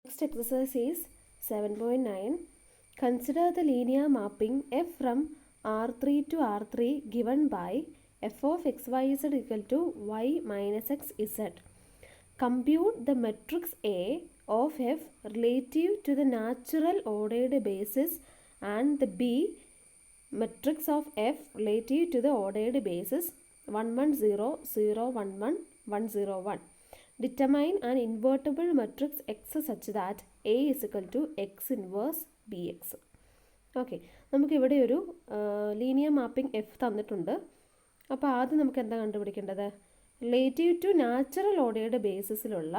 Next exercise is 7.9. Consider the linear mapping f from R3 to R3 given by f of xyz equal to y minus xz. Compute the matrix A of f relative to the natural ordered basis and the B matrix of f relative to the ordered basis 1 1 0 0 1 1 1 0 1. Determine an invertible matrix X such that A is equal to X inverse Bx. Okay, നമുക്കിവിടെ ഒരു linear mapping F തന്നിട്ടുണ്ട്. അപ്പോൾ ആദ്യം നമുക്ക് എന്താ കണ്ടുപിടിക്കേണ്ടത്? Relative to natural ordered ബേസിസിലുള്ള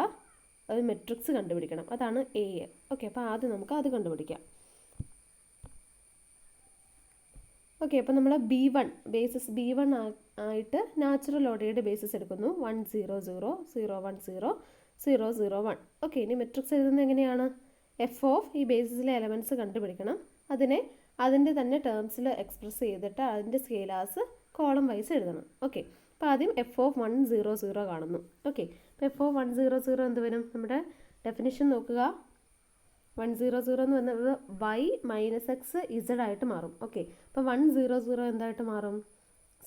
ഒരു matrix കണ്ടുപിടിക്കണം. അതാണ് എ. ഓക്കെ, അപ്പോൾ ആദ്യം നമുക്ക് അത് കണ്ടുപിടിക്കാം. ഓക്കെ, അപ്പോൾ നമ്മൾ B1 ബേസിസ് B1 ആയിട്ട് നാച്ചുറൽ ഓർഡേർഡ് ബേസിസ് എടുക്കുന്നു. 1 0 0 0 1 0 0 0 1. ഓക്കെ, ഇനി മെട്രിക്സ് എഴുതുന്നത് എങ്ങനെയാണ്? എഫ് ഓഫ് ഈ ബേസിസിലെ എലമെൻറ്റ്സ് കണ്ടുപിടിക്കണം. അതിൻ്റെ തന്നെ ടേംസിൽ എക്സ്പ്രസ് ചെയ്തിട്ട് അതിൻ്റെ സ്കെയിലാസ് കോളം വൈസ് എഴുതണം. ഓക്കെ, അപ്പോൾ ആദ്യം എഫ് ഓഫ് 1 0 0 കാണുന്നു. ഓക്കെ, അപ്പോൾ എഫ് ഓഫ് 1 0 0 എന്ത് വരും? നമ്മുടെ ഡെഫിനിഷൻ നോക്കുക. 1 0 0 എന്ന് പറയുന്നത് y മൈനസ് എക്സ് ഇസഡ് ആയിട്ട് മാറും. ഓക്കെ, അപ്പോൾ 1 0 0 എന്തായിട്ട് മാറും?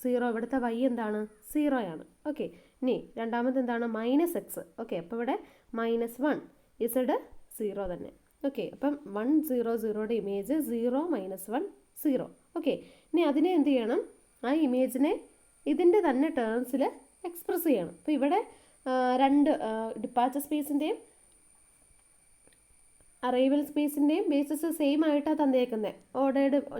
0. ഇവിടുത്തെ y എന്താണ്? 0 ആണ്. ഓക്കെ, ഇനി രണ്ടാമത് എന്താണ്? Minus X. ഓക്കെ, അപ്പോൾ ഇവിടെ -1 ഇസഡ് 0 തന്നെ. ഓക്കെ, അപ്പം 1 0 0യുടെ ഇമേജ് 0 -1 0. ഓക്കെ, ഇനി അതിനെ എന്ത് ചെയ്യണം? ആ ഇമേജിനെ ഇതിൻ്റെ തന്നെ ടേംസിൽ എക്സ്പ്രസ് ചെയ്യണം. അപ്പോൾ ഇവിടെ രണ്ട് ഡിപ്പാർച്ചർ സ്പേസിൻ്റെയും അറൈവൽ സ്പേസിൻ്റെയും ബേസിസ് സെയിം ആയിട്ടാണ് തന്നേക്കുന്നത്.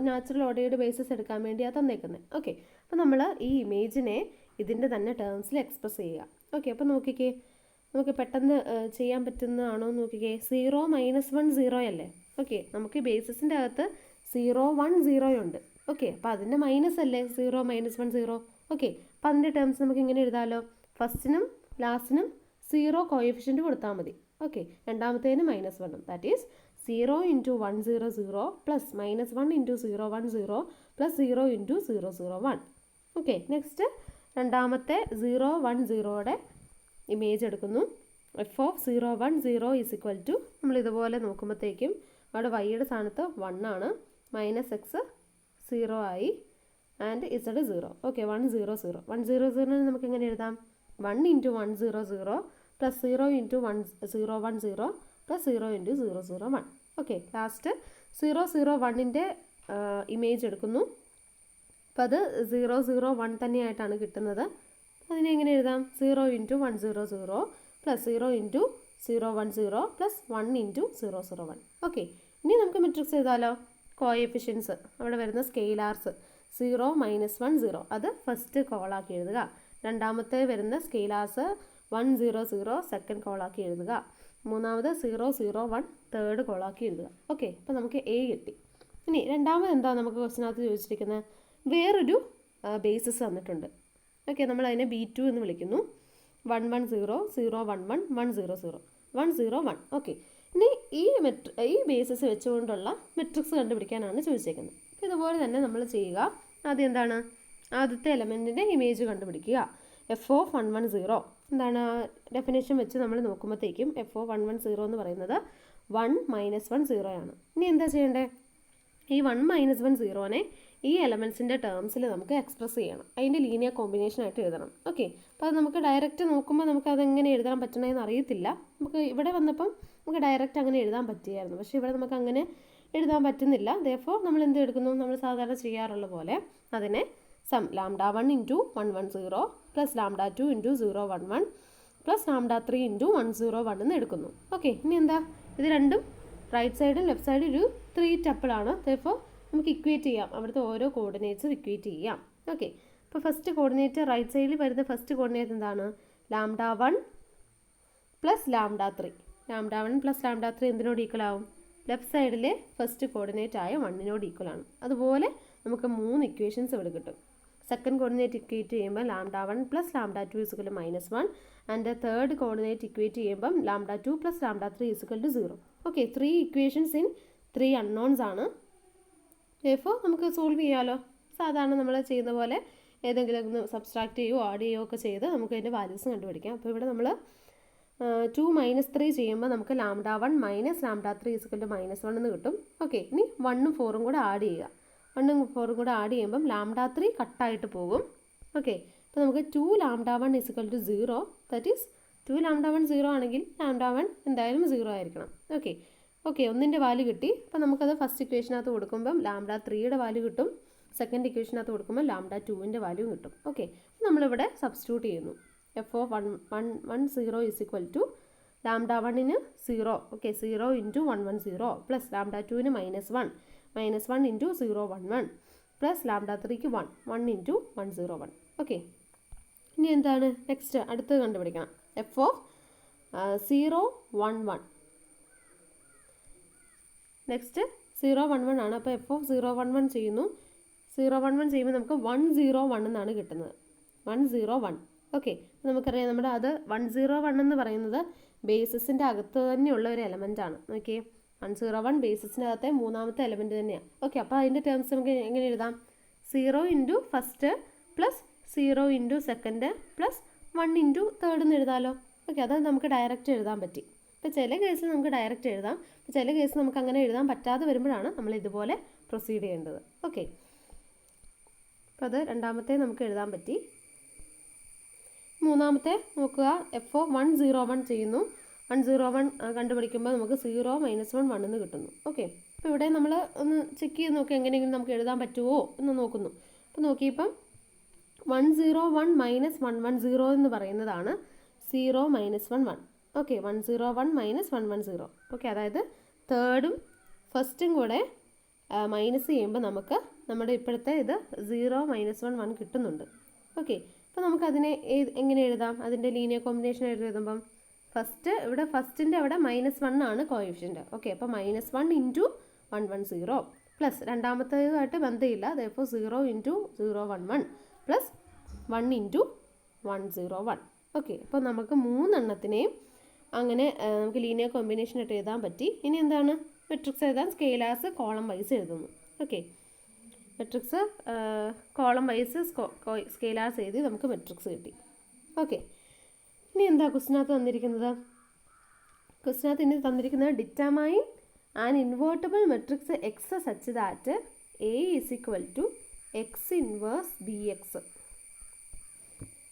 നാച്ചുറൽ ഓർഡേർഡ് ബേസിസ് എടുക്കാൻ വേണ്ടിയാണ് തന്നേക്കുന്നത്. ഓക്കെ, അപ്പോൾ നമ്മൾ ഈ ഇമേജിനെ ഇതിൻ്റെ തന്നെ ടേംസിൽ എക്സ്പ്രസ് ചെയ്യുക. ഓക്കെ, അപ്പോൾ നോക്കിക്കേ, നമുക്ക് പെട്ടെന്ന് ചെയ്യാൻ പറ്റുന്നതാണോ നോക്കിക്കേ. 0 -1 0 അല്ലേ? ഓക്കെ, നമുക്ക് ഈ ബേസിസിൻ്റെ അകത്ത് 0 1 0 ഉണ്ട്. ഓക്കെ, അപ്പോൾ അതിൻ്റെ മൈനസ് അല്ലേ 0 -1 0. ഓക്കെ, അപ്പോൾ അതിൻ്റെ ടേംസ് നമുക്ക് ഇങ്ങനെ എഴുതാമല്ലോ. ഫസ്റ്റിനും ലാസ്റ്റിനും 0 കോഎഫിഷ്യൻ്റ് കൊടുത്താൽ മതി. ഓക്കെ, രണ്ടാമത്തേന് -1. That is 0 × 1 0 0 plus -1 × 0 1 0 plus 0 × 0 0 1. Okay, next രണ്ടാമത്തെ 0 1 0യുടെ ഇമേജ് എടുക്കുന്നു. F of 0 1 0 is equal to, നമ്മൾ ഇതുപോലെ നോക്കുമ്പോഴത്തേക്കും അവിടെ വൈയുടെ സ്ഥാനത്ത് 1 ആണ്, മൈനസ് എക്സ് 0 ആയി, ആൻഡ് ഇസഡ് 0. ഓക്കെ, 1 0 0 1 0 0 നമുക്ക് എങ്ങനെ എഴുതാം? 1 × 1 0 0 പ്ലസ് 0 × 1 0 1 0 പ്ലസ് 0 × 0 0 1. ഓക്കെ, ലാസ്റ്റ് 0 0 1ൻ്റെ ഇമേജ് എടുക്കുന്നു. അപ്പോൾ അത് 0 0 1 തന്നെയായിട്ടാണ് കിട്ടുന്നത്. അതിനെ എങ്ങനെ എഴുതാം? 0 × 1 0 0 പ്ലസ് 0 × 0 1 0 പ്ലസ് 1 × 0 0 1. ഓക്കെ, ഇനി നമുക്ക് മെട്രിക്സ് എഴുതാമല്ലോ. കോഎഫിഷ്യൻസ് അവിടെ വരുന്ന സ്കെയിലാർസ് 0 -1 0 അത് ഫസ്റ്റ് കോളാക്കി എഴുതുക. രണ്ടാമത്തെ വരുന്ന സ്കെയിലാർസ് 1 0 0 സെക്കൻഡ് കോളാക്കി എഴുതുക. മൂന്നാമത് 0 0 1 തേർഡ് കോളാക്കി എഴുതുക. ഓക്കെ, അപ്പോൾ നമുക്ക് എ കിട്ടി. ഇനി രണ്ടാമത് എന്താ നമുക്ക് ക്വസ്റ്റിനകത്ത് ചോദിച്ചിരിക്കുന്നത്? വേറൊരു ബേസിസ് തന്നിട്ടുണ്ട്. ഓക്കെ, നമ്മൾ അതിനെ B2 എന്ന് വിളിക്കുന്നു. 1 1 0 0 1 1 1 0 0 1 0 1. ഓക്കെ, ഇനി ഈ ബേസിസ് വെച്ചുകൊണ്ടുള്ള മെട്രിക്സ് കണ്ടുപിടിക്കാനാണ് ചോദിച്ചേക്കുന്നത്. ഇതുപോലെ തന്നെ നമ്മൾ ചെയ്യുക. ആദ്യം എന്താണ്? ആദ്യത്തെ എലമെൻറ്റിൻ്റെ ഇമേജ് കണ്ടുപിടിക്കുക. എഫ് ഓഫ് 1 1 0 എന്താണ്? ഡെഫിനേഷൻ വെച്ച് നമ്മൾ നോക്കുമ്പോഴത്തേക്കും എഫ് ഓഫ് 1 1 0 എന്ന് പറയുന്നത് 1 -1 0 ആണ്. ഇനി എന്താ ചെയ്യേണ്ടത്? ഈ 1 -1 0നെ ഈ എലമെൻസിൻ്റെ ടേംസിൽ നമുക്ക് എക്സ്പ്രസ് ചെയ്യണം. അതിൻ്റെ ലീനിയർ കോമ്പിനേഷൻ ആയിട്ട് എഴുതണം. ഓക്കെ, അപ്പോൾ അത് നമുക്ക് ഡയറക്റ്റ് നോക്കുമ്പോൾ നമുക്ക് അതെങ്ങനെ എഴുതാൻ പറ്റണമെന്ന് അറിയത്തില്ല. നമുക്ക് ഇവിടെ വന്നപ്പം നമുക്ക് ഡയറക്റ്റ് അങ്ങനെ എഴുതാൻ പറ്റിയായിരുന്നു. പക്ഷേ ഇവിടെ നമുക്ക് അങ്ങനെ എഴുതാൻ പറ്റുന്നില്ല. therefore നമ്മൾ എന്ത് എടുക്കുന്നു? നമ്മൾ സാധാരണ ചെയ്യാറുള്ള പോലെ അതിനെ λ1 × 1 1 0 പ്ലസ് λ2 × 0 1 1 പ്ലസ് λ3 × 1 0 1 എന്ന് എടുക്കുന്നു. ഓക്കെ, ഇനി എന്താ? ഇത് രണ്ടും റൈറ്റ് സൈഡും ലെഫ്റ്റ് സൈഡും ഒരു 3 ടപ്പിളാണ്. therefore നമുക്ക് ഇക്വേറ്റ് ചെയ്യാം. അവിടുത്തെ ഓരോ കോർഡിനേറ്റ്സും ഇക്വേറ്റ് ചെയ്യാം. ഓക്കെ, അപ്പോൾ ഫസ്റ്റ് കോർഡിനേറ്റ് റൈറ്റ് സൈഡിൽ വരുന്ന ഫസ്റ്റ് കോർഡിനേറ്റ് എന്താണ്? λ1 പ്ലസ് λ3. λ1 പ്ലസ് λ3 എന്തിനോട് ഈക്വൽ ആവും? ലെഫ്റ്റ് സൈഡിലെ ഫസ്റ്റ് കോർഡിനേറ്റ് ആയ 1നോട് ഈക്വൽ ആണ്. അതുപോലെ നമുക്ക് 3 ഇക്വേഷൻസ് ഇവിടെ കിട്ടും. സെക്കൻഡ് കോർഡിനേറ്റ് ഇക്വേറ്റ് ചെയ്യുമ്പോൾ λ1 plus λ2 equal -1 and third coordinate equate ചെയ്യുമ്പം λ2 plus λ3 equal to 0. Okay, 3 equations in 3 unknowns ആണ്. therefore നമുക്ക് സോൾവ് ചെയ്യാമല്ലോ. സാധാരണ നമ്മൾ ചെയ്യുന്ന പോലെ ഏതെങ്കിലും ഒന്ന് സബ്സ്ട്രാക്ട് ചെയ്യുകയോ ആഡ് ചെയ്യുകയോ ഒക്കെ ചെയ്ത് നമുക്ക് അതിൻ്റെ വാല്യൂസ് കണ്ടുപിടിക്കാം. അപ്പോൾ ഇവിടെ നമ്മൾ 2 മൈനസ് 3 ചെയ്യുമ്പോൾ നമുക്ക് lambda 1 minus lambda 3 equal to -1 എന്ന് കിട്ടും. ഓക്കെ, ഇനി 1ഉം 4ഉം കൂടെ ആഡ് ചെയ്യുക. 1ഉം 4ഉം കൂടെ ആഡ് ചെയ്യുമ്പം ലാംഡ 3 കട്ടായിട്ട് പോകും. ഓക്കെ, അപ്പോൾ നമുക്ക് 2 lambda 1 equal to 0, that is 2 lambda 1 0 ആണെങ്കിൽ ലാംഡ 1 എന്തായാലും 0 ആയിരിക്കണം. ഓക്കെ ഓക്കെ, 1ൻ്റെ വാല്യൂ കിട്ടി. അപ്പോൾ നമുക്കത് ഫസ്റ്റ് ഇക്വേഷനകത്ത് കൊടുക്കുമ്പം ലാംഡ 3യുടെ വാല്യൂ കിട്ടും. സെക്കൻഡ് ഇക്വേഷനകത്ത് കൊടുക്കുമ്പോൾ ലാംഡ 2ൻ്റെ വാല്യൂ കിട്ടും. ഓക്കെ, നമ്മളിവിടെ സബ്സ്റ്റിറ്റ്യൂട്ട് ചെയ്യുന്നു. F of 110 is equal to lambda 1ന് 0, ഓക്കെ 0 ഇൻറ്റു 110 പ്ലസ് ലാംഡ 2ന് -1, -1 ഇൻറ്റു 011 പ്ലസ് ലാംഡ 3ക്ക് 1 ഇൻറ്റു 101. ഓക്കെ, ഇനി എന്താണ് നെക്സ്റ്റ് അടുത്തത് കണ്ടുപിടിക്കണം. എഫ് ഓഫ് 011 നെക്സ്റ്റ് 011 ആണ്. അപ്പോൾ എഫ് ഓഫ് 011 ചെയ്യുന്നു. 011 ചെയ്യുമ്പോൾ നമുക്ക് 101 എന്നാണ് കിട്ടുന്നത്. 101. ഓക്കെ, നമുക്കറിയാം നമ്മുടെ അത് 101 എന്ന് പറയുന്നത് ബേസിസിൻ്റെ അകത്ത് തന്നെയുള്ള ഒരു എലമെൻ്റ് ആണ്. ഓക്കെ, 101 ബേസിസിൻ്റെ അകത്തെ മൂന്നാമത്തെ എലമെൻറ്റ് തന്നെയാണ്. ഓക്കെ, അപ്പോൾ അതിൻ്റെ ടേംസ് നമുക്ക് എങ്ങനെ എഴുതാം? 0 into first plus 0 into second plus 1 into third എന്ന് എഴുതാമല്ലോ. ഓക്കെ, അത് നമുക്ക് ഡയറക്റ്റ് എഴുതാൻ പറ്റി. ഇപ്പോൾ ചില കേസിൽ നമുക്ക് ഡയറക്റ്റ് എഴുതാം, ചില കേസിൽ നമുക്ക് അങ്ങനെ എഴുതാൻ പറ്റാതെ വരുമ്പോഴാണ് നമ്മൾ ഇതുപോലെ പ്രൊസീഡ് ചെയ്യേണ്ടത്. ഓക്കെ, അപ്പോൾ അത് രണ്ടാമത്തെ നമുക്ക് എഴുതാൻ പറ്റി. മൂന്നാമത്തെ നോക്കുക. എഫ് ഓഫ് 101 ചെയ്യുന്നു. 101 കണ്ടുപിടിക്കുമ്പോൾ നമുക്ക് 0 - 1 1 എന്ന് കിട്ടുന്നു. ഓക്കെ, അപ്പോൾ ഇവിടെ നമ്മൾ ഒന്ന് ചെക്ക് ചെയ്ത് നോക്കി എങ്ങനെയെങ്കിലും നമുക്ക് എഴുതാൻ പറ്റുമോ എന്ന് നോക്കുന്നു. അപ്പോൾ നോക്കിയപ്പം 101 - 110 എന്ന് പറയുന്നതാണ് 0 - 11. ഓക്കെ, 101 - 110. ഓക്കെ, അതായത് തേർഡും ഫസ്റ്റും കൂടെ മൈനസ് ചെയ്യുമ്പോൾ നമുക്ക് നമ്മുടെ ഇപ്പോഴത്തെ ഇത് 0 - 11 കിട്ടുന്നുണ്ട്. ഓക്കെ, അപ്പോൾ നമുക്കതിനെ എങ്ങനെ എഴുതാം? അതിൻ്റെ ലീനിയർ കോമ്പിനേഷൻ എഴുതുമ്പം ഇവിടെ ഫസ്റ്റിൻ്റെ അവിടെ -1 ആണ് കോഎഫിഷ്യൻ്റ്. ഓക്കെ, അപ്പോൾ -1 ഇൻറ്റു 110 പ്ലസ് രണ്ടാമത്തേതായിട്ട് ബന്ധമില്ല, അതേപ്പോൾ 0 ഇൻറ്റു 011 പ്ലസ് 1 ഇൻറ്റു 101. ഓക്കെ, അപ്പോൾ നമുക്ക് മൂന്നെണ്ണത്തിനെയും അങ്ങനെ നമുക്ക് ലീനിയർ കോമ്പിനേഷൻ ആയിട്ട് എഴുതാൻ പറ്റി. ഇനി എന്താണ് മെട്രിക്സ് എഴുതാൻ? സ്കെയിലാർസ് കോളം വൈസ് എഴുതുന്നു. ഓക്കെ, മെട്രിക്സ് കോളം വൈസ് സ്കെയിലാർസ് എഴുതി നമുക്ക് മെട്രിക്സ് കിട്ടി. ഓക്കെ, ഇനി എന്താ ക്വസ്റ്റിനകത്ത് തന്നിരിക്കുന്നത്? ക്വസ്റ്റിനകത്ത് ഇനി തന്നിരിക്കുന്നത് determine an invertible matrix X such that A is equal to X inverse B X.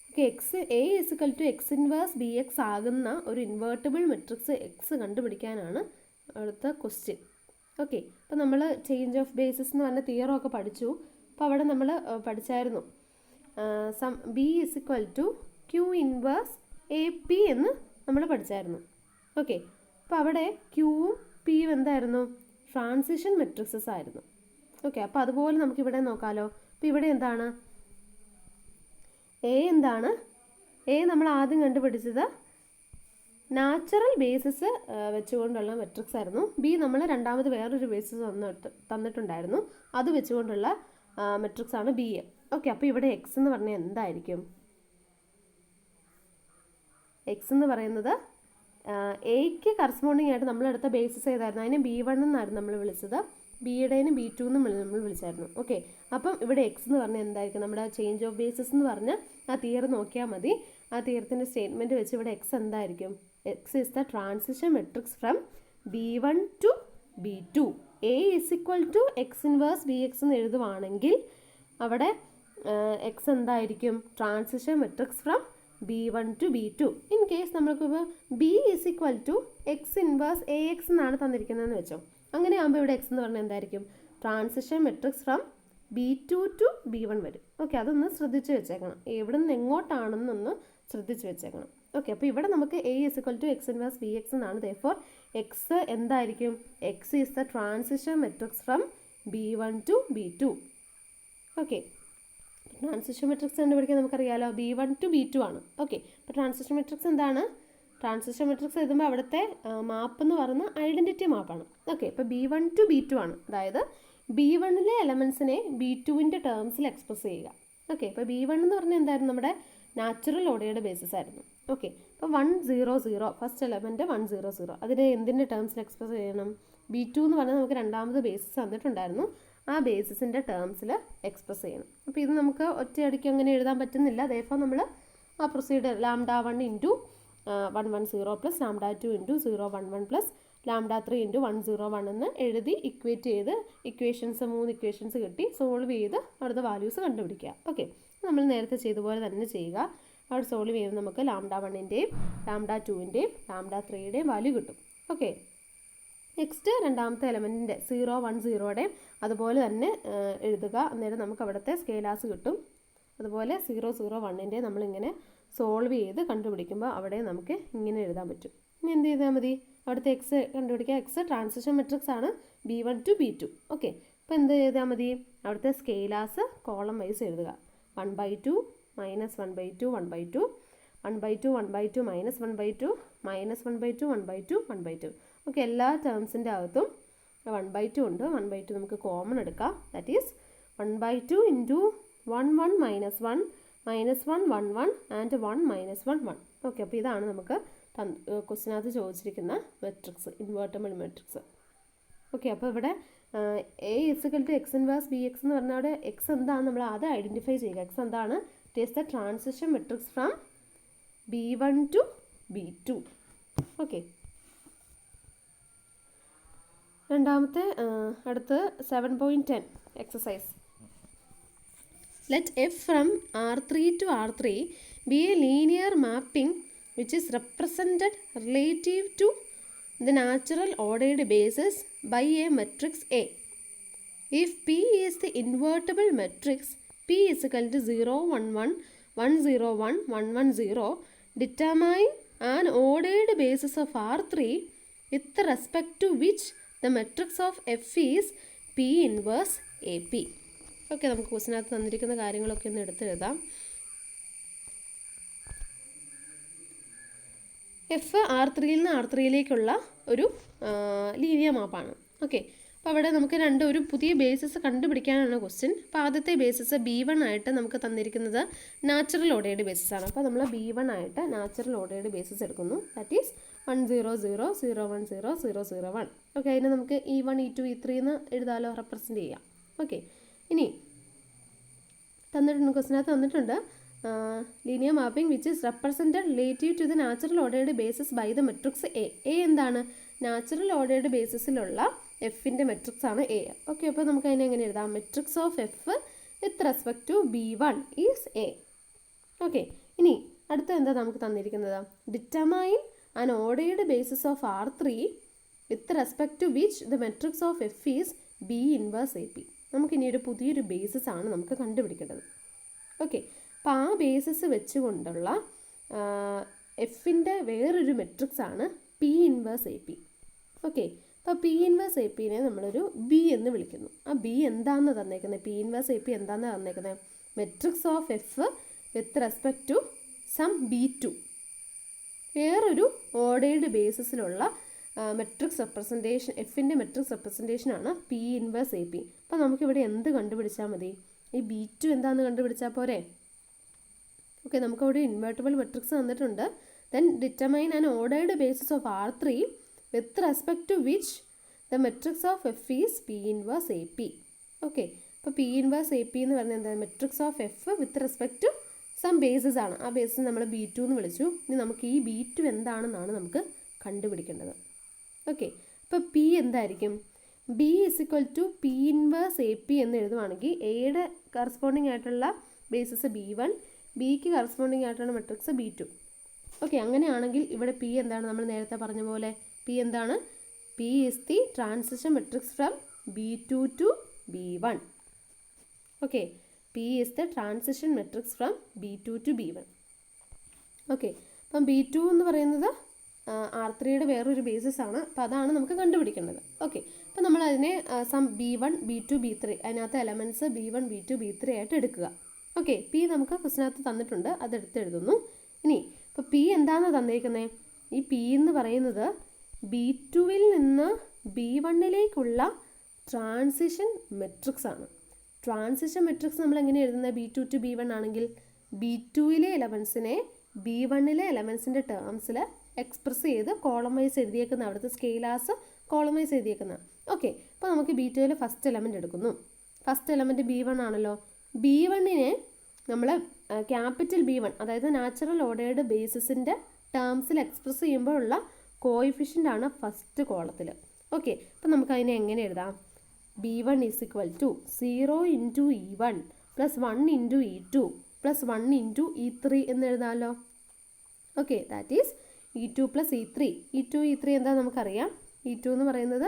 Okay, A is equal to X inverse B X ആകുന്ന ഒരു ഇൻവേർട്ടിബിൾ മെട്രിക്സ് എക്സ് കണ്ടുപിടിക്കാനാണ് അടുത്ത ക്വസ്റ്റ്യൻ. ഓക്കെ, അപ്പോൾ നമ്മൾ ചേഞ്ച് ഓഫ് ബേസിസ് എന്ന് പറഞ്ഞ theorem ഒക്കെ പഠിച്ചു. അപ്പോൾ അവിടെ നമ്മൾ പഠിച്ചായിരുന്നു B is equal to Q inverse A P എന്ന് നമ്മൾ പഠിച്ചായിരുന്നു. ഓക്കെ, അപ്പോൾ അവിടെ ക്യൂവും പിയും എന്തായിരുന്നു? ട്രാൻസിഷൻ മെട്രിക്സസ് ആയിരുന്നു. ഓക്കെ, അപ്പോൾ അതുപോലെ നമുക്കിവിടെ നോക്കാമല്ലോ. അപ്പോൾ ഇവിടെ എന്താണ് എ? എന്താണ് എ? നമ്മൾ ആദ്യം കണ്ടുപിടിച്ചത് നാച്ചുറൽ ബേസിസ് വെച്ചുകൊണ്ടുള്ള മെട്രിക്സ് ആയിരുന്നു. ബി നമ്മൾ രണ്ടാമത് വേറൊരു ബേസിസ് തന്നിട്ടുണ്ടായിരുന്നു, അത് വെച്ചുകൊണ്ടുള്ള മെട്രിക്സ് ആണ് ബി. ഓക്കെ, അപ്പോൾ ഇവിടെ എക്സ് എന്ന് പറഞ്ഞാൽ എന്തായിരിക്കും? എക്സ് എന്ന് പറയുന്നത് എയ്ക്ക് കറസ്പോണ്ടിങ് ആയിട്ട് നമ്മളെടുത്ത ബേസിസ് ഏതായിരുന്നു? അതിനെ B1 എന്നായിരുന്നു നമ്മൾ വിളിച്ചത്. ബിയുടേന് B2 എന്നും നമ്മൾ വിളിച്ചായിരുന്നു. ഓക്കെ, അപ്പം ഇവിടെ എക്സ് എന്ന് പറഞ്ഞാൽ എന്തായിരിക്കും? നമ്മുടെ ചേഞ്ച് ഓഫ് ബേസിസ് എന്ന് പറഞ്ഞ് ആ തിയറി നോക്കിയാൽ മതി. ആ തിയറത്തിൻ്റെ സ്റ്റേറ്റ്മെൻറ്റ് വെച്ച് ഇവിടെ എക്സ് എന്തായിരിക്കും? X is the transition matrix from B1 to B2. A is equal to X inverse B X എന്ന് എഴുതുവാണെങ്കിൽ അവിടെ എക്സ് എന്തായിരിക്കും? Transition matrix from B1 to B2. In case നമ്മൾക്കിപ്പോൾ B is equal to X inverse A X എന്നാണ് തന്നിരിക്കുന്നതെന്ന് വെച്ചോ. അങ്ങനെ ആകുമ്പോൾ ഇവിടെ എക്സ് എന്ന് പറഞ്ഞാൽ എന്തായിരിക്കും? Transition matrix from B2 to B1 വരും. ഓക്കെ, അതൊന്ന് ശ്രദ്ധിച്ച് വെച്ചേക്കണം. എവിടെ നിന്ന് എങ്ങോട്ടാണെന്നൊന്ന് ശ്രദ്ധിച്ച് വെച്ചേക്കണം. ഓക്കെ, അപ്പോൾ ഇവിടെ നമുക്ക് A is equal to X inverse B X എന്നാണ്. ദെയർഫോർ എക്സ് എന്തായിരിക്കും? X is the transition matrix from B1 to B2. Okay, transition matrix കണ്ടുപിടിക്കാൻ നമുക്കറിയാലോ B1 ടു B2 ആണ്. ഓക്കെ, അപ്പോൾ ട്രാൻസിഷൻ മെട്രിക്സ് എന്താണ്? ട്രാൻസിഷൻ മെട്രിക്സ് എഴുതുമ്പോൾ അവിടുത്തെ മാപ്പ് എന്ന് പറയുന്ന ഐഡൻറ്റിറ്റി മാപ്പാണ്. ഓക്കെ, ഇപ്പോൾ B1 ടു B2 ആണ്. അതായത് B1ലെ എലമെൻസിനെ B2ൻ്റെ ടേംസിൽ എക്സ്പ്രസ് ചെയ്യുക. ഓക്കെ, ഇപ്പോൾ B1 എന്ന് പറഞ്ഞാൽ എന്തായിരുന്നു? നമ്മുടെ നാച്ചുറൽ ഓർഡേർഡ് ബേസിസ് ആയിരുന്നു. ഓക്കെ, അപ്പോൾ 100 ഫസ്റ്റ് എലമെൻറ്റ് 100, അതിനെ എന്തിൻ്റെ ടേംസിൽ എക്സ്പ്രസ് ചെയ്യണം? B2 എന്ന് പറഞ്ഞാൽ നമുക്ക് രണ്ടാമത് ബേസിസ് തന്നിട്ടുണ്ടായിരുന്നു, ആ ബേസിസിൻ്റെ ടേംസിൽ എക്സ്പ്രസ് ചെയ്യണം. അപ്പോൾ ഇത് നമുക്ക് ഒറ്റയടിക്ക് അങ്ങനെ എഴുതാൻ പറ്റുന്നില്ല. അതേപോലെ നമ്മൾ ആ procedure lambda 1 into 110 plus lambda 2 into 011 plus lambda 3 into 101 എന്ന് എഴുതി ഇക്വേറ്റ് ചെയ്ത് മൂന്ന് ഇക്വേഷൻസ് കിട്ടി. സോൾവ് ചെയ്ത് അവിടുത്തെ വാല്യൂസ് കണ്ടുപിടിക്കുക. ഓക്കെ, നമ്മൾ നേരത്തെ ചെയ്ത പോലെ തന്നെ ചെയ്യുക. അവിടെ സോൾവ് ചെയ്യുമ്പോൾ നമുക്ക് ലാംഡ 1ൻ്റെയും ലാംഡ 2ൻ്റെയും ലാംഡ 3യുടെയും വാല്യൂ കിട്ടും. ഓക്കെ, നെക്സ്റ്റ് രണ്ടാമത്തെ എലമെൻറ്റിൻ്റെ 010യുടെ അതുപോലെ തന്നെ എഴുതുക. അന്നേരം നമുക്ക് അവിടുത്തെ സ്കെയിലാസ് കിട്ടും. അതുപോലെ 001ൻ്റെ നമ്മളിങ്ങനെ സോൾവ് ചെയ്ത് കണ്ടുപിടിക്കുമ്പോൾ അവിടെ നമുക്ക് ഇങ്ങനെ എഴുതാൻ പറ്റും. ഇനി എന്ത് ചെയ്താൽ മതി? അവിടുത്തെ എക്സ് കണ്ടുപിടിക്കുക. എക്സ് ട്രാൻസിഷൻ മെട്രിക്സ് ആണ് B1 to B2. ഓക്കെ, അപ്പോൾ എന്ത് ചെയ്താൽ മതി? അവിടുത്തെ സ്കെയിലാസ് കോളം വൈസ് എഴുതുക. 1/2 -1/2 1/2 1/2 1/2 -1/2 -1/2 1/2 1/2. ഓക്കെ, എല്ലാ ടേംസിൻ്റെ അകത്തും 1/2 ഉണ്ട്. 1/2 നമുക്ക് കോമൺ എടുക്കാം. That is 1/2 into 1 1 -1 -1 1 1 and 1 -1 1. Okay, അപ്പോൾ ഇതാണ് നമുക്ക് ക്വസ്റ്റിനകത്ത് ചോദിച്ചിരിക്കുന്ന മെട്രിക്സ്, ഇൻവേർട്ടബിൾ മെട്രിക്സ്. ഓക്കെ, അപ്പോൾ ഇവിടെ A = X ഇൻവേഴ്സ് BX എന്ന് പറഞ്ഞാൽ അവിടെ എക്സ് എന്താണ് നമ്മൾ ആദ്യം ഐഡൻറ്റിഫൈ ചെയ്യുക. എക്സ് എന്താണ്? It is the transition matrix from B1 to B2. Okay, രണ്ടാമത്തെ അടുത്ത് 7.10 exercise. Let F from R3 to R3 be a linear mapping which is represented relative to the natural ordered basis by a matrix A. If P is the invertible matrix, P is equal to 0 1 1 1 0 1 1 1 0, determine an ordered basis of R3 with respect to which the matrix of F is P inverse AP. Okay, നമുക്ക് ക്വസ്റ്റിനകത്ത് തന്നിരിക്കുന്ന കാര്യങ്ങളൊക്കെ ഒന്ന് എടുത്തെഴുതാം. F R3-യിൽ നിന്ന് R3-യിലേക്കുള്ള ഒരു linear മാപ്പാണ്. Okay, അപ്പോൾ അവിടെ നമുക്ക് ഒരു പുതിയ ബേസിസ് കണ്ടുപിടിക്കാനാണ് ക്വസ്റ്റ്യൻ. അപ്പോൾ ആദ്യത്തെ ബേസിസ് B1 ആയിട്ട് നമുക്ക് തന്നിരിക്കുന്നത് നാച്ചുറൽ ഓർഡേർഡ് ബേസിസ് ആണ്. അപ്പോൾ നമ്മൾ B1 ആയിട്ട് നാച്ചുറൽ ഓർഡേർഡ് ബേസിസ് എടുക്കുന്നു. That is 1 0 0 0 1 0 0 0 1. ഓക്കെ, അതിനെ നമുക്ക് E1 E2 E3 എന്ന് എഴുതാലോ, റെപ്രസെൻറ്റ് ചെയ്യാം. ഓക്കെ, ഇനി തന്നിട്ടുണ്ട്, ക്വസ്റ്റിനകത്ത് തന്നിട്ടുണ്ട് linear mapping which is represented relative to the natural ordered basis by the matrix A. A എന്താണ്? നാച്ചുറൽ ഓർഡേർഡ് ബേസിസിലുള്ള എഫിൻ്റെ മെട്രിക്സ് ആണ് എ. ഓക്കെ, അപ്പോൾ നമുക്ക് അതിനെ എങ്ങനെ എഴുതാം? Matrix of F with respect to B1 is A. Okay, ഇനി അടുത്ത എന്താ നമുക്ക് തന്നിരിക്കുന്നത്? Determine an ordered basis of R3 with respect to which the matrix of F is B inverse AP. നമുക്കിനി ഒരു പുതിയൊരു ബേസിസ് ആണ് നമുക്ക് കണ്ടുപിടിക്കേണ്ടത്. ഓക്കെ, അപ്പോൾ ആ ബേസിസ് വെച്ചുകൊണ്ടുള്ള എഫിൻ്റെ വേറൊരു മെട്രിക്സ് ആണ് P ഇൻവേഴ്സ് AP. ഓക്കെ, അപ്പോൾ P ഇൻവേഴ്സ് APനെ നമ്മളൊരു B എന്ന് വിളിക്കുന്നു. ആ B എന്താണെന്ന് തന്നേക്കുന്നത്? P ഇൻവേഴ്സ് AP എന്താണെന്ന് തന്നേക്കുന്നത്? Matrix of F with respect to some B2, വേറൊരു ഓർഡേർഡ് ബേസിസിലുള്ള മെട്രിക്സ് റെപ്രസെൻറ്റേഷൻ, എഫിൻ്റെ മെട്രിക്സ് റെപ്രസെൻറ്റേഷനാണ് P ഇൻവേഴ്സ് AP. അപ്പോൾ നമുക്കിവിടെ എന്ത് കണ്ടുപിടിച്ചാൽ മതി? ഈ B2 എന്താണെന്ന് കണ്ടുപിടിച്ചാൽ പോരെ? ഓക്കെ, നമുക്കവിടെ ഇൻവേർട്ടബിൾ മെട്രിക്സ് തന്നിട്ടുണ്ട്. Then determine an ordered basis of R3 with respect to which the matrix of F is P inverse AP. Okay, അപ്പോൾ P ഇൻവേഴ്സ് AP എന്ന് പറഞ്ഞാൽ എന്താ? Matrix of F with respect to some basis ആണ്. ആ basis നമ്മൾ B2 എന്ന് വിളിച്ചു. ഇനി നമുക്ക് ഈ B2 എന്താണെന്നാണ് നമുക്ക് കണ്ടുപിടിക്കേണ്ടത്. ഓക്കെ, അപ്പോൾ P എന്തായിരിക്കും? B is equal to P inverse AP എന്ന് എഴുതുവാണെങ്കിൽ എയുടെ കറസ്പോണ്ടിങ് ആയിട്ടുള്ള ബേസിസ് B1, ബിക്ക് കറസ്പോണ്ടിങ് ആയിട്ടുള്ള മെട്രിക്സ് B2. ഓക്കെ, അങ്ങനെയാണെങ്കിൽ ഇവിടെ P എന്താണ്? നമ്മൾ നേരത്തെ പറഞ്ഞ പോലെ P എന്താണ്? P is the transition matrix from B2 to B1. Okay, P is the transition matrix from B2 to B1. Okay, അപ്പം B2 എന്ന് പറയുന്നത് R3-യുടെ വേറൊരു ബേസിസ് ആണ്. അപ്പോൾ അതാണ് നമുക്ക് കണ്ടുപിടിക്കേണ്ടത്. ഓക്കെ, അപ്പോൾ നമ്മൾ അതിനെ സം B1 B2 B3 അതിനകത്ത് എലമെൻറ്റ്സ് B1 B2 B3 ആയിട്ട് എടുക്കുക. ഓക്കെ, P നമുക്ക് ക്വസ്റ്റിനകത്ത് തന്നിട്ടുണ്ട്, അതെടുത്ത് എഴുതുന്നു. ഇനി ഇപ്പോൾ P എന്താണെന്ന് തന്നേക്കുന്നത്? ഈ P എന്ന് പറയുന്നത് B2-വിൽ നിന്ന് B1-ലേക്കുള്ള ട്രാൻസിഷൻ മെട്രിക്സ് ആണ്. ട്രാൻസിഷൻ മെട്രിക്സ് നമ്മൾ എങ്ങനെ എഴുതുന്നത്? B2 to B1 ആണെങ്കിൽ B2-ലെ എലമെൻസിനെ B1-ലെ എലമെൻസിൻ്റെ ടേംസിൽ എക്സ്പ്രസ് ചെയ്ത് കോളം വൈസ് എഴുതിയേക്കുന്ന, അവിടുത്തെ സ്കെയിലാസ് കോളം വൈസ് എഴുതിയേക്കുന്ന. ഓക്കെ, അപ്പോൾ നമുക്ക് B2-ലെ ഫസ്റ്റ് എലമെൻറ്റ് എടുക്കുന്നു. ഫസ്റ്റ് എലമെൻറ്റ് B1 ആണല്ലോ. B1-നെ നമ്മൾ ക്യാപിറ്റൽ B1, അതായത് നാച്ചുറൽ ഓർഡേർഡ് ബേസിസിൻ്റെ ടേംസിൽ എക്സ്പ്രസ് ചെയ്യുമ്പോഴുള്ള കോയിഫിഷ്യൻ്റ് ആണ് ഫസ്റ്റ് കോളത്തിൽ. ഓക്കെ, അപ്പം നമുക്ക് അതിനെ എങ്ങനെ എഴുതാം? B1 is equal to 0 into E1 plus 1 into E2 plus 1 into E3 എന്ന് എഴുതാമല്ലോ. Okay, that is E2 plus E3. E2 E3 എന്താ നമുക്കറിയാം. E2 എന്ന് പറയുന്നത്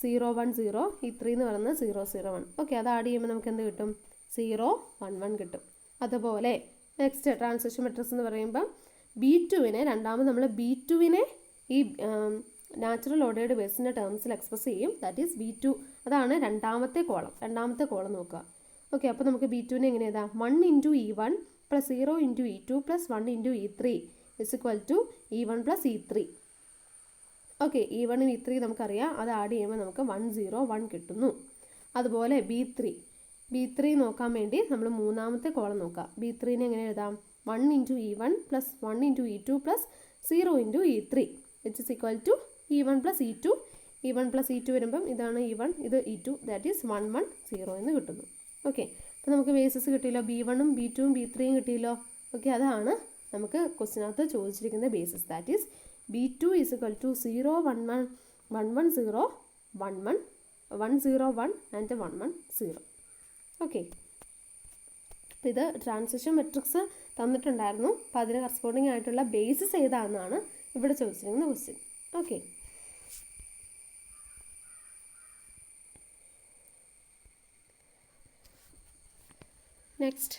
0 1 0, E3 എന്ന് പറയുന്നത് 0 0 1. ഓക്കെ, അത് ആഡ് ചെയ്യുമ്പോൾ നമുക്ക് എന്ത് കിട്ടും? 0 1 1 കിട്ടും. അതുപോലെ നെക്സ്റ്റ് ട്രാൻസിഷൻ മെട്രിക്സ് എന്ന് പറയുമ്പം B2വിനെ രണ്ടാമത് നമ്മൾ B2വിനെ ഈ നാച്ചുറൽ ഓർഡേർഡ് ബേസിൻ്റെ ടേംസിൽ എക്സ്പ്രസ് ചെയ്യും. That is B2. അതാണ് രണ്ടാമത്തെ കോളം നോക്കുക. ഓക്കെ, അപ്പോൾ നമുക്ക് B2വിനെ എങ്ങനെ എഴുതാം? 1 into E1 plus 0 into E2 plus 1 into E3 is equal to E1 plus E3. Okay, E1 E3 നമുക്കറിയാം. അത് ആഡ് ചെയ്യുമ്പോൾ നമുക്ക് 1 0 1 കിട്ടുന്നു. അതുപോലെ B3 നോക്കാൻ വേണ്ടി നമ്മൾ മൂന്നാമത്തെ കോളം നോക്കാം. B3നെ എങ്ങനെ എഴുതാം? 1 into E1 plus 1 into E2 plus 0 into E3 which is equal to E1 plus E2. E1 plus E2 വരുമ്പം ഇതാണ് E1, ഇത് E2, ദാറ്റ് ഈസ് 1 1 0 എന്ന് കിട്ടുന്നു. ഓക്കെ, അപ്പോൾ നമുക്ക് ബേസിസ് കിട്ടിയല്ലോ. B1ഉം B2ഉം B3യും കിട്ടിയല്ലോ. ഓക്കെ, അതാണ് നമുക്ക് ക്വസ്റ്റിനകത്ത് ചോദിച്ചിരിക്കുന്ന basis. That is B2 is equal to 0 1 1 1 1 0 1 1 1 0 1 and 1 1 0. Okay, അപ്പോൾ ഇത് ട്രാൻസിഷൻ മെട്രിക്സ് തന്നിട്ടുണ്ടായിരുന്നു. അപ്പോൾ അതിന് കറസ്പോണ്ടിങ് ആയിട്ടുള്ള ബേസിസ് ഏതാണെന്നാണ് ഇവിടെ ചോദിച്ചിരിക്കുന്ന question. Okay, next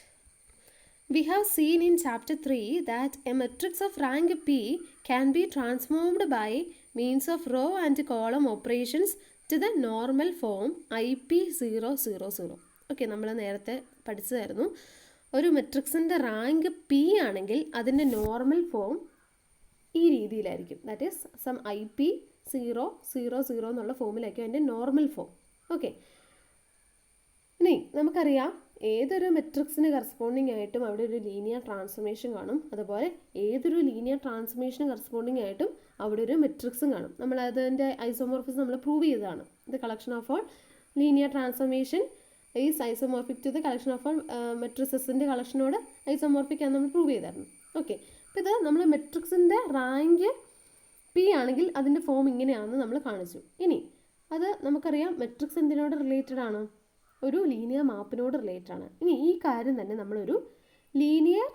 we have seen in chapter 3 that a matrix of rank P can be transformed by means of row and column operations to the normal form IP000. Okay, നമ്മൾ നേരത്തെ പഠിച്ചതായിരുന്നു. ഒരു മെട്രിക്സിൻ്റെ rank P ആണെങ്കിൽ അതിൻ്റെ normal form ഈ രീതിയിലായിരിക്കും. That is some IP000 എന്നുള്ള ഫോമിലായിരിക്കും അതിൻ്റെ normal form. Okay, ഇനി നമുക്കറിയാം ഏതൊരു മെട്രിക്സിന് കറസ്പോണ്ടിങ് ആയിട്ടും അവിടെ ഒരു ലീനിയർ ട്രാൻസ്ഫോർമേഷൻ കാണും. അതുപോലെ ഏതൊരു ലീനിയർ ട്രാൻസ്ഫോർമേഷന് കറസ്പോണ്ടിങ് ആയിട്ടും അവിടെ ഒരു മെട്രിക്സും കാണും. നമ്മൾ അതിൻ്റെ ഐസോമോർഫിസം നമ്മൾ പ്രൂവ് ചെയ്തതാണ്. The collection of all linear transformation is isomorphic to the collection of all മെട്രിസസിൻ്റെ കളക്ഷനോട് ഐസോമോർഫിക് ആണെന്ന് നമ്മൾ പ്രൂവ് ചെയ്തായിരുന്നു. ഓക്കെ, അപ്പോൾ ഇത് നമ്മൾ മെട്രിക്സിൻ്റെ റാങ്ക് P ആണെങ്കിൽ അതിൻ്റെ ഫോം ഇങ്ങനെയാണെന്ന് നമ്മൾ കാണിച്ചു. ഇനി അത് നമുക്കറിയാം മെട്രിക്സ് എന്തിനോട് റിലേറ്റഡ് ആണ്? ഒരു ലീനിയർ മാപ്പിനോട് റിലേറ്റഡ് ആണ്. ഇനി ഈ കാര്യം തന്നെ നമ്മളൊരു ലീനിയർ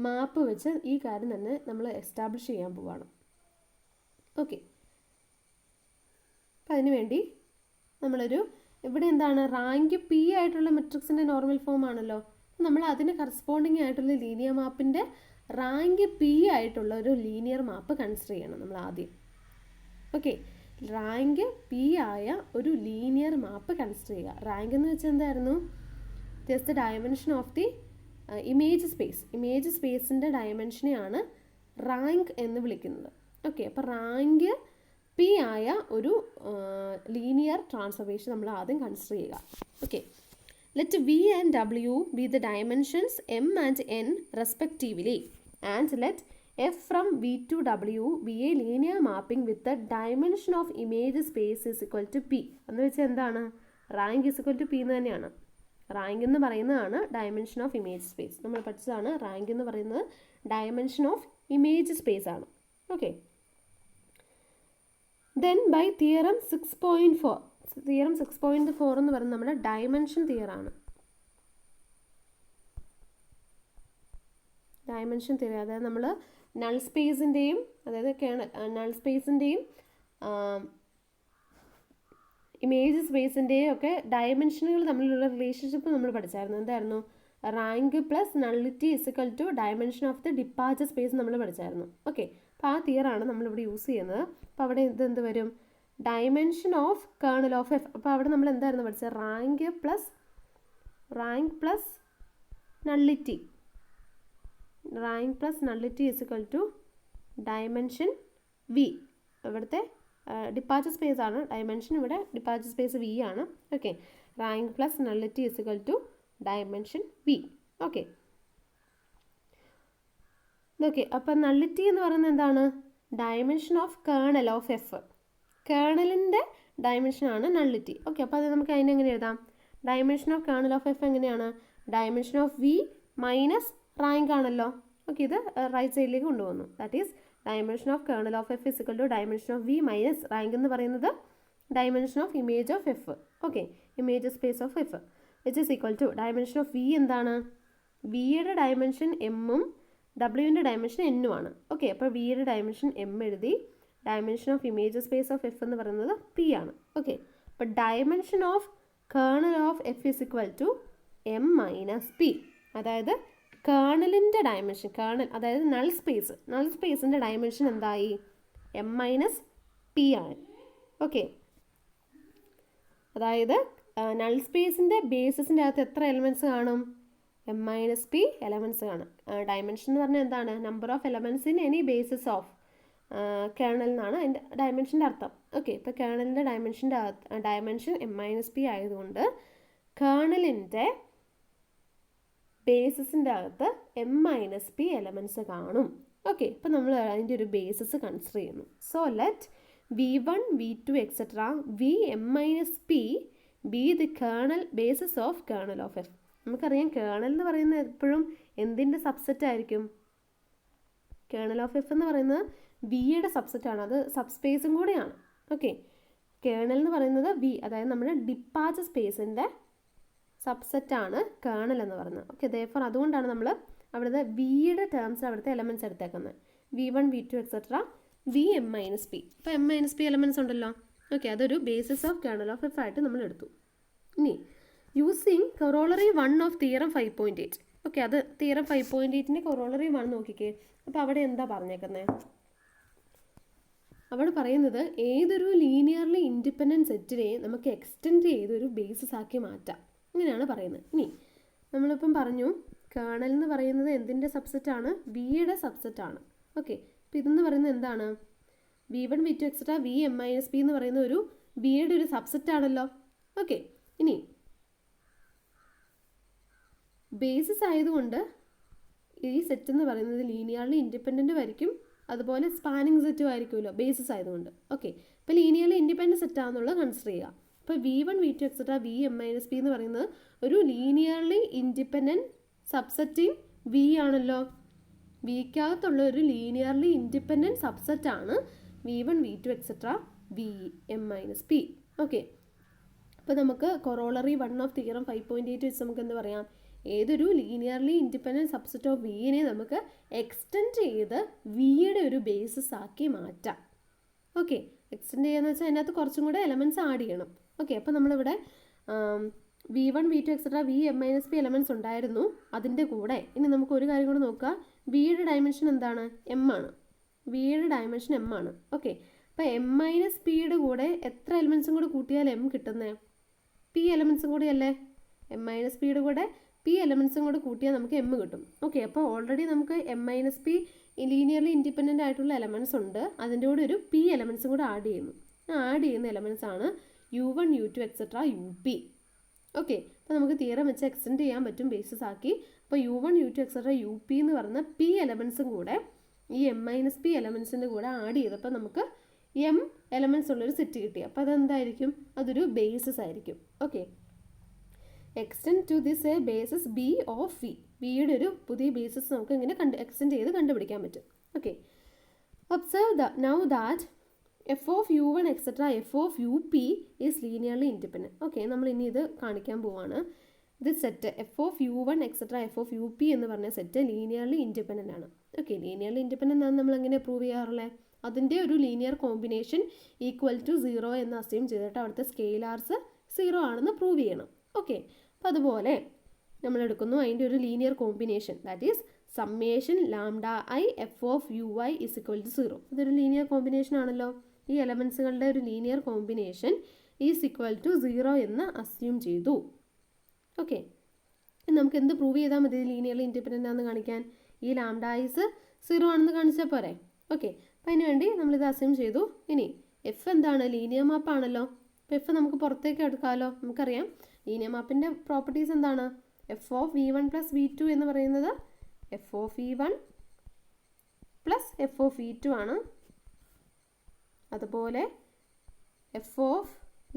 മാപ്പ് വെച്ച് ഈ കാര്യം തന്നെ നമ്മൾ എസ്റ്റാബ്ലിഷ് ചെയ്യാൻ പോവുകയാണ്. ഓക്കെ, അപ്പം അതിന് വേണ്ടി നമ്മളൊരു ഇവിടെ എന്താണ് റാങ്ക് P ആയിട്ടുള്ള മെട്രിക്സിൻ്റെ നോർമൽ ഫോം ആണല്ലോ. നമ്മൾ അതിന് കറസ്പോണ്ടിങ് ആയിട്ടുള്ള ലീനിയർ മാപ്പിൻ്റെ റാങ്ക് P ആയിട്ടുള്ള ഒരു ലീനിയർ മാപ്പ് കൺസിഡർ ചെയ്യണം നമ്മൾ ആദ്യം. ഓക്കെ, റാങ്ക് P ആയ ഒരു ലീനിയർ മാപ്പ് കൺസിഡർ ചെയ്യുക. റാങ്ക് എന്ന് വെച്ചാൽ എന്തായിരുന്നു? Just the dimension of the image സ്പേസിൻ്റെ ഡയമെൻഷനെയാണ് റാങ്ക് എന്ന് വിളിക്കുന്നത്. ഓക്കെ, അപ്പോൾ റാങ്ക് P ആയ ഒരു ലീനിയർ ട്രാൻസ്ഫോർമേഷൻ നമ്മൾ ആദ്യം കൺസിഡർ ചെയ്യുക. Okay, let V and W be the dimensions M and N respectively, and let F from V to W be a linear mapping with the dimension of image space is equal to P. എന്ന് വെച്ചാൽ എന്താണ്? Rank is equal to P എന്ന് തന്നെയാണ്. Rank എന്ന് പറയുന്നതാണ് dimension of image space. നമ്മൾ പഠിച്ചതാണ് rank എന്ന് പറയുന്നത് ഡയമെൻഷൻ ഓഫ് ഇമേജ് സ്പേസ് ആണ്. Okay, then bye theorem 6.4 theorem 6.4 എന്ന് പറയുന്നത് നമ്മുടെ ഡയമെൻഷൻ തിയറാണ്. ഡയമെൻഷൻ തിയറി അതായത് നമ്മൾ നൾ സ്പേസിൻ്റെയും നൾ സ്പേസിൻ്റെയും ഇമേജ് സ്പേസിൻ്റെയും ഒക്കെ ഡയമെൻഷനുകൾ തമ്മിലുള്ള റിലേഷൻഷിപ്പ് നമ്മൾ പഠിച്ചായിരുന്നു. എന്തായിരുന്നു? Rank plus nullity is equal to dimension of the departure space നമ്മൾ പഠിച്ചായിരുന്നു. ഓക്കെ, അപ്പോൾ ആ തിയറാണ് നമ്മളിവിടെ യൂസ് ചെയ്യുന്നത്. അപ്പോൾ അവിടെ എന്ത് വരും? Dimension of kernel of F. അപ്പോൾ അവിടെ നമ്മൾ എന്തായിരുന്നു പഠിച്ചത്? Rank plus nullity. Rank plus nullity is equal to dimension V. ഇവിടുത്തെ ഡിപ്പാർച്ചർ സ്പേസ് ആണ് ഡയമെൻഷൻ, ഇവിടെ ഡിപ്പാർച്ചർ സ്പേസ് വി ആണ്. Okay, rank plus nullity is equal to dimension V. Okay, okay, അപ്പം നള്ളിറ്റി എന്ന് പറയുന്നത് എന്താണ്? Dimension of kernel of F. കേർണലിൻ്റെ ഡയമെൻഷനാണ് നള്ളിറ്റി. ഓക്കെ, അപ്പോൾ അത് നമുക്ക് അതിനെങ്ങനെ എഴുതാം? Dimension of kernel of F എങ്ങനെയാണ്? Dimension of V minus rank ആണല്ലോ. ഓക്കെ, ഇത് റൈറ്റ് സൈഡിലേക്ക് കൊണ്ടുപോകുന്നു. That is dimension of kernel of F is equal to dimension of V minus rank എന്ന് പറയുന്നത് dimension of image of F. Okay, image space of F which is equal to dimension of V എന്താണ്? വിയുടെ dimension എമ്മും ഡബ്ല്യുവിൻ്റെ dimension എന്നും ആണ്. Okay, അപ്പോൾ വിയുടെ dimension M എഴുതി. Dimension of image space of F എന്ന് പറയുന്നത് പി ആണ്. ഓക്കെ, അപ്പോൾ dimension of kernel of F is equal to M minus P. അതായത് കേർണലിൻ്റെ ഡയമെൻഷൻ, കേർണൽ അതായത് നൾ സ്പേസിൻ്റെ ഡയമെൻഷൻ എന്തായി? എം മൈനസ് പി ആണ്. ഓക്കെ, അതായത് നൾ സ്പേസിൻ്റെ ബേസിസിൻ്റെ അകത്ത് എത്ര എലമെൻറ്റ്സ് കാണും? എം മൈനസ് പി എലമെൻറ്റ്സ് കാണും. ഡയമെൻഷൻ എന്ന് പറഞ്ഞാൽ എന്താണ്? Number of elements in any basis of kernel എന്നാണ് അതിൻ്റെ ഡയമെൻഷൻ്റെ അർത്ഥം. ഓക്കെ, ഇപ്പോൾ കേർണലിൻ്റെ ഡയമെൻഷൻ എം മൈനസ് പി ആയതുകൊണ്ട് കേർണലിൻ്റെ ബേസിസിൻ്റെ അകത്ത് എം മൈനസ് പി എലമെൻറ്റ്സ് കാണും. ഓക്കെ, ഇപ്പോൾ നമ്മൾ അതിൻ്റെ ഒരു ബേസിസ് കൺസിഡർ ചെയ്യുന്നു. So let v1 v2 et cetera V M minus P be the kernel basis of kernel of F. നമുക്കറിയാം കേർണൽ എന്ന് പറയുന്നത് എപ്പോഴും എന്തിൻ്റെ സബ്സെറ്റ് ആയിരിക്കും? കേർണൽ ഓഫ് എഫ് എന്ന് പറയുന്നത് വിയുടെ സബ്സെറ്റാണ്, അത് സബ്സ്പേസും കൂടെയാണ്. ഓക്കെ, കേർണൽ എന്ന് പറയുന്നത് വി, അതായത് നമ്മുടെ ഡിപ്പാച്ച് സ്പേസിൻ്റെ സബ്സെറ്റാണ് കേർണൽ എന്ന് പറയുന്നത്. ഓക്കെ, ദെയർഫോർ അതുകൊണ്ടാണ് നമ്മൾ അവിടുത്തെ വിയുടെ ടേംസിൽ അവിടുത്തെ എലമെൻറ്റ്സ് എടുത്തേക്കുന്നത്. v1 v2 et cetera V M minus P. ഇപ്പോൾ എം മൈനസ് പി എലമെൻറ്റ്സ് ഉണ്ടല്ലോ. ഓക്കെ, അതൊരു basis of kernel of F ആയിട്ട് നമ്മൾ എടുത്തു. ഇനി using corollary 1 of theorem 5.8. Okay, അത് തിയറം 5.8ൻ്റെ കൊറോളറി 1 നോക്കിക്കേ. അപ്പോൾ അവിടെ എന്താ പറഞ്ഞേക്കുന്നത്? അവിടെ പറയുന്നത് ഏതൊരു ലീനിയർലി ഇൻഡിപെൻഡൻറ്റ് സെറ്റിനെ നമുക്ക് എക്സ്റ്റെൻഡ് ചെയ്തൊരു ബേസിസ് ആക്കി മാറ്റാം, ഇങ്ങനെയാണ് പറയുന്നത്. ഇനി നമ്മളിപ്പം പറഞ്ഞു കേർണൽ എന്ന് പറയുന്നത് എന്തിൻ്റെ സബ്സെറ്റാണ്? വിയുടെ സബ്സെറ്റാണ്. ഓക്കെ, അപ്പോൾ ഇതെന്ന് പറയുന്നത് എന്താണ്? v1 v2 et cetera V M minus P എന്ന് പറയുന്ന ഒരു വിയുടെ ഒരു സബ്സെറ്റ് ആണല്ലോ. ഓക്കെ, ഇനി ബേസിസ് ആയതുകൊണ്ട് ഈ സെറ്റ് എന്ന് പറയുന്നത് ലീനിയർലി ഇൻഡിപെൻഡൻ്റ് ആയിരിക്കും, അതുപോലെ സ്പാനിങ് സെറ്റും ആയിരിക്കുമല്ലോ ബേസിസ് ആയതുകൊണ്ട്. ഓക്കെ, ഇപ്പോൾ ലീനിയർലി ഇൻഡിപെൻഡൻറ്റ് സെറ്റ് ആണെന്നുള്ളത് കൺസിഡർ ചെയ്യുക. അപ്പോൾ v1 v2 et cetera V M minus P എന്ന് പറയുന്നത് ഒരു ലീനിയർലി ഇൻഡിപെൻഡൻറ്റ് സബ്സെറ്റിങ് വി ആണല്ലോ. വിക്കകത്തുള്ള ഒരു ലീനിയർലി ഇൻഡിപെൻഡൻറ്റ് സബ്സെറ്റാണ് v1 v2 et cetera V M minus P. Okay, അപ്പോൾ നമുക്ക് കൊറോളറി 1 ഓഫ് തിയറം 5.8 വെച്ച് നമുക്ക് എന്ത് പറയാം? ഏതൊരു ലീനിയർലി ഇൻഡിപെൻഡൻറ്റ് സബ്സെറ്റ് ഓഫ് വിനെ നമുക്ക് എക്സ്റ്റെൻഡ് ചെയ്ത് വിയുടെ ഒരു ബേസിസ് ആക്കി മാറ്റാം. ഓക്കെ, എക്സ്റ്റെൻഡ് ചെയ്യാന്ന് വെച്ചാൽ അതിനകത്ത് കുറച്ചും കൂടെ എലമെൻറ്റ്സ് ആഡ് ചെയ്യണം. ഓക്കെ, അപ്പോൾ നമ്മളിവിടെ v1 v2 et cetera V M minus P elements ഉണ്ടായിരുന്നു. അതിൻ്റെ കൂടെ ഇനി നമുക്ക് ഒരു കാര്യം കൂടെ നോക്കുക. വിയുടെ ഡയമെൻഷൻ എന്താണ്? എം ആണ്. വിയുടെ ഡയമെൻഷൻ എം ആണ്. ഓക്കെ, അപ്പോൾ എം മൈനസ് പിയുടെ കൂടെ എത്ര എലമെൻറ്റ്സും കൂടെ കൂട്ടിയാൽ എം കിട്ടുന്നത്? പി എലമെൻറ്റ്സും കൂടി അല്ലേ? എം മൈനസ് പിയുടെ കൂടെ പി എലമെൻറ്റ്സും കൂടെ കൂട്ടിയാൽ നമുക്ക് എം കിട്ടും. ഓക്കെ, അപ്പോൾ ഓൾറെഡി നമുക്ക് M minus P linearly independent ആയിട്ടുള്ള എലമെൻറ്റ്സ് ഉണ്ട്. അതിൻ്റെ കൂടെ ഒരു പി എലമെൻറ്റ്സും കൂടെ ആഡ് ചെയ്യുന്നു. ആഡ് ചെയ്യുന്ന എലമെൻറ്റ്സ് ആണ് u1 u2 etcetera up. Okay, അപ്പോൾ നമുക്ക് തിയറം വെച്ച് എക്സ്റ്റെൻഡ് ചെയ്യാൻ പറ്റും ബേസിസ് ആക്കി. അപ്പോൾ u1 u2 എക്സെട്ര up എന്ന് പറയുന്ന പി എലമെൻറ്റ്സും കൂടെ ഈ എം മൈനസ് പി എലമെൻറ്റ്സിൻ്റെ കൂടെ ആഡ് ചെയ്തപ്പോൾ നമുക്ക് എം എലമെൻറ്റ്സ് ഉള്ളൊരു സെറ്റ് കിട്ടി. അപ്പോൾ അതെന്തായിരിക്കും? അതൊരു ബേസിസ് ആയിരിക്കും. Okay, extend to this a basis B of V. വിയുടെ ഒരു പുതിയ ബേസിസ് നമുക്ക് ഇങ്ങനെ എക്സ്റ്റെൻഡ് ചെയ്ത് കണ്ടുപിടിക്കാൻ പറ്റും. Okay, observe now that F of u1 etcetera F of up is linearly independent. Okay, നമ്മൾ ഇനി ഇത് കാണിക്കാൻ പോവാണ്. ഇത് set F of u1 etcetera F of up എന്ന് പറഞ്ഞ സെറ്റ് ലീനിയർലി ഇൻഡിപെൻഡൻ്റ് ആണ്. ഓക്കെ, ലീനിയർലി ഇൻഡിപെൻഡൻ്റ് ആണ് നമ്മൾ എങ്ങനെ പ്രൂവ് ചെയ്യാറുള്ളത്? അതിൻ്റെ ഒരു ലീനിയർ കോമ്പിനേഷൻ ഈക്വൽ ടു 0 എന്ന് അസ്യൂം ചെയ്തിട്ട് അവിടുത്തെ സ്കെയിലാർസ് 0 ആണെന്ന് പ്രൂവ് ചെയ്യണം. ഓക്കെ, അപ്പോൾ അതുപോലെ നമ്മൾ എടുക്കുന്നു അതിൻ്റെ ഒരു linear combination, that is summation lambda I F of ui is equal to 0. ഇതൊരു ലീനിയർ കോമ്പിനേഷൻ ആണല്ലോ. ഈ എലമെൻറ്റ്സുകളുടെ ഒരു linear combination is equal to 0 എന്ന് അസ്യൂം ചെയ്തു. ഓക്കെ, നമുക്ക് എന്ത് പ്രൂവ് ചെയ്താൽ മതി ലീനിയർലി ഇൻഡിപെൻഡൻ്റ് ആണെന്ന് കാണിക്കാൻ? ഈ ലാംഡ ഐസ് 0 ആണെന്ന് കാണിച്ചാൽ പോരെ? ഓക്കെ, അപ്പോൾ അതിന് വേണ്ടി നമ്മളിത് അസ്യൂം ചെയ്തു. ഇനി എഫ് എന്താണ്? ലീനിയർ മാപ്പ് ആണല്ലോ. അപ്പോൾ എഫ് നമുക്ക് പുറത്തേക്ക് എടുക്കാമല്ലോ. നമുക്കറിയാം ലീനിയർ മാപ്പിൻ്റെ പ്രോപ്പർട്ടീസ് എന്താണ്? F of v1 plus v2 എന്ന് പറയുന്നത് F of v1 plus F of v2 ആണ്. അതുപോലെ എഫ് ഓഫ്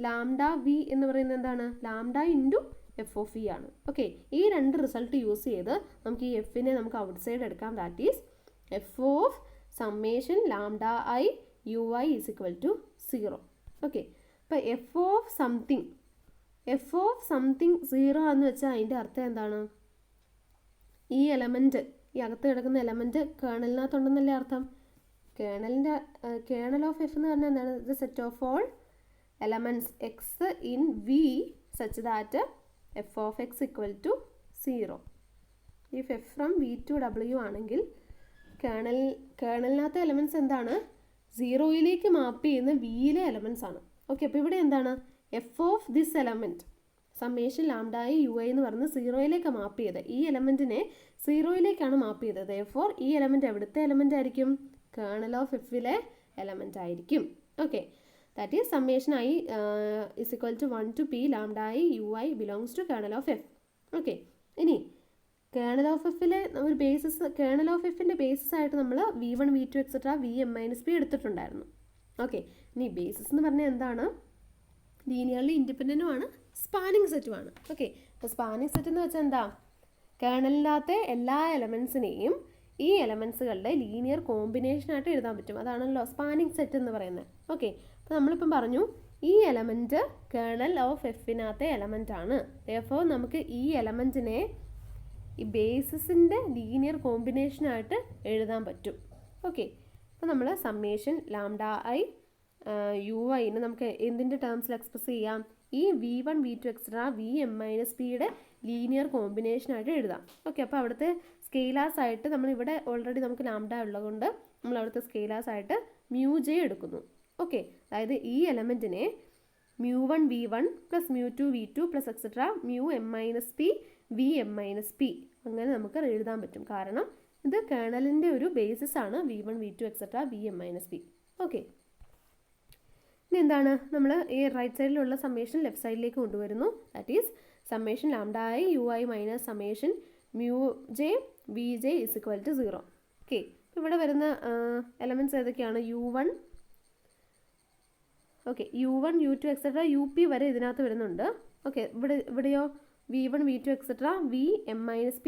ലാംഡ വി എന്ന് പറയുന്നത് എന്താണ്? Lambda into F of V ആണ്. ഓക്കെ, ഈ രണ്ട് റിസൾട്ട് യൂസ് ചെയ്ത് നമുക്ക് ഈ എഫിനെ നമുക്ക് ഔട്ട് സൈഡ് എടുക്കാം. That is F of summation lambda I U I is equal to 0. Okay, അപ്പോൾ എഫ് ഓഫ് സംതിങ് 0 എന്ന് വെച്ചാൽ അതിൻ്റെ അർത്ഥം എന്താണ്? ഈ എലമെൻറ്റ്, ഈ അകത്ത് കിടക്കുന്ന എലമെൻറ്റ് കേണലിനകത്തുണ്ടെന്നല്ലേ അർത്ഥം. കേണൽ ഓഫ് എഫ് എന്ന് പറഞ്ഞാൽ എന്താണ്? The set of all elements X in V such that F of X equal to 0. If F from V to W ആണെങ്കിൽ കേണലിനകത്തെ എലമെൻറ്റ്സ് എന്താണ്? 0യിലേക്ക് മാപ്പ് ചെയ്യുന്ന വിയിലെ എലമെൻറ്റ്സ് ആണ്. ഓക്കെ, അപ്പോൾ ഇവിടെ എന്താണ്? F of this element summation lambda I U I എന്ന് പറഞ്ഞ് 0യിലേക്ക് മാപ്പ് ചെയ്ത്, ഈ എലമെൻറ്റിനെ 0യിലേക്കാണ് മാപ്പ് ചെയ്തത്. ദെയർഫോർ ഈ എലമെൻറ്റ് എവിടുത്തെ എലമെൻ്റ് ആയിരിക്കും? കേണൽ ഓഫ് എഫിലെ എലമെൻ്റ് ആയിരിക്കും. Okay, that is summation I is equal to 1 to p lambda I U I belongs to kernel of F. Okay, ഇനി കേണൽ ഓഫ് എഫിലെ ഒരു ബേസിസ്, കേണൽ ഓഫ് എഫിൻ്റെ basis ആയിട്ട് നമ്മൾ v1 v2 എക്സെട്ര vm-p എടുത്തിട്ടുണ്ടായിരുന്നു. Okay, ഇനി basis എന്ന് പറഞ്ഞാൽ എന്താണ്? ലീനിയർലി ഇൻഡിപെൻഡൻറ്റുമാണ്, സ്പാനിങ് സെറ്റുമാണ്. ഓക്കെ, അപ്പോൾ സ്പാനിങ് സെറ്റ് എന്ന് വെച്ചാൽ എന്താ? കേണലിനകത്തെ എല്ലാ എലമെൻസിനെയും ഈ എലമെൻസുകളുടെ ലീനിയർ കോമ്പിനേഷനായിട്ട് എഴുതാൻ പറ്റും. അതാണല്ലോ സ്പാനിങ് സെറ്റ് എന്ന് പറയുന്നത്. ഓക്കെ, അപ്പോൾ നമ്മളിപ്പം പറഞ്ഞു ഈ എലമെൻറ്റ് കേണൽ ഓഫ് എഫിനകത്തെ എലമെൻ്റ് ആണ്. ദെയർഫോർ നമുക്ക് ഈ എലമെൻറ്റിനെ ഈ ബേസിസിൻ്റെ ലീനിയർ കോമ്പിനേഷനായിട്ട് എഴുതാൻ പറ്റും. ഓക്കെ, അപ്പോൾ നമ്മൾ സമ്മേഷൻ ലാംഡ ഐ യു ഐനെ നമുക്ക് എന്തിൻ്റെ ടേംസിൽ എക്സ്പ്രസ് ചെയ്യാം? ഈ v1 v2 എക്സെട്ര vm-pയുടെ ലീനിയർ കോമ്പിനേഷനായിട്ട് എഴുതാം. ഓക്കെ, അപ്പോൾ അവിടുത്തെ സ്കെയിലാസ് ആയിട്ട് നമ്മളിവിടെ ഓൾറെഡി നമുക്ക് ലാംഡ ഉള്ളതുകൊണ്ട് നമ്മൾ അവിടുത്തെ സ്കെയിലാസ് ആയിട്ട് μj എടുക്കുന്നു. ഓക്കെ, അതായത് ഈ എലമെൻറ്റിനെ μ1 v1 plus μ2 v2 plus etcetera μm-p vm-p അങ്ങനെ നമുക്ക് എഴുതാൻ പറ്റും. കാരണം ഇത് കേണലിൻ്റെ ഒരു ബേസിസ് ആണ് v1 v2 etcetera vm-p. Okay, ഇനി എന്താണ്? നമ്മൾ ഈ റൈറ്റ് സൈഡിലുള്ള സമ്മേഷൻ ലെഫ്റ്റ് സൈഡിലേക്ക് കൊണ്ടുവരുന്നു. That is summation lambda I U I minus summation μj vj is equal to 0. Okay, ഇവിടെ വരുന്ന എലമെൻറ്റ്സ് ഏതൊക്കെയാണ്? u1, okay, u1 u2 etcetera up വരെ ഇതിനകത്ത് വരുന്നുണ്ട്. ഓക്കെ, ഇവിടെയോ v1 v2 എക്സെട്ര vm-p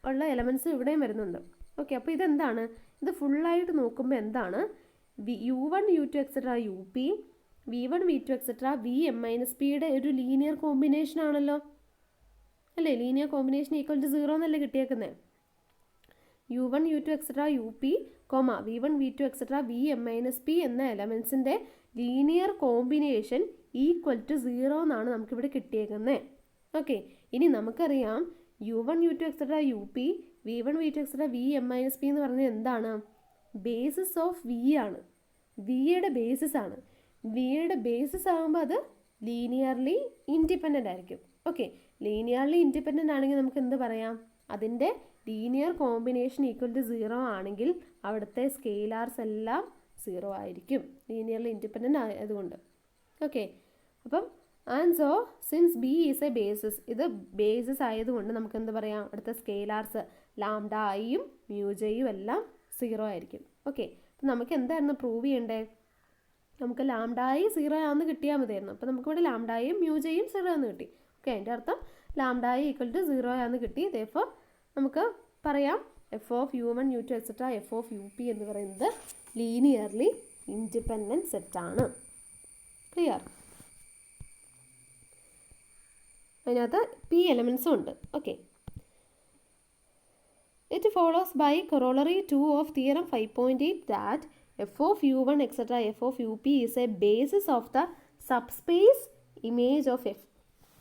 ഉള്ള എലമെൻറ്റ്സ് ഇവിടെയും വരുന്നുണ്ട്. ഓക്കെ, അപ്പോൾ ഇതെന്താണ്? ഇത് ഫുള്ളായിട്ട് നോക്കുമ്പോൾ എന്താണ്? u1 u2 etcetera up v1 v2 etcetera vm-pയുടെ ഒരു ലീനിയർ കോമ്പിനേഷൻ ആണല്ലോ അല്ലേ? ലീനിയർ കോമ്പിനേഷൻ ഈക്വൽ ടു 0 എന്നല്ലേ കിട്ടിയേക്കുന്നത്? u1 u2 etcetera up v1 v2 etcetera vm-p എന്ന എലമെൻസിൻ്റെ ലീനിയർ കോമ്പിനേഷൻ ഈക്വൽ ടു 0 എന്നാണ് നമുക്കിവിടെ കിട്ടിയേക്കുന്നത്. ഓക്കെ, ഇനി നമുക്കറിയാം u1 u2 etcetera up v1 v2 etcetera vm-p എന്ന് പറഞ്ഞാൽ എന്താണ്? ബേസിസ് ഓഫ് വി ആണ്, വിയുടെ ബേസിസ് ആണ്. വിയുടെ ബേസിസ് ആകുമ്പോൾ അത് ലീനിയർലി ഇൻഡിപെൻഡൻ്റ് ആയിരിക്കും. ഓക്കെ, ലീനിയർലി ഇൻഡിപെൻഡൻ്റ് ആണെങ്കിൽ നമുക്ക് എന്ത് പറയാം? അതിൻ്റെ ലീനിയർ കോമ്പിനേഷൻ ഈക്വൽ ടു 0 ആണെങ്കിൽ അവിടുത്തെ സ്കെയിലാർസ് എല്ലാം 0 ആയിരിക്കും, ലീനിയർലി ഇൻഡിപെൻഡൻ്റ് ആയതുകൊണ്ട്. ഓക്കെ, അപ്പം and so since B is A basis, ഇത് ബേസിസ് ആയതുകൊണ്ട് നമുക്ക് എന്ത് പറയാം? അടുത്ത സ്കെയിലാർസ് ലാംഡ ഐയും μjയും എല്ലാം 0 ആയിരിക്കും. ഓക്കെ, അപ്പം നമുക്ക് എന്തായിരുന്നു പ്രൂവ് ചെയ്യേണ്ടേ? നമുക്ക് ലാംഡ ഐ 0 ആണെന്ന് കിട്ടിയാൽ മതിയായിരുന്നു. അപ്പോൾ നമുക്കിവിടെ ലാംഡ ഐയും μjയും 0 ആണെന്ന് കിട്ടി. ഓക്കെ, അതിൻ്റെ അർത്ഥം ലാംഡ ഐ ഈക്വൽ ടു 0 ആണെന്ന് കിട്ടി. ദെയർഫോർ നമുക്ക് പറയാം F of u1 u2 etcetera F of up എന്ന് പറയുന്നത് ലീനിയർലി ഇൻഡിപെൻഡൻറ്റ് സെറ്റാണ്. ക്ലിയർ? അതിനകത്ത് p എലമെൻസും ഉണ്ട്. Okay, it follows by corollary 2 of theorem 5.8 that f of u1 etc. f of up is a basis of the subspace image of f.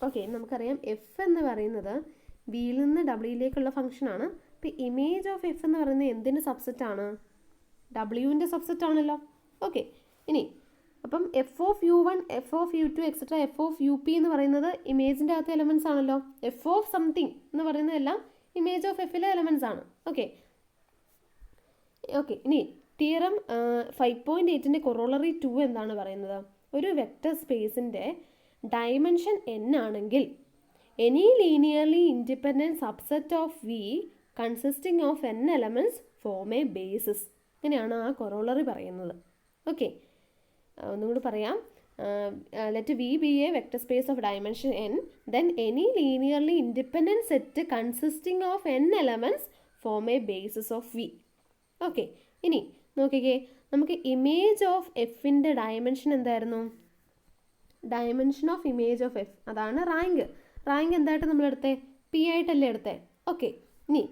Okay, നമുക്കറിയാം F എന്ന് പറയുന്നത് വിയിൽ നിന്ന് ഡബ്ല്യൂയിലേക്കുള്ള ഫംഗ്ഷനാണ്. അപ്പോൾ ഇമേജ് ഓഫ് എഫ് എന്ന് പറയുന്നത് എന്തിൻ്റെ സബ്സെറ്റാണ്? ഡബ്ല്യുവിൻ്റെ സബ്സെറ്റ് ആണല്ലോ. ഓക്കെ, ഇനി അപ്പം F of u1 F of u2 etcetera F of up എന്ന് പറയുന്നത് ഇമേജിൻ്റെ അകത്തെ എലമെൻറ്റ്സ് ആണല്ലോ. എഫ് ഓഫ് സംതിങ് എന്ന് പറയുന്നതെല്ലാം ഇമേജ് ഓഫ് എഫിലെ എലമെൻറ്റ്സ് ആണ്. ഓക്കെ, ഓക്കെ, ഇനി തിയറം 5.8ൻ്റെ കൊറോളറി 2 എന്താണ് പറയുന്നത്? ഒരു വെക്റ്റർ സ്പേസിൻ്റെ ഡയമെൻഷൻ n ആണെങ്കിൽ any linearly independent subset of V consisting of n elements form a basis. അങ്ങനെയാണ് ആ കൊറോളറി പറയുന്നത്. ഓക്കെ, ഒന്നുകൂടി പറയാം. let v be a vector space of dimension n, then any linearly independent set consisting of n elements form a basis of v. Okay, ഇനി നോക്കിക്കേ, നമുക്ക് image of എഫിൻ്റെ dimension എന്തായിരുന്നു? Dimension of image of F, അതാണ് rank. Rank എന്തായിട്ട് നമ്മൾ എടുത്തേ? P ആയിട്ടല്ലേ എടുത്തേ? ഓക്കെ, ഇനി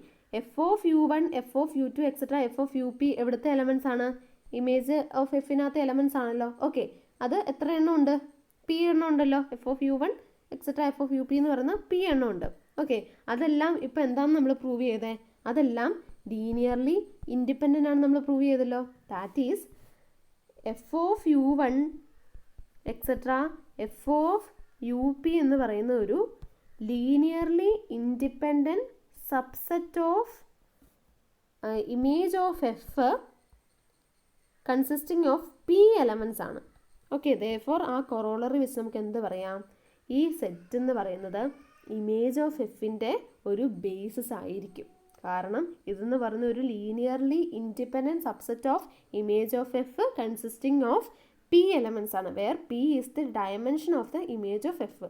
F of U one, F of U two etcetera F of U P എവിടുത്തെ എലമെൻറ്റ്സ് ആണ്? ഇമേജ് ഓഫ് എഫിനകത്തെ എലമെൻറ്റ്സ് ആണല്ലോ. ഓക്കെ, അത് എത്ര എണ്ണം ഉണ്ട്? പി എണ്ണം ഉണ്ടല്ലോ. F of U one etcetera F of U P എന്ന് പറയുന്ന പി എണ്ണം ഉണ്ട്. ഓക്കെ, അതെല്ലാം ഇപ്പോൾ എന്താണ് നമ്മൾ പ്രൂവ് ചെയ്തേ? അതെല്ലാം ലീനിയർലി ഇൻഡിപെൻഡൻ്റ് ആണ് നമ്മൾ പ്രൂവ് ചെയ്തല്ലോ. That is F of U one etcetera F of U P എന്ന് പറയുന്ന ഒരു linearly independent subset of image of F consisting of P elements ആണ്. ഓക്കെ, ദെയർഫോർ ആ കൊറോളറി വെച്ച് നമുക്ക് എന്ത് പറയാം? ഈ സെറ്റ് എന്ന് പറയുന്നത് ഇമേജ് ഓഫ് എഫിൻ്റെ ഒരു ബേസിസ് ആയിരിക്കും. കാരണം ഇതെന്ന് പറയുന്ന ഒരു linearly independent subset of image of F consisting of P elements ആണ്, where P is the dimension of the image of F.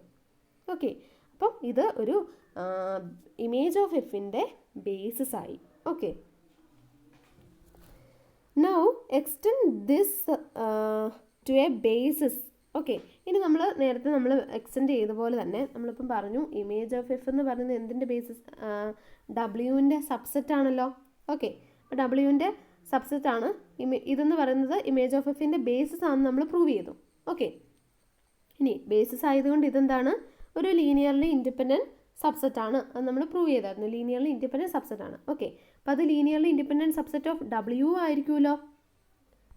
Okay, അപ്പം ഇത് ഒരു ഇമേജ് ഓഫ് എഫിൻ്റെ ബേസിസ് ആയി. Okay, now extend this to a basis. Okay, ഇനി നമ്മൾ നേരത്തെ നമ്മൾ എക്സ്റ്റെൻഡ് ചെയ്ത പോലെ തന്നെ നമ്മളിപ്പം പറഞ്ഞു ഇമേജ് ഓഫ് എഫ് എന്ന് പറയുന്നത് എന്തിൻ്റെ ബേസിസ്? ഡബ്ല്യുവിൻ്റെ സബ്സെറ്റ് ആണല്ലോ. ഓക്കെ, അപ്പോൾ ഡബ്ല്യുവിൻ്റെ സബ്സെറ്റ് ആണ് ഇതെന്ന് പറയുന്നത് ഇമേജ് ഓഫ് എഫിൻ്റെ ബേസിസ് ആണെന്ന് നമ്മൾ പ്രൂവ് ചെയ്തു. ഓക്കെ, ഇനി ബേസിസ് ആയതുകൊണ്ട് ഇതെന്താണ്? ഒരു ലീനിയർലി ഇൻഡിപെൻഡൻറ്റ് സബ്സെറ്റ് ആണ്. അത് നമ്മൾ പ്രൂവ് ചെയ്തായിരുന്നു. ലീനിയർലി ഇൻഡിപെൻഡൻറ്റ് സബ്സെറ്റ് ആണ്. ഓക്കെ, അപ്പോൾ അത് linearly independent subset of W ആയിരിക്കുമല്ലോ.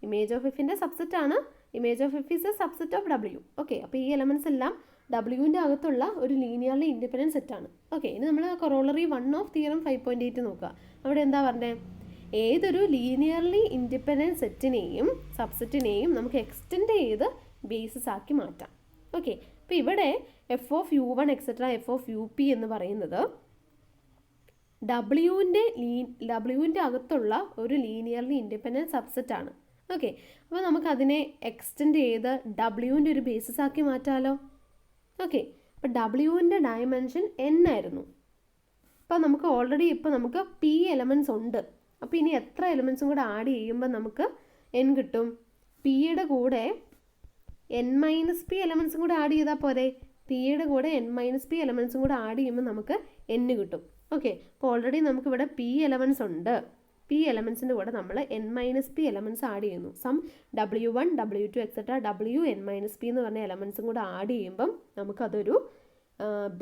ഇമേജ് ഓഫ് എഫിൻ്റെ സബ്സെറ്റ് ആണ്. Image of F is A subset of W. Okay, അപ്പോൾ ഈ എലമെൻറ്റ്സ് എല്ലാം ഡബ്ല്യുവിൻ്റെ അകത്തുള്ള ഒരു ലീനിയർലി ഇൻഡിപെൻഡൻറ്റ് സെറ്റാണ്. ഓക്കെ, ഇനി നമ്മൾ കൊറോളറി 1 ഓഫ് തിയറം 5.8 നോക്കുക. അവിടെ എന്താ പറഞ്ഞത്? ഏതൊരു ലീനിയർലി ഇൻഡിപെൻഡൻറ്റ് സെറ്റിനെയും സബ്സെറ്റിനെയും നമുക്ക് എക്സ്റ്റെൻഡ് ചെയ്ത് ബേസിസ് ആക്കി മാറ്റാം. ഓക്കെ, അപ്പോൾ ഇവിടെ F of U one etcetera F of U P എന്ന് പറയുന്നത് ഡബ്ല്യുവിൻ്റെ അകത്തുള്ള ഒരു ലീനിയർലി ഇൻഡിപെൻഡൻറ്റ് സബ്സെറ്റ് ആണ്. ഓക്കെ, അപ്പോൾ നമുക്കതിനെ എക്സ്റ്റെൻഡ് ചെയ്ത് ഡബ്ല്യുവിൻ്റെ ഒരു ബേസിസ് ആക്കി മാറ്റാമല്ലോ. ഓക്കെ, അപ്പോൾ ഡബ്ല്യുവിൻ്റെ ഡയമെൻഷൻ എൻ ആയിരുന്നു. അപ്പോൾ നമുക്ക് ഓൾറെഡി ഇപ്പോൾ നമുക്ക് പി എലമെൻറ്റ്സ് ഉണ്ട്. അപ്പോൾ ഇനി എത്ര എലമെൻറ്റ്സും കൂടെ ആഡ് ചെയ്യുമ്പോൾ നമുക്ക് എൻ കിട്ടും? പിയുടെ കൂടെ എൻ മൈനസ് പി എലമെൻറ്റ്സും കൂടെ ആഡ് ചെയ്താൽ പോരെ? പിയുടെ കൂടെ എൻ മൈനസ് പി എലമെൻറ്റ്സും കൂടെ ആഡ് ചെയ്യുമ്പോൾ നമുക്ക് എൻ കിട്ടും. ഓക്കെ, അപ്പോൾ ഓൾറെഡി നമുക്കിവിടെ പി എലമെൻറ്റ്സ് ഉണ്ട്. പി എലമെൻറ്റ്സിൻ്റെ കൂടെ നമ്മൾ N minus P elements add ചെയ്യുന്നു. Some W one W two et cetera W N minus P എന്ന് പറഞ്ഞ എലമെൻറ്റ്സും കൂടെ ആഡ് ചെയ്യുമ്പം നമുക്കതൊരു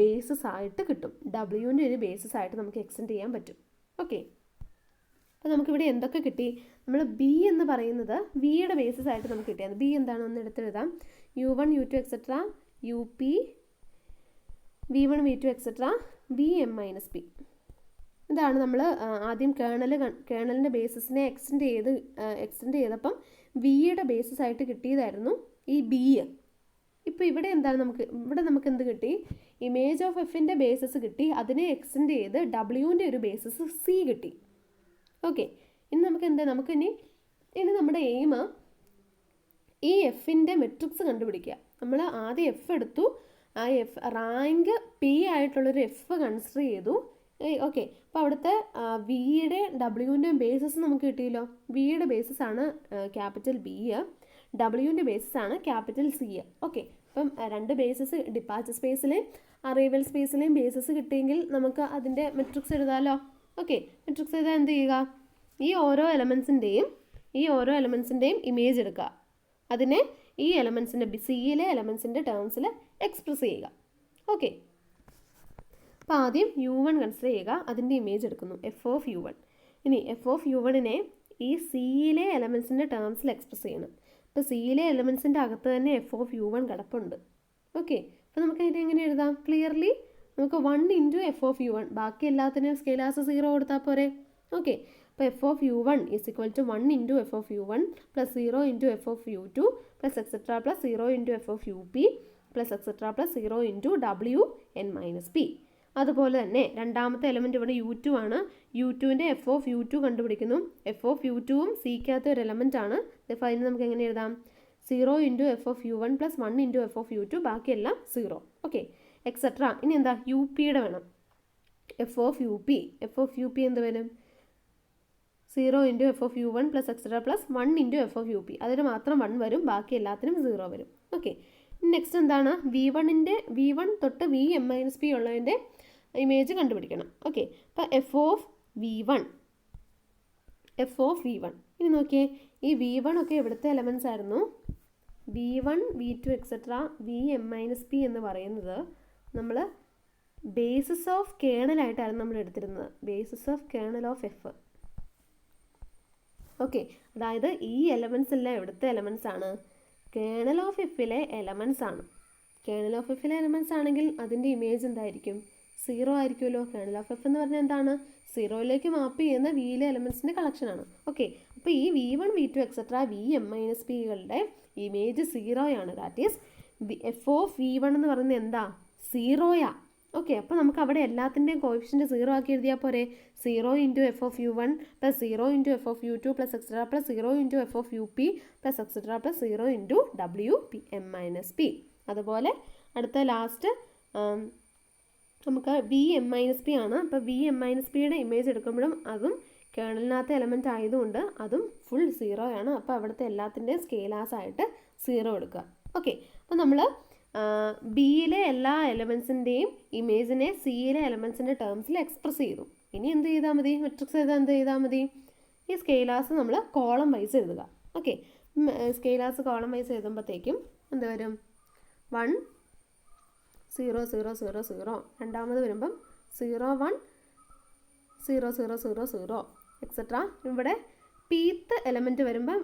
ബേസിസ് ആയിട്ട് കിട്ടും. ഡബ്ല്യുവിൻ്റെ ഒരു ബേസിസ് ആയിട്ട് നമുക്ക് എക്സ്റ്റെൻഡ് ചെയ്യാൻ പറ്റും. ഓക്കെ, അപ്പോൾ നമുക്കിവിടെ എന്തൊക്കെ കിട്ടി? നമ്മൾ ബി എന്ന് പറയുന്നത് വിയുടെ ബേസിസ് ആയിട്ട് നമുക്ക് കിട്ടിയത്. ബി എന്താണ്? ഒന്ന് എടുത്തെഴുതാം. U one U two et cetera U P V one V two et cetera V M minus P. ഇതാണ് നമ്മൾ ആദ്യം കേണലിൻ്റെ ബേസിസിനെ എക്സ്റ്റെൻഡ് ചെയ്തപ്പം വിയുടെ ബേസിസ് ആയിട്ട് കിട്ടിയതായിരുന്നു ഈ ബി. ഇപ്പോൾ ഇവിടെ എന്താണ്? നമുക്ക് എന്ത് കിട്ടി? ഇമേജ് ഓഫ് എഫിൻ്റെ ബേസിസ് കിട്ടി. അതിനെ എക്സ്റ്റെൻഡ് ചെയ്ത് ഡബ്ല്യുവിൻ്റെ ഒരു ബേസിസ് സി കിട്ടി. ഓക്കെ, ഇനി നമുക്ക് എന്താ? ഇനി നമ്മുടെ എയിം ഈ എഫിൻ്റെ മെട്രിക്സ് കണ്ടുപിടിക്കുക. നമ്മൾ ആദ്യം എഫ് എടുത്തു. ആ എഫ് റാങ്ക് പി ആയിട്ടുള്ളൊരു എഫ് കൺസിഡർ ചെയ്തു. ഓക്കെ, അപ്പോൾ അവിടുത്തെ വിയുടെ ഡബ്ല്യുവിൻ്റെ ബേസിസ് നമുക്ക് കിട്ടിയല്ലോ. വിയുടെ ബേസിസ് ആണ് ക്യാപിറ്റൽ ബി, ഡബ്ല്യുവിൻ്റെ ബേസിസ് ആണ് ക്യാപിറ്റൽ സി. ഓക്കെ, അപ്പം രണ്ട് ബേസിസ് ഡിപ്പാച്ചർ സ്പേസിലെയും അറൈവൽ സ്പേസിലെയും ബേസിസ് കിട്ടിയെങ്കിൽ നമുക്ക് അതിൻ്റെ മെട്രിക്സ് എഴുതാമല്ലോ. ഓക്കെ, മെട്രിക്സ് എഴുതാൻ എന്ത് ചെയ്യുക? ഈ ഓരോ എലമെൻസിൻ്റെയും ഇമേജ് എടുക്കുക. അതിനെ ഈ എലമെൻസിൻ്റെ സിയിലെ എലമെൻസിൻ്റെ ടേംസിൽ എക്സ്പ്രസ് ചെയ്യുക. ഓക്കെ, അപ്പോൾ ആദ്യം യു വൺ കൺസിഡർ ചെയ്യുക. അതിൻ്റെ ഇമേജ് എടുക്കുന്നു, എഫ് ഓഫ് യു വൺ. ഇനി എഫ് ഓഫ് യു വണ്ണിനെ ഈ സിയിലെ എലമെൻസിൻ്റെ ടേംസിൽ എക്സ്പ്രസ് ചെയ്യണം. അപ്പോൾ സിയിലെ എലമെൻസിൻ്റെ അകത്ത് തന്നെ എഫ് ഓഫ് യു വൺ കിടപ്പുണ്ട്. ഓക്കെ, അപ്പോൾ നമുക്ക് അതിനെ എങ്ങനെ എഴുതാം? ക്ലിയർലി നമുക്ക് 1 into F of U one, ബാക്കി എല്ലാത്തിനും സ്കെയിലാസ് 0 കൊടുത്താൽ പോരെ. ഓക്കെ, അപ്പോൾ F of U one is equal to 1 into F of U one plus 0 into F of U two plus etcetera plus 0 into F of U P plus etcetera plus 0 into W N minus P. അതുപോലെ തന്നെ രണ്ടാമത്തെ element ഇവിടെ U to ആണ്. U ടുവിൻ്റെ F of U to കണ്ടുപിടിക്കുന്നു. F of U ടുവും സിക്കകത്ത് ഒരു element ആണ്. അതിന് നമുക്ക് എങ്ങനെ എഴുതാം? 0 into F of U one plus 1 into F of U two, ബാക്കിയെല്ലാം 0. Okay, etcetera. ഇനി എന്താ? യു പിയുടെ വേണം. എഫ് ഓഫ് യു പി എന്ത് വരും? 0 into F of U one plus etcetera plus 1 into F of U P. അതിന് മാത്രം 1 വരും, ബാക്കി എല്ലാത്തിനും 0 വരും. ഓക്കെ, നെക്സ്റ്റ് എന്താണ്? V1 തൊട്ട് Vm-P ഉള്ളതിൻ്റെ ഇമേജ് കണ്ടുപിടിക്കണം. ഓക്കെ, അപ്പോൾ എഫ് ഓഫ് V1. ഇനി നോക്കിയേ, ഈ V1 ഒക്കെ എവിടുത്തെ എലമെൻറ്റ്സ് ആയിരുന്നു? V1, V2 എക്സെട്ര Vm-P എന്ന് പറയുന്നത് നമ്മൾ ബേസിസ് ഓഫ് കേണലായിട്ടായിരുന്നു നമ്മൾ എടുത്തിരുന്നത്. Basis of colonel of F. Okay, അതായത് ഈ എലമെൻറ്റ്സ് എല്ലാം എവിടുത്തെ എലമെൻറ്റ്സ് ആണ്? കേണൽ ഓഫ് എഫിലെ എലമെൻറ്റ്സ് ആണ്. കേണൽ ഓഫ് എഫിലെ എലമെൻറ്റ്സ് ആണെങ്കിൽ അതിൻ്റെ ഇമേജ് എന്തായിരിക്കും? 0 ആയിരിക്കുമല്ലോ. കേണൽ ഓഫ് എഫ് എന്ന് പറഞ്ഞാൽ എന്താണ്? 0യിലേക്ക് മാപ്പ് ചെയ്യുന്ന വിയിലെ എലമെൻറ്റ്സിൻ്റെ കളക്ഷനാണ്. ഓക്കെ, അപ്പോൾ ഈ V1, V2 എക്സെട്ര Vm-Pകളുടെ ഇമേജ് 0 ആണ്. That is F of V1 എന്ന് പറയുന്നത് എന്താ? 0യാ. ഓക്കെ, അപ്പോൾ നമുക്ക് അവിടെ എല്ലാത്തിൻ്റെയും കോഎഫിഷ്യൻറ്റ് 0 ആക്കി എഴുതിയാൽ പോരെ. 0 into F of U1 plus 0 into F of U2 plus etcetera plus 0 into F of UP plus etcetera plus 0 into Wm-P. അതുപോലെ അടുത്ത ലാസ്റ്റ് നമുക്ക് Vm-P ആണ്. അപ്പോൾ Vm-Pയുടെ ഇമേജ് എടുക്കുമ്പോഴും അതും കേണലിനകത്ത് എലമെൻ്റ് ആയതുകൊണ്ട് അതും ഫുൾ 0 ആണ്. അപ്പോൾ അവിടുത്തെ എല്ലാത്തിൻ്റെയും സ്കെയിലാസ് ആയിട്ട് 0 എടുക്കുക. ഓക്കെ, അപ്പോൾ നമ്മൾ ബിയിലെ എല്ലാ എലമെൻസിൻ്റെയും ഇമേജിനെ സിയിലെ എലമെൻസിൻ്റെ ടേംസിൽ എക്സ്പ്രസ് ചെയ്തു. ഇനി എന്ത് ചെയ്താൽ മതി? മെട്രിക്സ് എഴുതാൻ എന്ത് ചെയ്താൽ മതി? ഈ സ്കെയിലാസ് നമ്മൾ കോളം വൈസ് എഴുതുക. ഓക്കെ, സ്കെയിലാസ് കോളം വൈസ് എഴുതുമ്പോഴത്തേക്കും എന്ത് വരും? 1 0 0 0 0. രണ്ടാമത് വരുമ്പം 0 1 0 0 0 0 എക്സെട്ര. ഇവിടെ പീത്ത് എലമെൻറ്റ് വരുമ്പം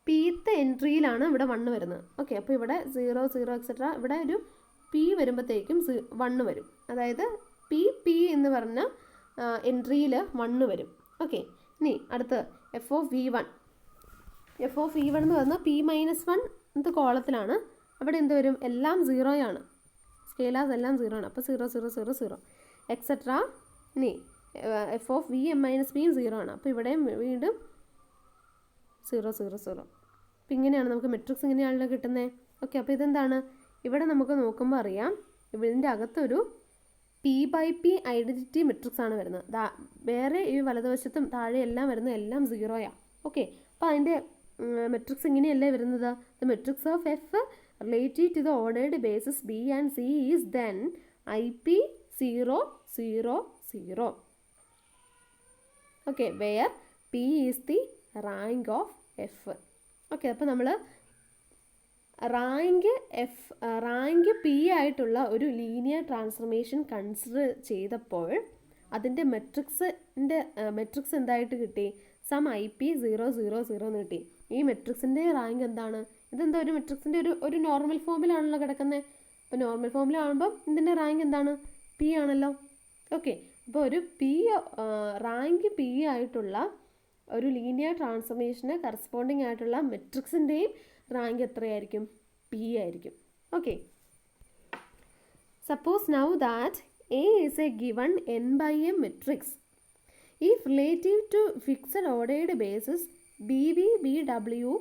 പീത്ത് എൻട്രിയിലാണ് ഇവിടെ 1 വരുന്നത്. ഓക്കെ, അപ്പോൾ ഇവിടെ 0 0 എക്സെട്ര. ഇവിടെ ഒരു പി വരുമ്പോഴത്തേക്കും 1 വരും. അതായത് പി എന്ന് പറഞ്ഞ എൻട്രിയിൽ 1 വരും. ഓക്കെ, ഇനി അടുത്ത് എഫ് ഓഫ് V1 എന്ന് പറഞ്ഞാൽ P-1 കോളത്തിലാണ്. അവിടെ എന്ത് വരും? എല്ലാം 0 ആണ്. സ്കെയിലാസ് എല്ലാം 0 ആണ്. അപ്പോൾ 0 0 0 0 എക്സെട്ര. ഇനി എഫ് ഓഫ് Vm-P 0 ആണ്. അപ്പോൾ ഇവിടെ വീണ്ടും 0 0 0. അപ്പോൾ ഇങ്ങനെയാണ് നമുക്ക് മെട്രിക്സ് ഇങ്ങനെയാണല്ലോ കിട്ടുന്നത്. ഓക്കെ, അപ്പോൾ ഇതെന്താണ്? ഇവിടെ നമുക്ക് നോക്കുമ്പോൾ അറിയാം, ഇതിൻ്റെ അകത്തൊരു P/P ഐഡൻറ്റിറ്റി മെട്രിക്സ് ആണ് വരുന്നത്. വേറെ ഈ വലതുവശത്തും താഴെ എല്ലാം വരുന്നത് എല്ലാം 0യാണ്. ഓക്കെ, അപ്പോൾ അതിൻ്റെ മെട്രിക്സ് ഇങ്ങനെയല്ലേ വരുന്നത്? The matrix of F relative to the ordered basis B and C is then IP 0 0 0. Okay, where P is the rank of F. Okay, അപ്പോൾ നമ്മൾ റാങ്ക് P ആയിട്ടുള്ള ഒരു ലീനിയർ ട്രാൻസ്ഫർമേഷൻ കൺസിഡർ ചെയ്തപ്പോൾ അതിൻ്റെ മെട്രിക്സ് എന്തായിട്ട് കിട്ടി? സം IP 0 0 0 എന്ന് കിട്ടി. ഈ മെട്രിക്സിൻ്റെ റാങ്ക് എന്താണ്? ഇതെന്താ ഒരു മെട്രിക്സിൻ്റെ ഒരു നോർമൽ ഫോമിലാണല്ലോ കിടക്കുന്നത്. അപ്പോൾ നോർമൽ ഫോമിലാകുമ്പം ഇതിൻ്റെ റാങ്ക് എന്താണ്? P ആണല്ലോ. ഓക്കെ, അപ്പോൾ ഒരു റാങ്ക് P ആയിട്ടുള്ള ഒരു ലീനിയർ ട്രാൻസ്ഫർമേഷന് കറസ്പോണ്ടിങ് ആയിട്ടുള്ള മെട്രിക്സിൻ്റെയും റാങ്ക് എത്രയായിരിക്കും? P ആയിരിക്കും. Okay, suppose now that A is a given n/m matrix. If relative to fixed ordered basis BV BW,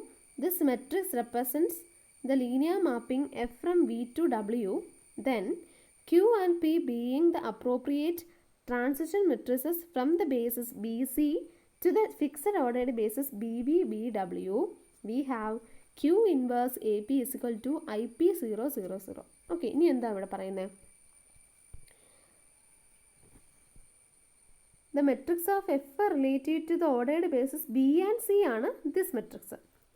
this matrix represents the linear mapping F from V to W, then Q and P being the appropriate transition matrices from the basis BC to the fixed ordered basis BV BW, we have Q inverse AP is equal to IP 0 0 0. Okay, ഇനി എന്താ ഇവിടെ പറയുന്നത്? The matrix of F related to the ordered basis B and C ആണ് this matrix.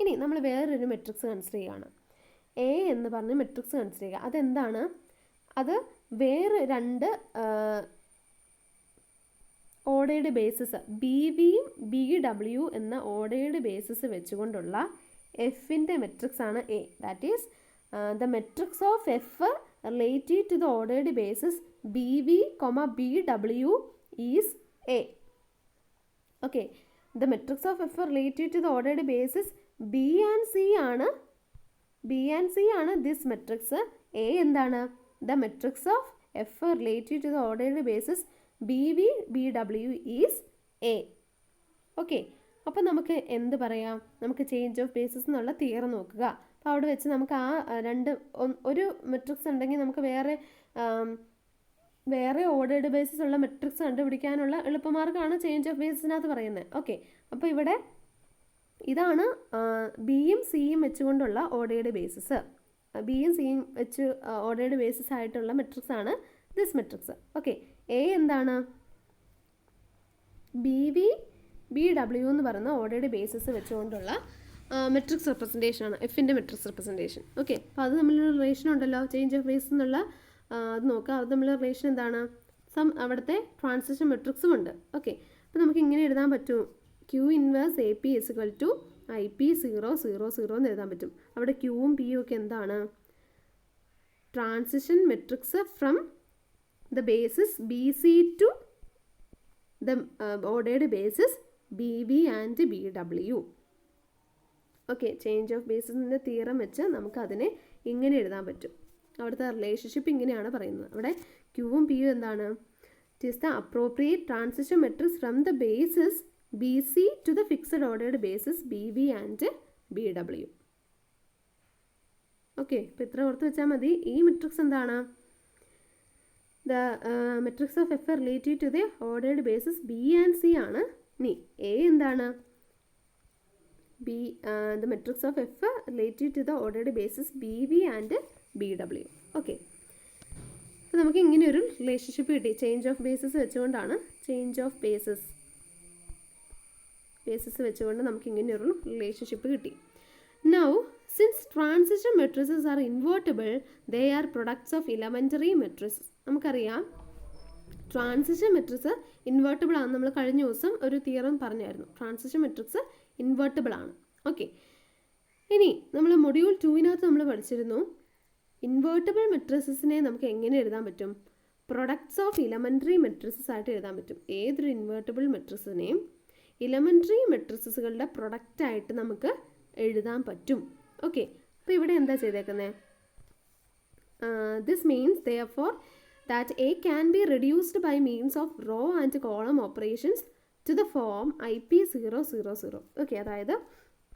ഇനി നമ്മൾ വേറൊരു matrix consider ചെയ്യുകയാണ്. A എന്ന് പറഞ്ഞ മെട്രിക്സ് കൺസിഡർ ചെയ്യുക. അതെന്താണ്? അത് വേറെ രണ്ട് ഓർഡേർഡ് ബേസിസ് BVയും BW എന്ന ഓർഡേർഡ് ബേസിസ് വെച്ചുകൊണ്ടുള്ള എഫിൻ്റെ മെട്രിക്സ് ആണ് A. That is the matrix of F relative to the ordered basis BV, BW is A. Okay, the matrix of F related to the ordered basis B and C ആണ് this matrix. A എന്താണ്? The matrix of F related to the ordered basis BV BW is A. Okay, അപ്പോൾ നമുക്ക് എന്ത് പറയാം? നമുക്ക് change of basis എന്നുള്ള theory നോക്കുക. അപ്പോൾ അവിടെ വെച്ച് നമുക്ക് ആ ഒരു മെട്രിക്സ് ഉണ്ടെങ്കിൽ നമുക്ക് വേറെ വേറെ ഓർഡേർഡ് ബേസിസ് ഉള്ള മെട്രിക്സ് കണ്ടുപിടിക്കാനുള്ള എളുപ്പമാർഗ്ഗമാണ് ചേഞ്ച് ഓഫ് ബേസിസിനകത്ത് പറയുന്നത്. ഓക്കെ, അപ്പോൾ ഇവിടെ ഇതാണ് ബിയും സിയും വെച്ചുകൊണ്ടുള്ള ഓർഡേർഡ് ബേസിസ്. ബിയും സിയും വെച്ച് ഓർഡേർഡ് ബേസിസ് ആയിട്ടുള്ള മെട്രിക്സ് ആണ് ദിസ് മെട്രിക്സ്. ഓക്കെ, എ എന്താണ്? ബി വി ബി ഡബ്ല്യു എന്ന് പറയുന്ന ഓർഡേർഡ് ബേസിസ് വെച്ചുകൊണ്ടുള്ള മെട്രിക്സ് റെപ്രസെൻറ്റേഷൻ ആണ്, എഫിൻ്റെ മെട്രിക്സ് റെപ്രസെൻറ്റേഷൻ. ഓക്കെ, അപ്പോൾ അത് തമ്മിലൊരു റിലേഷൻ ഉണ്ടല്ലോ, ചേഞ്ച് ഓഫ് ബേസ് എന്നുള്ള അത് നോക്കാം. അത് തമ്മിലുള്ള റിലേഷൻ എന്താണ്? അവിടുത്തെ ട്രാൻസിഷൻ മെട്രിക്സും ഉണ്ട്. ഓക്കെ, അപ്പോൾ നമുക്ക് ഇങ്ങനെ എഴുതാൻ പറ്റും, Q inverse A P is equal to I P 0 0 0 എന്ന് എഴുതാൻ പറ്റും. അവിടെ ക്യൂവും പിയും ഒക്കെ എന്താണ്? Transition matrix from the basis B C to the ordered basis B V and B W. Okay, change of ബേസിസിൻ്റെ തിയറം വെച്ച് നമുക്കതിനെ ഇങ്ങനെ എഴുതാൻ പറ്റും. അവിടുത്തെ റിലേഷൻഷിപ്പ് ഇങ്ങനെയാണ് പറയുന്നത്. അവിടെ ക്യൂവും പിയും എന്താണ്? It is the appropriate transition matrix from the basis B C to the fixed ordered basis B V and B W. Okay, ഇപ്പോൾ ഇത്ര ഓർത്ത് വെച്ചാൽ മതി. ഈ മെട്രിക്സ് എന്താണ്? The matrix of F relative to the ordered basis B and C ആണ്. ഇനി A എന്താണ്? B the matrix of F relative to the ordered basis B V and B W. Okay, അപ്പോൾ നമുക്ക് ഇങ്ങനെ ഒരു റിലേഷൻഷിപ്പ് കിട്ടി. Change of basis വെച്ചുകൊണ്ടാണ്, change of basis വെച്ചുകൊണ്ട് നമുക്ക് ഇങ്ങനെ ഒരു റിലേഷൻഷിപ്പ് കിട്ടി. Now since transition matrices are invertible they are products of elementary matrices. നമുക്കറിയാം ട്രാൻസിഷൻ മെട്രിക്സ് ഇൻവേർട്ടിബിൾ ആണ്. നമ്മൾ കഴിഞ്ഞ ദിവസം ഒരു തിയറം പറഞ്ഞായിരുന്നു, ട്രാൻസിഷൻ മെട്രിക്സ് ഇൻവേർട്ടിബിൾ ആണ്. ഓക്കെ, ഇനി നമ്മൾ മൊഡ്യൂൾ 2 നമ്മൾ പഠിച്ചിരുന്നു ഇൻവേർട്ടിബിൾ മെട്രിസസിനെ നമുക്ക് എങ്ങനെ എഴുതാൻ പറ്റും? പ്രൊഡക്ട്സ് ഓഫ് ഇലമെൻ്ററി മെട്രിസസ് ആയിട്ട് എഴുതാൻ പറ്റും. ഏതൊരു ഇൻവേർട്ടിബിൾ മെട്രിക്സിനെയും ഇലമെൻ്ററി മെട്രിസസുകളുടെ പ്രൊഡക്റ്റായിട്ട് നമുക്ക് എഴുതാൻ പറ്റും. ഓക്കെ, അപ്പോൾ ഇവിടെ എന്താ ചെയ്തേക്കുന്നത്? This means therefore that A can be reduced by means of row and column operations to the form IP 0 0 0. Okay, അതായത്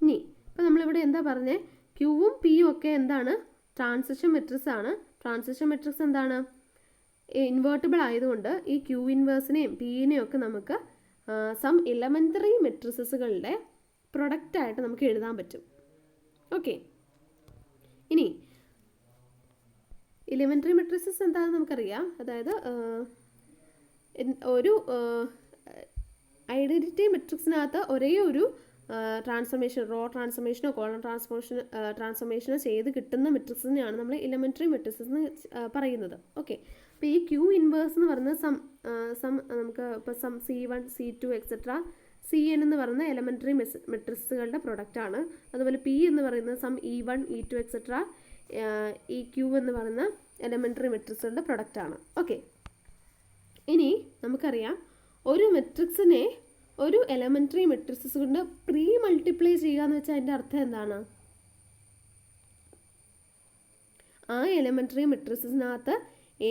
ഇനി ഇപ്പോൾ നമ്മളിവിടെ എന്താ പറഞ്ഞത്? ക്യൂവും പിയും ഒക്കെ എന്താണ്? ട്രാൻസിഷൻ മെട്രിക്സ് ആണ്. ട്രാൻസിഷൻ മെട്രിക്സ് എന്താണ്? ഇൻവേർട്ടിബിൾ ആയതുകൊണ്ട് ഈ ക്യൂ ഇൻവേഴ്സിനെയും പിയിനെയും ഒക്കെ നമുക്ക് സം ഇലമെൻ്ററി മെട്രിസസുകളുടെ പ്രൊഡക്റ്റായിട്ട് നമുക്ക് എഴുതാൻ പറ്റും. ഓക്കെ, ഇനി ഇലമെൻ്ററി മെട്രിസസ് എന്താണെന്ന് നമുക്കറിയാം. അതായത് ഒരു ഐഡൻറ്റിറ്റി മെട്രിക്സിനകത്ത് ഒരേ ഒരു ട്രാൻസ്ഫോർമേഷൻ, റോ ട്രാൻസ്ഫോർമേഷനോ കോളം ട്രാൻസ്ഫോർമേഷനോ ചെയ്ത് കിട്ടുന്ന മെട്രിക്സിനെയാണ് നമ്മൾ ഇലമെൻ്ററി മെട്രിക്സസ് എന്ന് പറയുന്നത്. ഓക്കെ, അപ്പോൾ ഈ ക്യൂ ഇൻവേഴ്സ് എന്ന് പറയുന്നത് നമുക്ക് ഇപ്പോൾ C1 C2 എക്സെട്ര CN എന്ന് പറയുന്ന എലമെൻ്ററി മെട്രിക്സുകളുടെ പ്രൊഡക്റ്റാണ്. അതുപോലെ P എന്ന് പറയുന്നത് E1 E2 എക്സെട്ര EQ എന്ന് പറയുന്ന എലമെൻ്ററി മെട്രിക്സുകളുടെ പ്രൊഡക്റ്റാണ്. ഓക്കെ, ഇനി നമുക്കറിയാം ഒരു മെട്രിക്സിനെ ഒരു എലമെൻ്ററി മെട്രിക്സ് കൊണ്ട് പ്രീ മൾട്ടിപ്ലൈ ചെയ്യുക എന്ന് വെച്ചാൽ അതിൻ്റെ അർത്ഥം എന്താണ്? ആ എലമെൻ്ററി മെട്രിക്സിനകത്ത്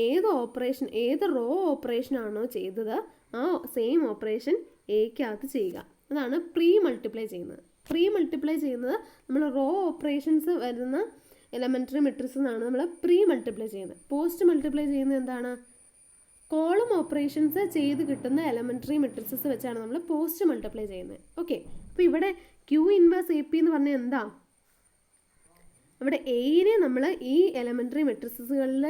ഏത് റോ ഓപ്പറേഷൻ ആണോ ചെയ്തത് ആ സെയിം ഓപ്പറേഷൻ എക്കകത്ത് ചെയ്യുക. അതാണ് പ്രീ മൾട്ടിപ്ലൈ ചെയ്യുന്നത്. പ്രീ മൾട്ടിപ്ലൈ ചെയ്യുന്നത് നമ്മൾ റോ ഓപ്പറേഷൻസ് വരുന്ന എലമെൻ്ററി മെട്രിക്സിനാണ് നമ്മൾ പ്രീ മൾട്ടിപ്ലൈ ചെയ്യുന്നത്. പോസ്റ്റ് മൾട്ടിപ്ലൈ ചെയ്യുന്നത് എന്താണ്? കോളം ഓപ്പറേഷൻസ് ചെയ്ത് കിട്ടുന്ന എലമെൻ്ററി മെട്രിക്സസ് വെച്ചാണ് നമ്മൾ പോസ്റ്റ് മൾട്ടിപ്ലൈ ചെയ്യുന്നത്. ഓക്കെ, അപ്പോൾ ഇവിടെ ക്യൂ ഇൻവേഴ്സ് എ പി എന്ന് പറഞ്ഞാൽ എന്താ? ഇവിടെ എയിനെ നമ്മൾ ഈ എലമെൻ്ററി മെട്രിക്സുകളിൽ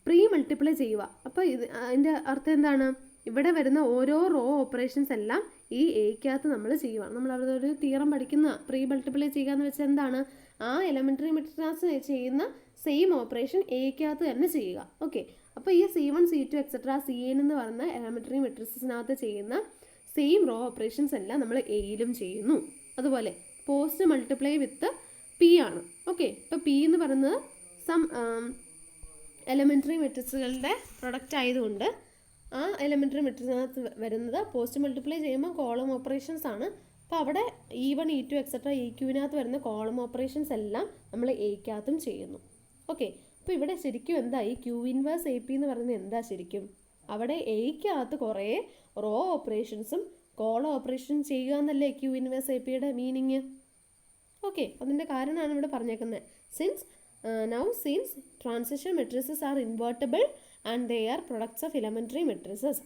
പ്രീ മൾട്ടിപ്ലൈ ചെയ്യുക. അപ്പോൾ അതിൻ്റെ അർത്ഥം എന്താണ്? ഇവിടെ വരുന്ന ഓരോ റോ ഓപ്പറേഷൻസ് എല്ലാം ഈ എക്കകത്ത് നമ്മൾ ചെയ്യുക. നമ്മൾ അവിടെ ഒരു തിയറം പഠിക്കുന്ന പ്രീ മൾട്ടിപ്ലൈ ചെയ്യുക എന്ന് വെച്ചാൽ എന്താണ്? ആ എലമെൻ്ററി മെട്രിക്സ് ചെയ്യുന്ന സെയിം ഓപ്പറേഷൻ എക്കകത്ത് തന്നെ ചെയ്യുക. ഓക്കെ, അപ്പോൾ ഈ C1 C2 എക്സെട്ര CN എന്ന് പറയുന്ന എലമെൻ്ററി മെട്രിക്സിനകത്ത് ചെയ്യുന്ന സെയിം റോ ഓപ്പറേഷൻസ് എല്ലാം നമ്മൾ എയിലും ചെയ്യുന്നു. അതുപോലെ പോസ്റ്റ് മൾട്ടിപ്ലൈ വിത്ത് പി ആണ്. ഓക്കെ, ഇപ്പോൾ പി എന്ന് പറയുന്നത് സം എലമെൻ്ററി മെട്രിക്സുകളുടെ പ്രൊഡക്റ്റ് ആയതുകൊണ്ട് ആ എലമെൻ്ററി മെട്രിക്സിനകത്ത് വരുന്നത് പോസ്റ്റ് മൾട്ടിപ്ലൈ ചെയ്യുമ്പോൾ കോളം ഓപ്പറേഷൻസ് ആണ്. അപ്പോൾ അവിടെ E1 E2 എക്സെട്ര EQവിനകത്ത് വരുന്ന കോളം ഓപ്പറേഷൻസ് എല്ലാം നമ്മൾ എക്കകത്തും ചെയ്യുന്നു. ഓക്കെ, അപ്പോൾ ഇവിടെ ശരിക്കും എന്താ ഈ ക്യൂ ഇൻവേഴ്സ് എ പി എന്ന് പറയുന്നത് എന്താ ശരിക്കും? അവിടെ എക്കകത്ത് കുറേ റോ ഓപ്പറേഷൻസും കോളം ഓപ്പറേഷനും ചെയ്യുക എന്നല്ലേ ക്യൂ ഇൻവേഴ്സ് എ പിയുടെ മീനിങ്. ഓക്കെ, അതിൻ്റെ കാരണമാണ് ഇവിടെ പറഞ്ഞേക്കുന്നത്. Since transition matrices are invertible and they are products of elementary matrices.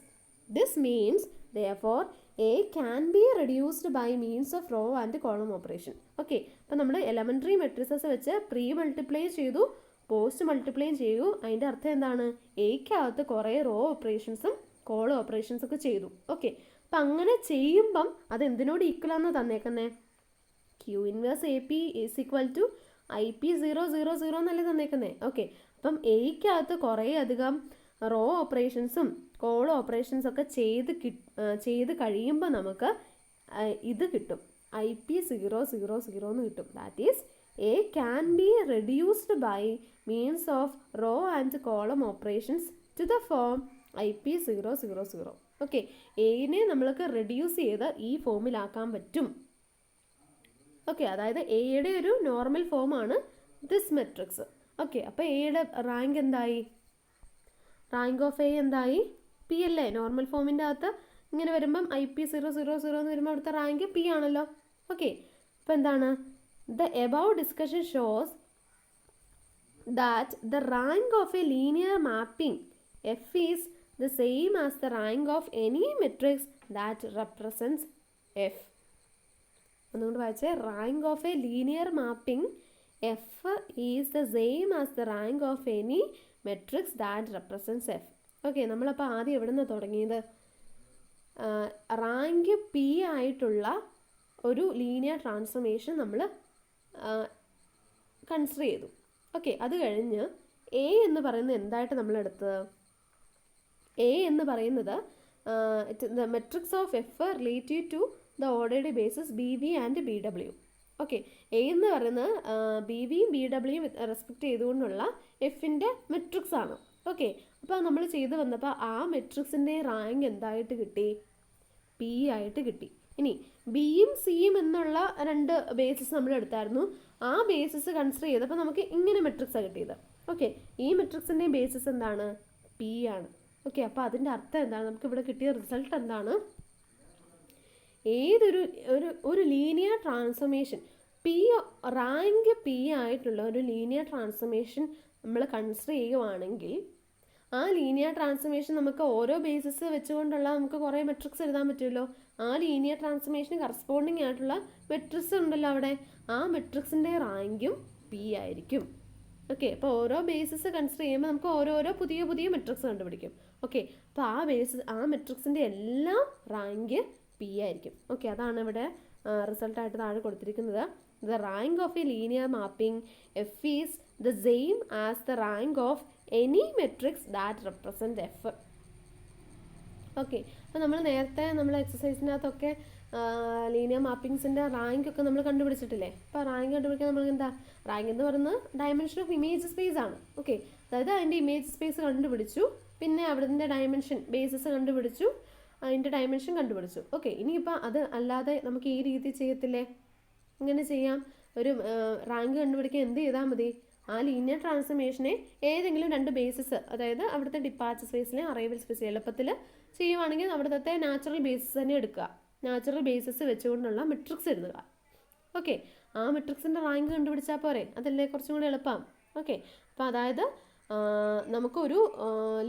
This means, therefore, A can be reduced by means of row and column operation. Okay, അപ്പം നമ്മൾ elementary matrices വെച്ച് pre multiply ചെയ്തു, post multiply ചെയ്തു. അതിൻ്റെ അർത്ഥം എന്താണ്? എയ്ക്കകത്ത് കുറേ raw ഓപ്പറേഷൻസും column operations ഒക്കെ ചെയ്തു. ഓക്കെ, അപ്പം അങ്ങനെ ചെയ്യുമ്പം അത് എന്തിനോട് ഈക്വലാന്ന് തന്നേക്കുന്നത്? Q inverse A P is equal to I P 0 എന്നല്ലേ തന്നേക്കുന്നത്. ഓക്കെ, അപ്പം എയ്ക്കകത്ത് കുറേ അധികം റോ ഓപ്പറേഷൻസും കോൾ ഓപ്പറേഷൻസ് ഒക്കെ ചെയ്ത് കഴിയുമ്പോൾ നമുക്ക് ഇത് കിട്ടും, ഐ പി 0 എന്ന് കിട്ടും. That is A can be reduced by means of row and column operations to the form I P 0. Okay, എനെ നമ്മൾക്ക് റെഡ്യൂസ് ചെയ്ത് ഈ ഫോമിലാക്കാൻ പറ്റും. ഓക്കെ, അതായത് എയുടെ ഒരു നോർമൽ ഫോമാണ് ദിസ് മെട്രിക്സ്. ഓക്കെ, അപ്പോൾ എയുടെ റാങ്ക് എന്തായി? റാങ്ക് ഓഫ് എ എന്തായി? പി അല്ലേ? നോർമൽ ഫോമിൻ്റെ അകത്ത് ഇങ്ങനെ വരുമ്പം ഐ പി 0 എന്ന് വരുമ്പോൾ അവിടുത്തെ റാങ്ക് പി ആണല്ലോ. ഓക്കെ, അപ്പോൾ എന്താണ്? The above discussion shows that the rank of A linear mapping F is the same as the rank of any matrix that represents F. ഒന്നുകൊണ്ട് വായിച്ചേ, rank of A linear mapping F is the same as the rank of any matrix that represents F. Okay, നമ്മളപ്പോൾ ആദ്യം എവിടെ നിന്നാണ് തുടങ്ങിയത്? Rank P ആയിട്ടുള്ള ഒരു linear transformation നമ്മൾ കൺസിഡർ ചെയ്തു. ഓക്കെ, അത് കഴിഞ്ഞ് എ എന്ന് പറയുന്നത് എന്തായിട്ട് നമ്മൾ എടുത്തത്? എ എന്ന് പറയുന്നത് the matrix of F relative to the ordered basis B V and B W. Okay, A എന്ന് പറയുന്നത് ബി വിയും ബി ഡബ്ല്യുയും റെസ്പെക്റ്റ് ചെയ്തുകൊണ്ടുള്ള എഫിൻ്റെ മെട്രിക്സ് ആണ്. ഓക്കെ, അപ്പോൾ നമ്മൾ ചെയ്ത് വന്നപ്പോൾ ആ മെട്രിക്സിൻ്റെ റാങ്ക് എന്തായിട്ട് കിട്ടി? പി ആയിട്ട് കിട്ടി. ഇനി ബിയും സിയും എന്നുള്ള രണ്ട് ബേസിസ് നമ്മൾ എടുത്തായിരുന്നു. ആ ബേസിസ് കൺസിഡർ ചെയ്തപ്പോൾ നമുക്ക് ഇങ്ങനെ മെട്രിക്സാണ് കിട്ടിയത്. ഓക്കെ, ഈ മെട്രിക്സിൻ്റെ ബേസിസ് എന്താണ്? പി ആണ്. ഓക്കെ, അപ്പോൾ അതിൻ്റെ അർത്ഥം എന്താണ്? നമുക്ക് ഇവിടെ കിട്ടിയ റിസൾട്ട് എന്താണ്? ഏതൊരു ഒരു linear transformation P rank P ആയിട്ടുള്ള ഒരു ലീനിയർ ട്രാൻസ്ഫോർമേഷൻ നമ്മൾ കൺസിഡർ ചെയ്യുവാണെങ്കിൽ ആ ലീനിയർ ട്രാൻസ്ഫോർമേഷൻ നമുക്ക് ഓരോ ബേസിസ് വെച്ചുകൊണ്ടുള്ള നമുക്ക് കുറേ മെട്രിക്സ് എഴുതാൻ പറ്റുമല്ലോ. ആ ലീനിയർ ട്രാൻസ്ഫോർമേഷന് കറസ്പോണ്ടിങ് ആയിട്ടുള്ള മെട്രിക്സ് ഉണ്ടല്ലോ അവിടെ, ആ മെട്രിക്സിൻ്റെ റാങ്കും പി ആയിരിക്കും. ഓക്കെ, അപ്പോൾ ഓരോ ബേസിസ് കൺസിഡർ ചെയ്യുമ്പോൾ നമുക്ക് ഓരോരോ പുതിയ മെട്രിക്സ് കണ്ടുപിടിക്കും. ഓക്കെ, അപ്പോൾ ആ മെട്രിക്സിൻ്റെ എല്ലാം റാങ്ക് പി ആയിരിക്കും. ഓക്കെ, അതാണ് ഇവിടെ റിസൾട്ടായിട്ട് താഴെ കൊടുത്തിരിക്കുന്നത്. The rank of A linear mapping F is the same as the rank of any matrix that represent F. Okay, അപ്പോൾ നമ്മൾ നേരത്തെ നമ്മൾ എക്സസൈസിനകത്തൊക്കെ ലീനിയർ മാപ്പിങ്സിൻ്റെ റാങ്ക് ഒക്കെ നമ്മൾ കണ്ടുപിടിച്ചിട്ടില്ലേ? അപ്പോൾ റാങ്ക് കണ്ടുപിടിക്കാൻ നമ്മൾ എന്താ? റാങ്ക് എന്ന് പറയുന്നത് ഡയമെൻഷൻ ഓഫ് ഇമേജ് സ്പേസ് ആണ്. ഓക്കെ, അതായത് അതിൻ്റെ ഇമേജ് സ്പേസ് കണ്ടുപിടിച്ചു, പിന്നെ അവിടുത്തെ ഡയമെൻഷൻ ബേസിസ് കണ്ടുപിടിച്ചു, അതിൻ്റെ ഡയമെൻഷൻ കണ്ടുപിടിച്ചു. ഓക്കെ, ഇനിയിപ്പോൾ അത് അല്ലാതെ നമുക്ക് ഈ രീതി ചെയ്യത്തില്ലേ? ഇങ്ങനെ ചെയ്യാം. ഒരു റാങ്ക് കണ്ടുപിടിക്കാൻ എന്ത് ചെയ്താൽ മതി? ആ ലീനിയർ ട്രാൻസ്ഫോർമേഷനെ ഏതെങ്കിലും രണ്ട് ബേസിസ്, അതായത് അവിടുത്തെ ഡിപ്പാർച്ചർ സ്പേസിലെ അറൈവൽ സ്പേസ് എളുപ്പത്തിൽ ചെയ്യുവാണെങ്കിൽ അവിടുത്തെ നാച്ചുറൽ ബേസിസ് തന്നെ എടുക്കുക. നാച്ചുറൽ ബേസിസ് വെച്ചുകൊണ്ടുള്ള മെട്രിക്സ് എഴുതുക. ഓക്കെ, ആ മെട്രിക്സിൻ്റെ റാങ്ക് കണ്ടുപിടിച്ചാൽ പോരെ? അതല്ലേ കുറച്ചും കൂടി എളുപ്പം. ഓക്കെ, അപ്പോൾ അതായത് നമുക്കൊരു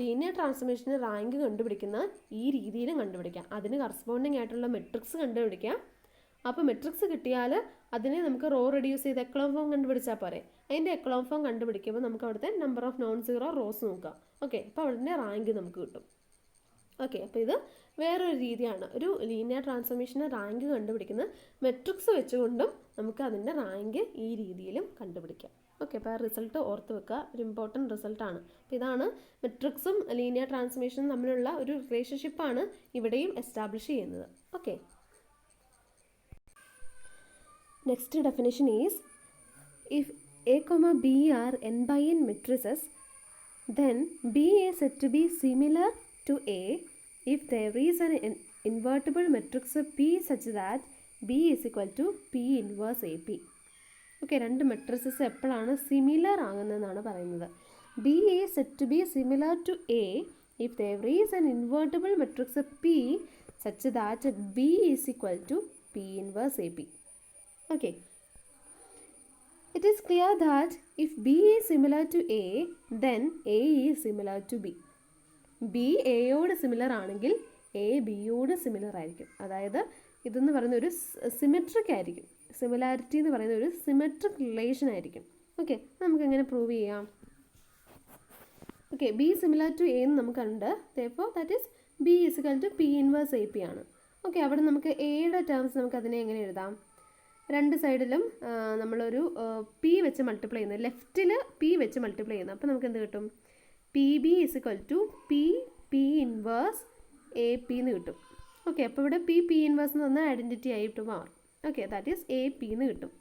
ലീനിയർ ട്രാൻസ്ഫോർമേഷന് റാങ്ക് കണ്ടുപിടിക്കുന്ന ഈ രീതിയിലും കണ്ടുപിടിക്കാം. അതിന് കറസ്പോണ്ടിങ് ആയിട്ടുള്ള മെട്രിക്സ് കണ്ടുപിടിക്കാം. അപ്പോൾ മെട്രിക്സ് കിട്ടിയാൽ അതിനെ നമുക്ക് റോ റെഡ്യൂസ് ചെയ്ത് എക്ലോൺ ഫോം കണ്ടുപിടിച്ചാൽ പോരെ? അതിൻ്റെ എക്ലോൺ ഫോം കണ്ടുപിടിക്കുമ്പോൾ നമുക്ക് അവിടുത്തെ number of non zero rose നോക്കാം. ഓക്കെ, അപ്പോൾ അവിടുത്തെ റാങ്ക് നമുക്ക് കിട്ടും. ഓക്കെ, അപ്പോൾ ഇത് വേറൊരു രീതിയാണ്. ഒരു ലീനിയർ ട്രാൻസ്ഫോർമേഷന് റാങ്ക് കണ്ടുപിടിക്കുന്ന മെട്രിക്സ് വെച്ചുകൊണ്ടും നമുക്ക് അതിൻ്റെ റാങ്ക് ഈ രീതിയിലും കണ്ടുപിടിക്കാം. ഓക്കെ, അപ്പോൾ ആ റിസൾട്ട് ഓർത്ത് വെക്കുക, ഒരു ഇമ്പോർട്ടൻറ്റ് റിസൾട്ടാണ്. അപ്പോൾ ഇതാണ് മെട്രിക്സും ലീനിയർ ട്രാൻസ്ഫോർമേഷനും തമ്മിലുള്ള ഒരു റിലേഷൻഷിപ്പാണ് ഇവിടെയും എസ്റ്റാബ്ലിഷ് ചെയ്യുന്നത്. Okay, next definition is if A, B are n by n matrices, then B is said to be similar to A if there is an invertible matrix P such that B is equal to P inverse AP. Okay, രണ്ട് matrices എപ്പോഴാണ് similar ആകുന്നതെന്നാണ് പറയുന്നത്. B is said to be similar to A if there is an invertible matrix P such that B is equal to P inverse AP. Okay. It is clear that if B is similar to A, then A is similar to B. B എയോട് similar ആണെങ്കിൽ A ബിയോട് similar ആയിരിക്കും. അതായത് ഇതെന്ന് പറയുന്ന ഒരു symmetric ആയിരിക്കും. Similarity എന്ന് പറയുന്ന ഒരു സിമെട്രിക് റിലേഷൻ ആയിരിക്കും. ഓക്കെ, നമുക്ക് എങ്ങനെ പ്രൂവ് ചെയ്യാം? Okay, B similar to A എന്ന് നമുക്കുണ്ട്. therefore that is B equal to P inverse A P ആണ്. ഓക്കെ, അവിടെ നമുക്ക് എയുടെ ടേംസ് നമുക്ക് അതിനെ എങ്ങനെ എഴുതാം? രണ്ട് സൈഡിലും നമ്മളൊരു പി വെച്ച് മൾട്ടിപ്ലൈ ചെയ്യുന്നത്, ലെഫ്റ്റിൽ പി വെച്ച് മൾട്ടിപ്ലൈ ചെയ്യുന്നത്. അപ്പോൾ നമുക്ക് എന്ത് കിട്ടും? P B equal to P inverse A P എന്ന് കിട്ടും. ഓക്കെ, അപ്പോൾ ഇവിടെ പി ഇൻവേഴ്സ് എന്ന് പറഞ്ഞാൽ ഐഡൻറ്റിറ്റി ആയിട്ട് മാറും. Okay, that is A P എന്ന് കിട്ടും.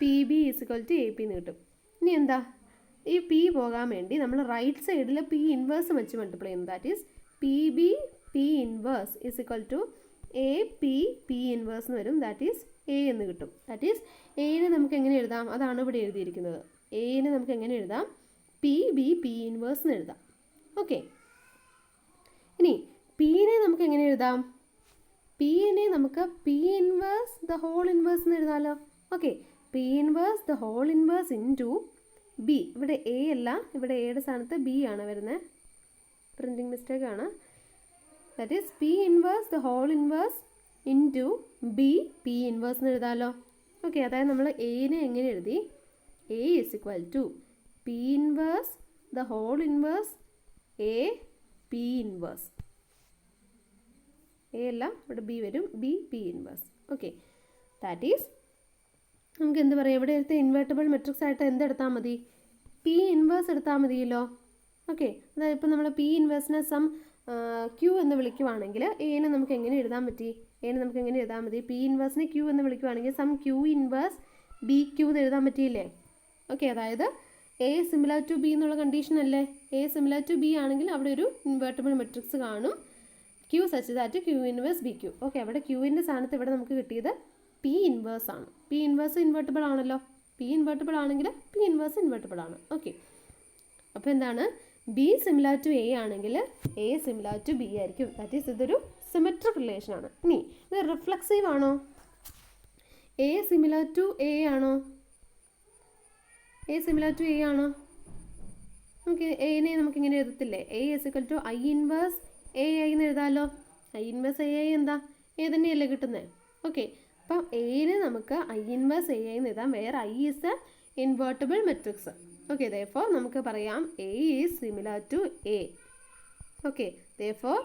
P B equal to A P എന്ന് കിട്ടും. ഇനി എന്താ, ഈ പി പോകാൻ വേണ്ടി നമ്മൾ റൈറ്റ് സൈഡിൽ പി ഇൻവേഴ്സ് വെച്ച് മൾട്ടിപ്ലൈ ചെയ്യുന്നു. That is P B P inverse equal to A P inverse എന്ന് വരും. ദാറ്റ് ഈസ് എ എന്ന് കിട്ടും. ദാറ്റ് ഈസ് എനെ നമുക്ക് എങ്ങനെ എഴുതാം? അതാണ് ഇവിടെ എഴുതിയിരിക്കുന്നത്. എനെ നമുക്ക് എങ്ങനെ എഴുതാം? പി ബി പി ഇൻവേഴ്സ് എന്ന് എഴുതാം. ഓക്കെ, ഇനി പിനെ നമുക്ക് എങ്ങനെ എഴുതാം? പിനെ നമുക്ക് P inverse the whole inverse എന്ന് എഴുതാമല്ലോ. Okay, P inverse the whole inverse into B. ഇവിടെ എ അല്ല, ഇവിടെ എയുടെ സ്ഥാനത്ത് ബി ആണ് വരുന്നത്. പ്രിൻറ്റിങ് മിസ്റ്റേക്ക് ആണ്. That is P inverse the whole inverse into B P inverse എന്ന് എഴുതാമല്ലോ. ഓക്കെ, അതായത് നമ്മൾ എനെ എങ്ങനെ എഴുതി? A is equal to P inverse the whole inverse A P inverse. A അല്ല, ഇവിടെ ബി വരും, B P inverse. Okay, that is നമുക്ക് എന്ത് പറയാം? ഇവിടെ എടുത്ത ഇൻവേർട്ടബിൾ മെട്രിക്സ് ആയിട്ട് എന്തെടുത്താൽ മതി? പി ഇൻവേഴ്സ് എടുത്താൽ മതിയല്ലോ. ഓക്കെ, അതായത് ഇപ്പോൾ നമ്മൾ പി ഇൻവേഴ്സിനെ സം ക്യൂ എന്ന് വിളിക്കുവാണെങ്കിൽ എനെ നമുക്ക് എങ്ങനെ എഴുതാൻ പറ്റി? എനെ നമുക്ക് എങ്ങനെ എഴുതാൻ മതി? പി ഇൻവേഴ്സിനെ ക്യൂ എന്ന് വിളിക്കുവാണെങ്കിൽ some Q inverse B Q എന്ന് എഴുതാൻ പറ്റിയില്ലേ? ഓക്കെ, അതായത് എ സിമിലർ ടു ബി എന്നുള്ള കണ്ടീഷൻ അല്ലേ? എ സിമിലർ ടു ബി ആണെങ്കിൽ അവിടെ ഒരു ഇൻവേർട്ടബിൾ മെട്രിക്സ് കാണും, Q such that Q inverse B Q. Okay, അവിടെ ക്യൂവിൻ്റെ സ്ഥാനത്ത് ഇവിടെ നമുക്ക് കിട്ടിയത് പി ഇൻവേഴ്സ് ആണ്. പി ഇൻവേഴ്സ് ഇൻവേർട്ടബിൾ ആണല്ലോ. പി ഇൻവേർട്ടബിൾ ആണെങ്കിൽ പി ഇൻവേഴ്സ് ഇൻവേർട്ടബിൾ ആണ്. ഓക്കെ, അപ്പോൾ എന്താണ്? ബി സിമിലർ ടു എ ആണെങ്കിൽ എ സിമിലർ ടു ബി ആയിരിക്കും. ദാറ്റ് ഈസ് ഇതൊരു സിമെട്രിക് റിലേഷൻ ആണ്. ഇനി ഇത് റിഫ്ലക്സീവ് ആണോ? എ സിമിലർ ടു എ ആണോ? എ സിമിലർ ടു എ ആണോ? നമുക്ക് എനെ നമുക്ക് ഇങ്ങനെ എഴുതത്തില്ലേ? A equal to I inverse A I എന്ന് എഴുതാമല്ലോ. ഐ ഇൻവേഴ്സ് എ ഐ എന്താ? എ തന്നെയല്ലേ കിട്ടുന്നത്? ഓക്കെ, അപ്പം എനെ നമുക്ക് ഐ ഇൻവേഴ്സ് എ ഐ എന്ന് എഴുതാം. Where I is a invertible matrix. Okay, therefore നമുക്ക് പറയാം A is similar to A. Okay, therefore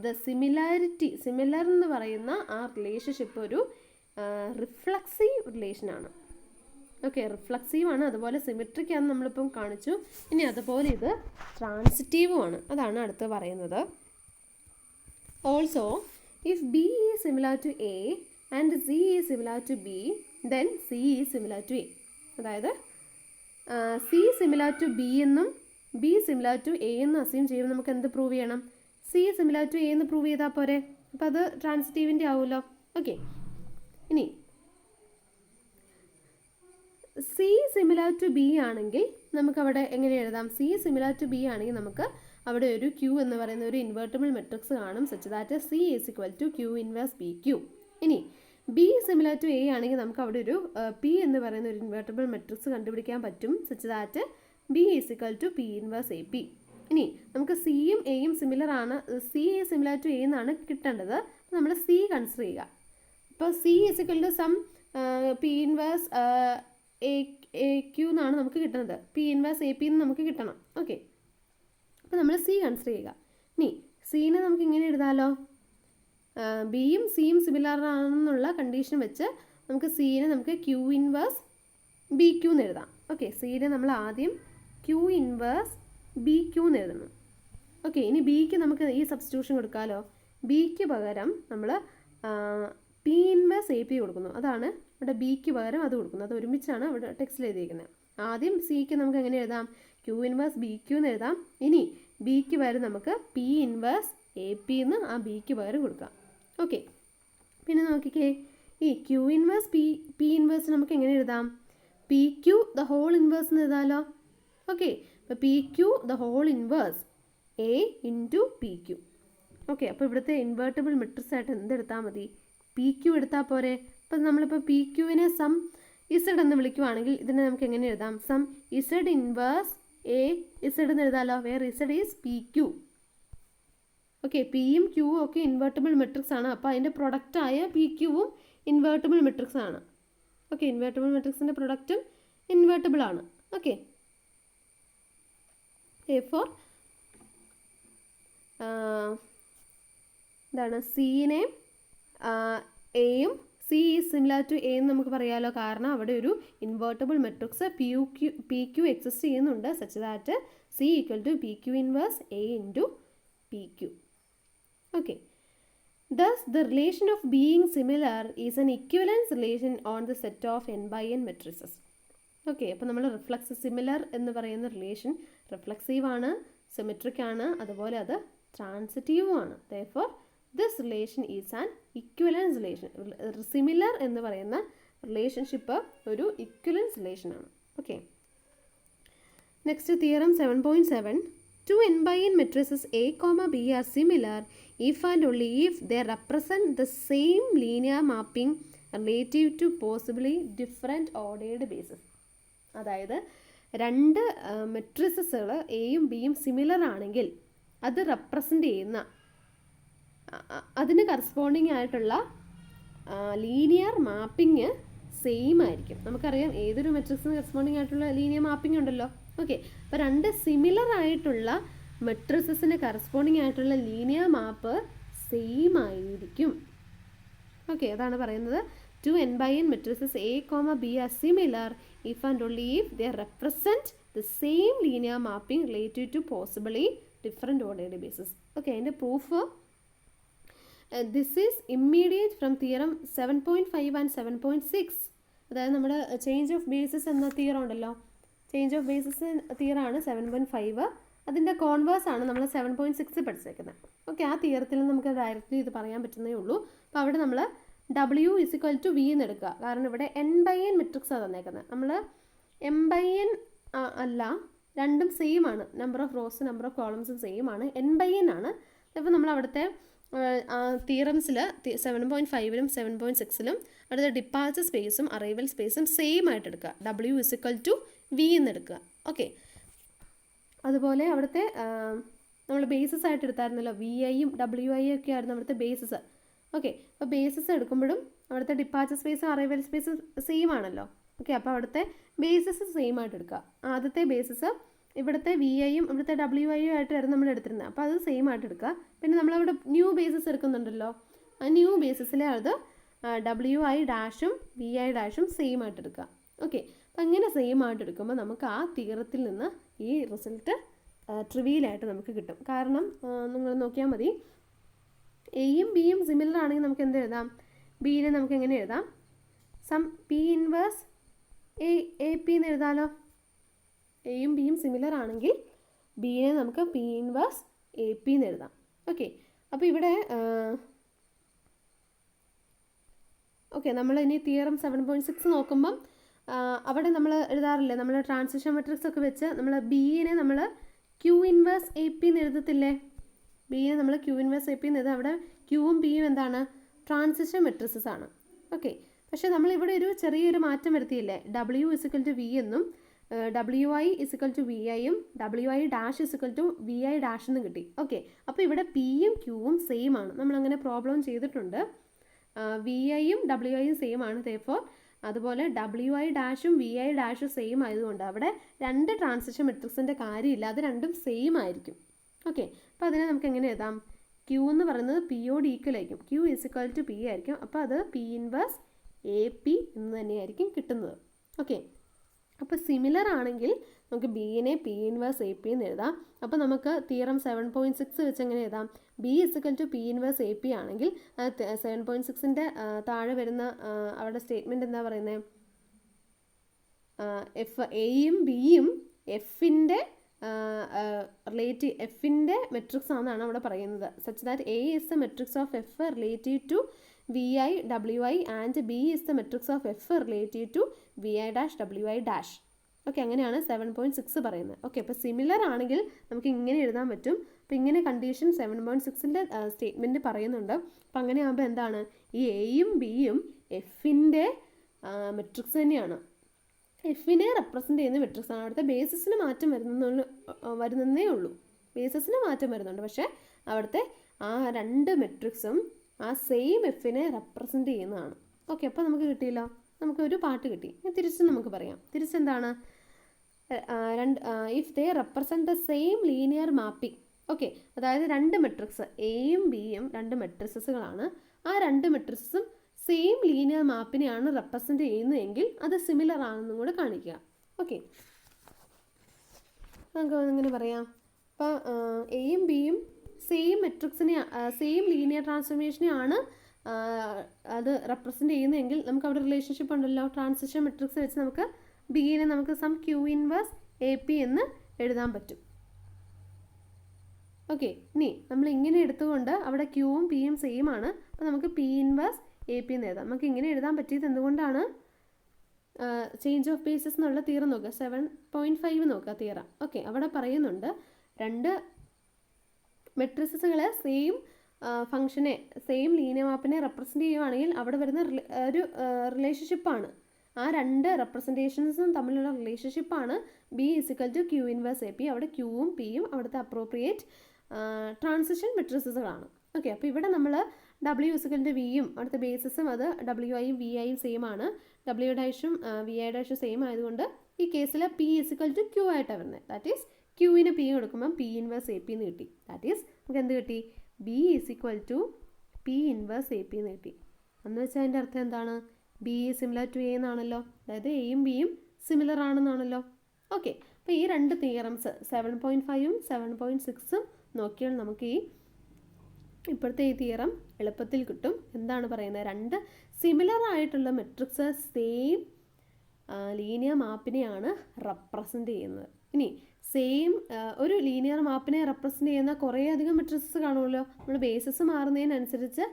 the similarity, similar എന്ന് പറയുന്ന ആ റിലേഷൻഷിപ്പ് ഒരു റിഫ്ലക്സീവ് റിലേഷനാണ്. ഓക്കെ, റിഫ്ലക്സീവ് ആണ്, അതുപോലെ സിമെട്രിക് ആണെന്ന് നമ്മളിപ്പം കാണിച്ചു. ഇനി അതുപോലെ ഇത് ട്രാൻസിറ്റീവും ആണ്. അതാണ് അടുത്ത് പറയുന്നത്. Also if B is similar to A and C is similar to B then C is similar to A. അതായത് സി സിമിലർ ടു ബി എന്നും ബി സിമിലർ ടു എ എന്നും അസ്യൂം ചെയ്യുമ്പോൾ നമുക്ക് എന്ത് പ്രൂവ് ചെയ്യണം? സി സിമിലർ ടു എ എന്ന് prove ചെയ്താൽ പോരെ? അപ്പോൾ അത് ട്രാൻസിറ്റീവിൻ്റെ ആവുമല്ലോ. ഓക്കെ, ഇനി സി സിമിലർ ടു ബി ആണെങ്കിൽ നമുക്കവിടെ എങ്ങനെ എഴുതാം? സി സിമിലർ ടു ബി ആണെങ്കിൽ നമുക്ക് അവിടെ ഒരു ക്യൂ എന്ന് പറയുന്ന ഒരു ഇൻവേർട്ടബിൾ മെട്രിക്സ് കാണും, such that C is equal to Q inverse B Q. ഇനി ബി സിമിലർ ടു എ ആണെങ്കിൽ നമുക്ക് അവിടെ ഒരു പി എന്ന് പറയുന്ന ഒരു ഇൻവേർട്ടബിൾ മെട്രിക്സ് കണ്ടുപിടിക്കാൻ പറ്റും, such that B is equal to P inverse A P. ഇനി നമുക്ക് സിയും എയും സിമിലർ ആണ്, സി സിമിലർ ടു എ എന്നാണ് കിട്ടേണ്ടത്. നമ്മൾ സി കൺസിഡർ ചെയ്യുക. അപ്പോൾ C is equal to some P inverse A Q എന്നാണ് നമുക്ക് കിട്ടുന്നത്. പി ഇൻവേഴ്സ് എ പി എന്ന് നമുക്ക് കിട്ടണം. ഓക്കെ, അപ്പോൾ നമ്മൾ സി കൺസിഡർ ചെയ്യുക. ഇനി സീനെ നമുക്ക് ഇങ്ങനെ എഴുതാമല്ലോ. ബിയും സിയും സിമിലർ ആണെന്നുള്ള കണ്ടീഷൻ വെച്ച് നമുക്ക് സീനെ നമുക്ക് ക്യൂ ഇൻവേഴ്സ് ബി ക്യൂ എന്ന് എഴുതാം. ഓക്കെ, സീനെ നമ്മൾ ആദ്യം ക്യൂ ഇൻവേഴ്സ് ബി ക്യൂ എന്ന് എഴുതണം. ഓക്കെ, ഇനി ബിക്ക് നമുക്ക് ഈ സബ്സ്റ്റിറ്റ്യൂഷൻ കൊടുക്കാമല്ലോ. ബിക്ക് പകരം നമ്മൾ പി ഇൻവേഴ്സ് എ പി കൊടുക്കുന്നു. അതാണ് ഇവിടെ ബിക്ക് പകരം അത് കൊടുക്കുന്നു. അത് ഒരുമിച്ചാണ് ഇവിടെ ടെക്സ്റ്റിൽ എഴുതിയിരിക്കുന്നത്. ആദ്യം സിക്ക് നമുക്ക് എങ്ങനെ എഴുതാം? ക്യൂ ഇൻവേഴ്സ് ബി ക്യൂ എന്ന് എഴുതാം. ഇനി ബിക്ക് പകരം നമുക്ക് പി ഇൻവേഴ്സ് എ പി എന്ന് ആ ബിക്ക് പകരം കൊടുക്കാം. ഓക്കെ, പിന്നെ നോക്കിക്കേ, ഈ ക്യൂ ഇൻവേഴ്സ് പി ഇൻവേഴ്സ് നമുക്ക് എങ്ങനെ എഴുതാം? P Q the whole inverse എന്ന് എഴുതാമല്ലോ. ഓക്കെ, അപ്പോൾ P Q the whole inverse A into P Q. Okay, അപ്പോൾ ഇവിടുത്തെ ഇൻവേർട്ടബിൾ മെട്രിക്സ് ആയിട്ട് എന്തെടുത്താൽ മതി? പി ക്യൂ എടുത്താൽ പോരെ? അപ്പം നമ്മളിപ്പോൾ പി ക്യൂവിനെ സം ഇസഡ് എന്ന് വിളിക്കുവാണെങ്കിൽ ഇതിനെ നമുക്ക് എങ്ങനെ എഴുതാം? Some Z inverse A Z എന്ന് എഴുതാമല്ലോ, where Z is P Q. Okay, പിയും ക്യൂവും ഒക്കെ ഇൻവേർട്ടിബിൾ മെട്രിക്സ് ആണ്. അപ്പോൾ അതിൻ്റെ പ്രൊഡക്റ്റായ പി ക്യൂവും ഇൻവേർട്ടിബിൾ മെട്രിക്സ് ആണ്. ഓക്കെ, ഇൻവേർട്ടിബിൾ മെട്രിക്സിൻ്റെ പ്രൊഡക്റ്റും ഇൻവേർട്ടിബിൾ ആണ്. ഓക്കെ, ഫോർ എന്താണ് സീനെ എയും C is similar to A എന്ന് നമുക്ക് പറയാമല്ലോ, കാരണം അവിടെ ഒരു invertible matrix P Q exist ചെയ്യുന്നുണ്ട്, such that C equal to P Q inverse A into P Q. Okay, thus the relation of being similar is an equivalence relation on the set of n by n matrices. Okay, അപ്പോൾ നമ്മൾ similar എന്ന് പറയുന്ന relation reflexive ആണ്, symmetric ആണ്, അതുപോലെ അത് ട്രാൻസിറ്റീവും ആണ്. therefore this relation is an equivalence relation. Similar എന്ന് പറയുന്ന റിലേഷൻഷിപ്പ് ഒരു ഇക്വലൻസ് റിലേഷൻ ആണ്. Okay, next theorem 7.7. Two n by n matrices A, B are similar if and only if they represent the same linear mapping relative to possibly different ordered bases. അതായത് രണ്ട് മെട്രിസസുകൾ എയും ബിയും similar ആണെങ്കിൽ അത് represent ചെയ്യുന്ന അതിന് corresponding ആയിട്ടുള്ള linear mapping same ആയിരിക്കും. നമുക്കറിയാം ഏതൊരു മെട്രിക്സിന് കറസ്പോണ്ടിങ് ആയിട്ടുള്ള ലീനിയർ മാപ്പിംഗ് ഉണ്ടല്ലോ. ഓക്കെ, അപ്പോൾ രണ്ട് സിമിലർ ആയിട്ടുള്ള മെട്രിസസിന് കറസ്പോണ്ടിങ് ആയിട്ടുള്ള ലീനിയർ മാപ്പ് സെയിം ആയിരിക്കും. ഓക്കെ, അതാണ് പറയുന്നത്. Two n by n matrices A, B are similar if and only if they represent the same linear mapping related to possibly different ordered bases. Okay, അതിൻ്റെ proof this is immediate from theorem 7.5 and 7.6. അതായത് നമ്മുടെ change of basis എന്ന theorem ഉണ്ടല്ലോ, change of basis തിയറാണ് 7.5. അതിൻ്റെ converse ആണ് നമ്മൾ 7.6 പഠിച്ചേക്കുന്നത്. Okay, ആ തിയറത്തിൽ നമുക്ക് ഡയറക്റ്റ്ലി ഇത് പറയാൻ പറ്റുന്നേ ഉള്ളൂ. അപ്പോൾ അവിടെ നമ്മൾ W ഇസിക്വൽ ടു വി എന്ന് എടുക്കുക, കാരണം ഇവിടെ n by n മെട്രിക്സാണ് തന്നേക്കുന്നത്. നമ്മൾ m by n അല്ല, രണ്ടും സെയിം ആണ്, number of rows number of കോളംസും സെയിം ആണ്, n by n ആണ്. അപ്പോൾ നമ്മൾ അവിടുത്തെ തിയറംസിൽ 7.5ലും 7.6ലും അടുത്ത ഡിപ്പാർച്ചർ സ്പേസും അറൈവൽ സ്പേസും സെയിം ആയിട്ട് എടുക്കുക, W ഇസിക്വൽ ടു വി എന്ന് എടുക്കുക. ഓക്കെ, അതുപോലെ അവിടുത്തെ നമ്മൾ ബേസിസ് ആയിട്ട് എടുത്തായിരുന്നല്ലോ, വി ഐയും ഡബ്ല്യു ഐ ഒക്കെ ആയിരുന്നു അവിടുത്തെ ബേസിസ്. ഓക്കെ, അപ്പോൾ ബേസിസ് എടുക്കുമ്പോഴും അവിടുത്തെ ഡിപ്പാർച്ചർ സ്പേസും അറൈവൽ സ്പേസും സെയിം ആണല്ലോ. ഓക്കെ, അപ്പോൾ അവിടുത്തെ ബേസിസ് സെയിം ആയിട്ട് എടുക്കുക. ആദ്യത്തെ ബേസിസ് ഇവിടുത്തെ വി ഐയും ഇവിടുത്തെ ഡബ്ല്യു ഐയും ആയിട്ടായിരുന്നു നമ്മൾ എടുത്തിരുന്നത്, അപ്പോൾ അത് സെയിം ആയിട്ട് എടുക്കുക. പിന്നെ നമ്മളവിടെ ന്യൂ ബേസിസ് എടുക്കുന്നുണ്ടല്ലോ, ആ ന്യൂ ബേസിസിലെ അത് ഡബ്ല്യു ഐ ഡാഷും വി ഐ ഡാഷും സെയിം ആയിട്ട് എടുക്കുക. ഓക്കെ, അപ്പം അങ്ങനെ സെയിം ആയിട്ട് എടുക്കുമ്പോൾ നമുക്ക് ആ തിയറത്തിൽ നിന്ന് ഈ റിസൾട്ട് ട്രിവിയലായിട്ട് നമുക്ക് കിട്ടും. കാരണം നിങ്ങൾ നോക്കിയാൽ മതി, എയും ബിയും സിമിലർ ആണെങ്കിൽ നമുക്ക് എന്ത് എഴുതാം, ബിനെ നമുക്ക് എങ്ങനെ എഴുതാം, some P inverse A P എന്ന് എഴുതാമല്ലോ. എയും ബിയും സിമിലർ ആണെങ്കിൽ ബിനെ നമുക്ക് പി ഇൻവേഴ്സ് എ പി എന്ന് എഴുതാം. ഓക്കെ, അപ്പോൾ ഇവിടെ ഓക്കെ നമ്മൾ ഇനി തിയറം 7.6 നോക്കുമ്പം അവിടെ നമ്മൾ എഴുതാറില്ലേ, നമ്മൾ ട്രാൻസിഷൻ മെട്രിക്സ് ഒക്കെ വെച്ച് നമ്മൾ ബിനെ നമ്മൾ ക്യൂ ഇൻവേഴ്സ് എ പി എന്ന് എഴുതത്തില്ലേ, ബിനെ നമ്മൾ ക്യൂ ഇൻവേഴ്സ് എ പി എന്ന് എഴുതാം. അവിടെ ക്യൂവും ബിയും എന്താണ്, ട്രാൻസിഷൻ മെട്രിക്സസ് ആണ്. ഓക്കെ, പക്ഷേ നമ്മളിവിടെ ഒരു ചെറിയൊരു മാറ്റം വരുത്തിയില്ലേ, ഡബ്ല്യു ഇസിക്കൽ ടു വി എന്നും W I is equal to V ഐയും W I dash is equal to V I dash എന്ന് കിട്ടി. ഓക്കെ, അപ്പോൾ ഇവിടെ പിയും ക്യൂവും സെയിം ആണ്, നമ്മളങ്ങനെ പ്രോബ്ലം ചെയ്തിട്ടുണ്ട്. വി ഐയും ഡബ്ല്യു ഐയും സെയിം ആണ്, therefore അതുപോലെ ഡബ്ല്യു ഐ ഡാഷും വി ഐ ഡാഷും സെയിം ആയതുകൊണ്ട് അവിടെ രണ്ട് ട്രാൻസിഷൻ മെട്രിക്സിൻ്റെ കാര്യമില്ല, അത് രണ്ടും സെയിം ആയിരിക്കും. ഓക്കെ, അപ്പോൾ അതിനെ നമുക്ക് എങ്ങനെ എഴുതാം, ക്യൂ എന്ന് പറയുന്നത് പിയോട് ഈക്വൽ ആയിരിക്കും, ക്യൂ ഇസിക്വൽ ടു പി ആയിരിക്കും. അപ്പോൾ അത് പി ഇൻവേഴ്സ് എ പി എന്ന് തന്നെയായിരിക്കും കിട്ടുന്നത്. ഓക്കെ, അപ്പോൾ സിമിലർ ആണെങ്കിൽ നമുക്ക് ബിനെ പി ഇൻവേഴ്സ് എ പി എന്ന് എഴുതാം. അപ്പോൾ നമുക്ക് തിയറം 7.6 വെച്ച് എങ്ങനെ എഴുതാം, B is equal to P inverse A P ആണെങ്കിൽ 7.6ൻ്റെ താഴെ വരുന്ന അവിടെ സ്റ്റേറ്റ്മെൻറ്റ് എന്താ പറയുന്നത്, എഫ് എയും ബിയും എഫിൻ്റെ എഫിൻ്റെ മെട്രിക്സ് ആണെന്നാണ് അവിടെ പറയുന്നത്. Such that A is the matrix of F relative to V I W I and B is the matrix of F relative to V I dash W I dash. Okay, അങ്ങനെയാണ് 7.6 പറയുന്നത്. Okay, അപ്പോൾ similar ആണെങ്കിൽ നമുക്ക് ഇങ്ങനെ എഴുതാൻ പറ്റും. അപ്പോൾ ഇങ്ങനെ കണ്ടീഷൻ 7.6ൻ്റെ സ്റ്റേറ്റ്മെൻറ്റ് പറയുന്നുണ്ട്. അപ്പോൾ അങ്ങനെ ആകുമ്പോൾ എന്താണ്, ഈ എയും ബിയും എഫിൻ്റെ മെട്രിക്സ് തന്നെയാണ്. എഫിനെ റെപ്രസെൻ്റ് ചെയ്യുന്ന മെട്രിക്സ് ആണ്. അവിടുത്തെ ബേസിസിന് മാറ്റം വരുന്നതേ ഉള്ളൂ. ബേസിസിന് മാറ്റം വരുന്നുണ്ട്, പക്ഷേ അവിടുത്തെ ആ രണ്ട് മെട്രിക്സും ആ സെയിം എഫിനെ റെപ്രസെൻ്റ് ചെയ്യുന്നതാണ്. ഓക്കെ, അപ്പോൾ നമുക്ക് കിട്ടിയല്ലോ, നമുക്കൊരു പാർട്ട് കിട്ടി. തിരിച്ച് നമുക്ക് പറയാം. തിരിച്ചെന്താണ്? If they represent the same linear mapping. Okay, അതായത് രണ്ട് മെട്രിക്സ് എയും ബിയും രണ്ട് മെട്രിക്സുകളാണ്. ആ രണ്ട് മെട്രിക്സും സെയിം ലീനിയർ മാപ്പിനെയാണ് റെപ്രസെൻ്റ് ചെയ്യുന്നതെങ്കിൽ അത് സിമിലർ ആണെന്നും കൂടെ കാണിക്കുക. ഓക്കെ, നമുക്ക് ഇങ്ങനെ പറയാം. അപ്പോൾ എയും ബിയും സെയിം മെട്രിക്സിനെ സെയിം ലീനിയർ ട്രാൻസ്ഫോർമേഷനെയാണ് അത് റെപ്രസെൻ്റ് ചെയ്യുന്നതെങ്കിൽ നമുക്ക് അവിടെ റിലേഷൻഷിപ്പ് ഉണ്ടല്ലോ. ട്രാൻസിഷൻ മെട്രിക്സ് വെച്ച് നമുക്ക് ബിയിനെ നമുക്ക് some Q inverse A P എന്ന് എഴുതാൻ പറ്റും. ഓക്കെ, ഇനി നമ്മൾ ഇങ്ങനെ എടുത്തുകൊണ്ട് അവിടെ ക്യൂവും പിയും സെയിം ആണ്. അപ്പോൾ നമുക്ക് പി ഇൻവേഴ്സ് എ പി എന്ന് എഴുതാം. നമുക്ക് ഇങ്ങനെ എഴുതാൻ പറ്റിയത് എന്തുകൊണ്ടാണ്? ചേഞ്ച് ഓഫ് ബേസിസ് എന്നുള്ള തീരം നോക്കുക, 7.5 നോക്കുക തീരം. ഓക്കെ, അവിടെ പറയുന്നുണ്ട് രണ്ട് മെട്രിക്സുകളെ സെയിം ഫംഗ്ഷനെ സെയിം ലീനിയർ മാപ്പിനെ റെപ്രസെൻ്റ് ചെയ്യുവാണെങ്കിൽ അവിടെ വരുന്ന ഒരു റിലേഷൻഷിപ്പാണ്. ആ രണ്ട് റെപ്രസെൻറ്റേഷൻസും തമ്മിലുള്ള റിലേഷൻഷിപ്പാണ് B is equal to Q inverse A P. അവിടെ ക്യൂവും പിയും അവിടുത്തെ അപ്രോപ്രിയേറ്റ് ട്രാൻസിഷൻ മെട്രിക്സുകളാണ്. ഓക്കെ, അപ്പോൾ ഇവിടെ നമ്മൾ ഡബ്ല്യു ഇസിക്കൽ ടു വിയും അവിടുത്തെ ബേസിസും അത് ഡബ്ല്യു ഐയും വി ഐയും സെയിം ആണ്. ഡബ്ല്യു ഡാഷും വി ഐ ഡാഷും സെയിം ആയതുകൊണ്ട് ഈ കേസിൽ പി ഇസിക്കൽ ടു ക്യൂ ആയിട്ടാണ് വരുന്നത്. ദാറ്റ് ഈസ് ക്യൂവിന് പി കൊടുക്കുമ്പം പി ഇൻവേഴ്സ് എ പി എന്ന് കിട്ടി. ദാറ്റ് ഈസ് നമുക്ക് എന്ത് കിട്ടി? B is equal to P inverse A P എന്ന് കിട്ടി. എന്ന് വെച്ചാൽ അതിൻ്റെ അർത്ഥം എന്താണ്? ബി സിമിലർ ടു എ എന്നാണല്ലോ, അതായത് എയും ബിയും സിമിലർ ആണെന്നാണല്ലോ. ഓക്കെ, അപ്പോൾ ഈ രണ്ട് തിയറംസ് 7.5ഉം 7.6ഉം നോക്കിയാൽ നമുക്ക് ഈ ഇപ്പോഴത്തെ ഈ തിയറം എളുപ്പത്തിൽ കിട്ടും. എന്താണ് പറയുന്നത്? രണ്ട് സിമിലർ ആയിട്ടുള്ള മെട്രിക്സ് സെയിം ലീനിയർ മാപ്പിനെയാണ് റെപ്രസെൻ്റ് ചെയ്യുന്നത്. ഇനി സെയിം ഒരു ലീനിയർ മാപ്പിനെ റെപ്രസെൻ്റ് ചെയ്യുന്ന കുറേ അധികം മെട്രിക്സസ് കാണുമല്ലോ. നമ്മൾ ബേസിസ് മാറുന്നതിനനുസരിച്ച്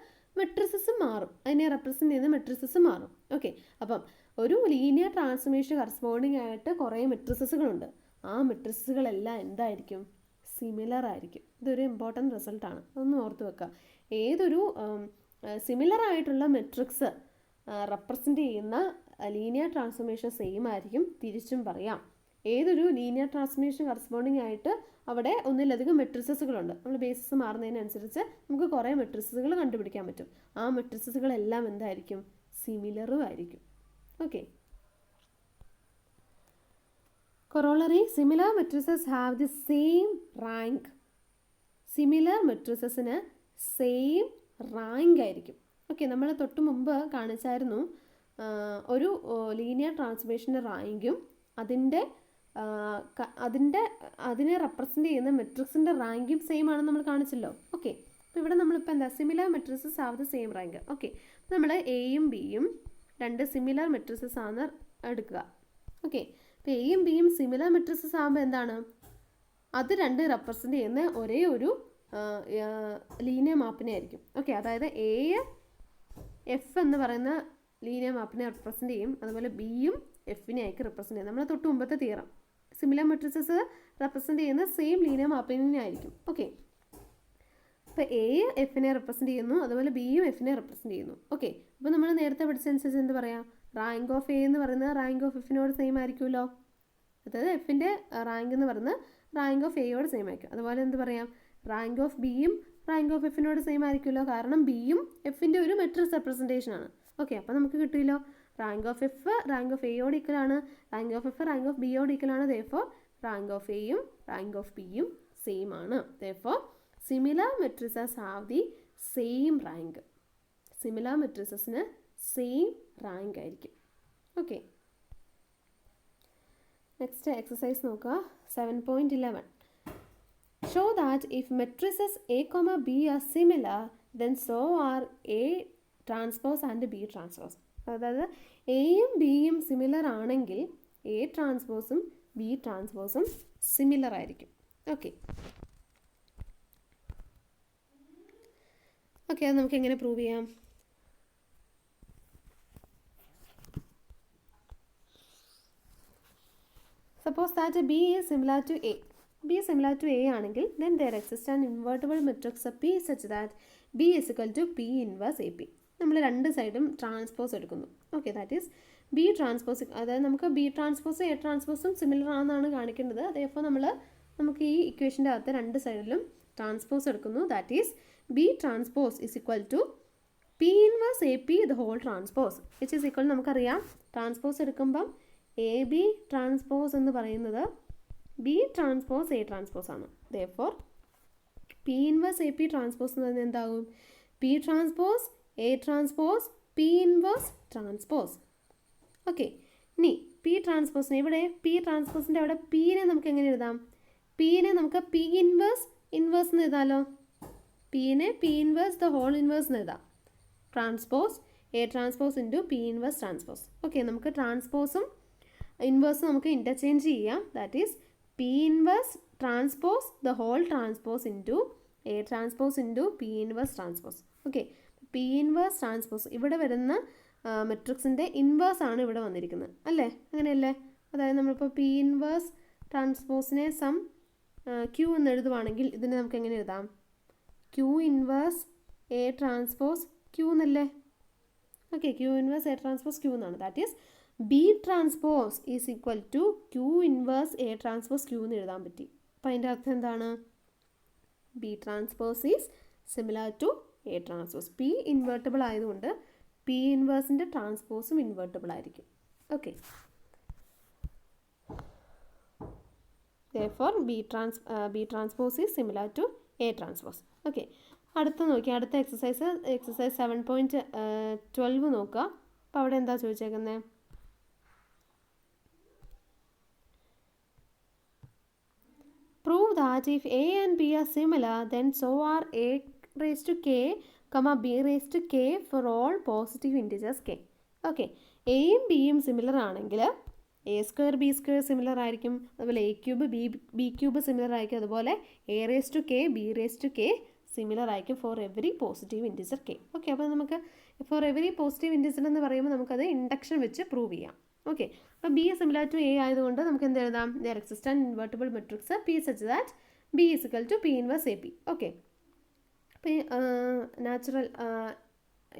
മെട്രിക്സസും മാറും, അതിനെ റെപ്രസെൻ്റ് ചെയ്യുന്ന മെട്രിക്സസും മാറും. ഓക്കെ, അപ്പം ഒരു ലീനിയർ ട്രാൻസ്ഫോർമേഷൻ കറസ്പോണ്ടിങ് ആയിട്ട് കുറേ മെട്രിക്സസുകളുണ്ട്. ആ മെട്രിക്സുകളെല്ലാം എന്തായിരിക്കും? സിമിലർ ആയിരിക്കും. ഇതൊരു ഇമ്പോർട്ടൻറ്റ് റിസൾട്ടാണ്, ഒന്ന് ഓർത്ത് വെക്കുക. ഏതൊരു സിമിലർ ആയിട്ടുള്ള മെട്രിക്സ് റെപ്രസെൻ്റ് ചെയ്യുന്ന ലീനിയർ ട്രാൻസ്ഫോർമേഷൻ സെയിം ആയിരിക്കും. തിരിച്ചും പറയാം, ഏതൊരു ലീനിയർ ട്രാൻസ്ഫോർമേഷൻ കറസ്പോണ്ടിങ് ആയിട്ട് അവിടെ ഒന്നിലധികം മെട്രിക്സുകളുണ്ട്. നമ്മൾ ബേസിസ് മാറുന്നതിനനുസരിച്ച് നമുക്ക് കുറേ മെട്രിക്സുകൾ കണ്ടുപിടിക്കാൻ പറ്റും. ആ മെട്രിക്സുകളെല്ലാം എന്തായിരിക്കും? സിമിലറും ആയിരിക്കും. Okay, corollary similar matrices have the same rank. Similar മെട്രിസസിന് സെയിം റാങ്ക് ആയിരിക്കും. ഓക്കെ, നമ്മൾ തൊട്ട് മുമ്പ് കാണിച്ചായിരുന്നു ഒരു ലീനിയർ ട്രാൻസ്ഫോർമേഷൻ്റെ റാങ്കും അതിനെ റെപ്രസെൻ്റ് ചെയ്യുന്ന മെട്രിക്സിൻ്റെ റാങ്കും സെയിം ആണെന്ന് നമ്മൾ കാണിച്ചല്ലോ. ഓക്കെ, അപ്പോൾ ഇവിടെ നമ്മളിപ്പോൾ എന്താ similar matrices have the same rank. Okay, അപ്പോൾ നമ്മൾ എയും ബിയും രണ്ട് സിമിലർ മെട്രിസസ് ആണ് എടുക്കുക. ഓക്കെ, അപ്പോൾ എയും ബിയും സിമിലർ മെട്രിസസ് ആകുമ്പോൾ എന്താണ്? അത് രണ്ട് റെപ്രസെൻ്റ് ചെയ്യുന്ന ഒരേ ഒരു ലീനിയർ മാപ്പിനെ ആയിരിക്കും. ഓക്കെ, അതായത് എ എഫ് എന്ന് പറയുന്ന ലീനിയർ മാപ്പിനെ റെപ്രസെൻ്റ് ചെയ്യും, അതുപോലെ ബിയും എഫിനെ ആയിരിക്കും റെപ്രസെൻ്റ് ചെയ്യും. നമ്മൾ തൊട്ട് മുമ്പത്തെ തീരം സിമിലർ മെട്രിസസ് റെപ്രസെൻ്റ് ചെയ്യുന്ന സെയിം ലീനിയർ മാപ്പിനെ ആയിരിക്കും. ഓക്കെ, അപ്പോൾ എ എഫിനെ റെപ്രസെൻ്റ് ചെയ്യുന്നു, അതുപോലെ ബിയും എഫിനെ റെപ്രസെൻ്റ് ചെയ്യുന്നു. ഓക്കെ, അപ്പോൾ നമ്മൾ നേരത്തെ പഠിച്ചതനുസരിച്ച് എന്ത് പറയാം? റാങ്ക് ഓഫ് എ എന്ന് പറയുന്നത് റാങ്ക് ഓഫ് എഫിനോട് സെയിം ആയിരിക്കുമല്ലോ. അതായത് എഫിൻ്റെ റാങ്ക് എന്ന് പറയുന്നത് റാങ്ക് ഓഫ് എയോട് സെയിം ആയിരിക്കും. അതുപോലെ എന്ത് പറയാം? റാങ്ക് ഓഫ് ബിയും റാങ്ക് ഓഫ് എഫിനോട് സെയിം ആയിരിക്കുമല്ലോ, കാരണം ബിയും എഫിൻ്റെ ഒരു മെട്രിക്സ് റെപ്രസെൻറ്റേഷൻ ആണ്. ഓക്കെ, അപ്പോൾ നമുക്ക് കിട്ടിയല്ലോ rank of F rank of എയോട് ഈക്വലാണ്, rank of F rank of ബിയോട് ഈക്വലാണ്. therefore റാങ്ക് ഓഫ് എയും റാങ്ക് ഓഫ് ബിയും സെയിം ആണ്. therefore similar matrices have the same rank. Similar മെട്രിസസിന് സെയിം റാങ്ക് ആയിരിക്കും. ഓക്കെ, നെക്സ്റ്റ് എക്സസൈസ് നോക്കുക. 7.11 show that if matrices A comma B are similar then so are A transpose and B transpose. അതായത് എയും ബിയും similar ആണെങ്കിൽ A ട്രാൻസ്പോസും B ട്രാൻസ്പോസും similar ആയിരിക്കും. Okay, okay, അത് നമുക്ക് എങ്ങനെ പ്രൂവ് ചെയ്യാം? Suppose that B is similar to A. B is similar to A ആണെങ്കിൽ then there exists an invertible matrix of P such that B is equal to P inverse AP. നമ്മൾ രണ്ട് സൈഡും transpose എടുക്കുന്നു. Okay, that is B transpose, അതായത് നമുക്ക് B ട്രാൻസ്പോസും A ട്രാൻസ്പോസും similar ആണെന്നാണ് കാണിക്കേണ്ടത്. അതേപോലെ നമുക്ക് ഈ ഇക്വേഷൻ്റെ അകത്ത് രണ്ട് സൈഡിലും ട്രാൻസ്പോസ് എടുക്കുന്നു. That is B transpose is equal to P inverse A P the whole transpose which is equal, നമുക്കറിയാം ട്രാൻസ്പോസ് എടുക്കുമ്പം എ ബി ട്രാൻസ്പോസ് എന്ന് പറയുന്നത് ബി ട്രാൻസ്പോസ് എ ട്രാൻസ്പോസ് ആണ്. Therefore P inverse A P transpose എന്ന് പറയുന്നത് എന്താകും? P transpose A transpose P inverse transpose. Okay, ഇനി P ട്രാൻസ്പോസിന് ഇവിടെ പി ട്രാൻസ്പോസിൻ്റെ അവിടെ പീനെ നമുക്ക് എങ്ങനെ എഴുതാം? പീനെ നമുക്ക് പി ഇൻവേഴ്സ് എന്ന് എഴുതാമല്ലോ. പീനെ P inverse the whole inverse എന്ന് എഴുതാം. Transpose A transpose into P inverse transpose. Okay, നമുക്ക് ട്രാൻസ്പോസും ഇൻവേഴ്സും നമുക്ക് ഇൻ്റർചേഞ്ച് ചെയ്യാം. That is P inverse transpose the whole transpose into A transpose into P inverse transpose. Okay, P inverse transpose ഇവിടെ വരുന്ന മെട്രിക്സിൻ്റെ inverse ആണ് ഇവിടെ വന്നിരിക്കുന്നത് അല്ലേ? അങ്ങനെയല്ലേ? അതായത് നമ്മളിപ്പോൾ പി ഇൻവേഴ്സ് ട്രാൻസ്പോസിനെ സം ക്യൂ എന്ന് എഴുതുവാണെങ്കിൽ ഇതിനെ നമുക്ക് എങ്ങനെ എഴുതാം? Q inverse A transpose Q എന്നല്ലേ? Okay, Q inverse A transpose Q എന്നാണ്. That is B transpose is equal to Q inverse A transpose Q എന്ന് എഴുതാൻ പറ്റി. അപ്പോൾ അതിൻ്റെ അർത്ഥം എന്താണ്? B transpose is similar to A transpose. P invertible ആയതുകൊണ്ട് പി ഇൻവേഴ്സിൻ്റെ ട്രാൻസ്പോസും ഇൻവേർട്ടബിൾ ആയിരിക്കും. Okay, therefore B transpose is similar to A transpose. Okay, അടുത്ത നോക്കി, അടുത്ത എക്സസൈസ് 7.12 നോക്കുക. അപ്പോൾ അവിടെ എന്താ ചോദിച്ചേക്കുന്നത്? Prove that if A and B are similar, then so are A raised to K, B raised to K for all positive integers K. Okay, എയും ബിയും similar ആണെങ്കിൽ A square B square similar ആയിരിക്കും, അതുപോലെ A cube B cube similar ആയിരിക്കും, അതുപോലെ A raise to K B raise to K similar ആയിരിക്കും for every positive integer K. Okay, അപ്പോൾ നമുക്ക് ഫോർ എവറി പോസിറ്റീവ് ഇൻറ്റിജർ എന്ന് പറയുമ്പോൾ നമുക്കത് ഇൻഡക്ഷൻ വെച്ച് പ്രൂവ് ചെയ്യാം. ഓക്കെ, അപ്പോൾ ബി സിമിലർ ടു എ ആയതുകൊണ്ട് നമുക്ക് എന്ത് എഴുതാം? There exist an invertible matrix P such that B is equal to P inverse A P. Okay, അപ്പോൾ നാച്ചുറൽ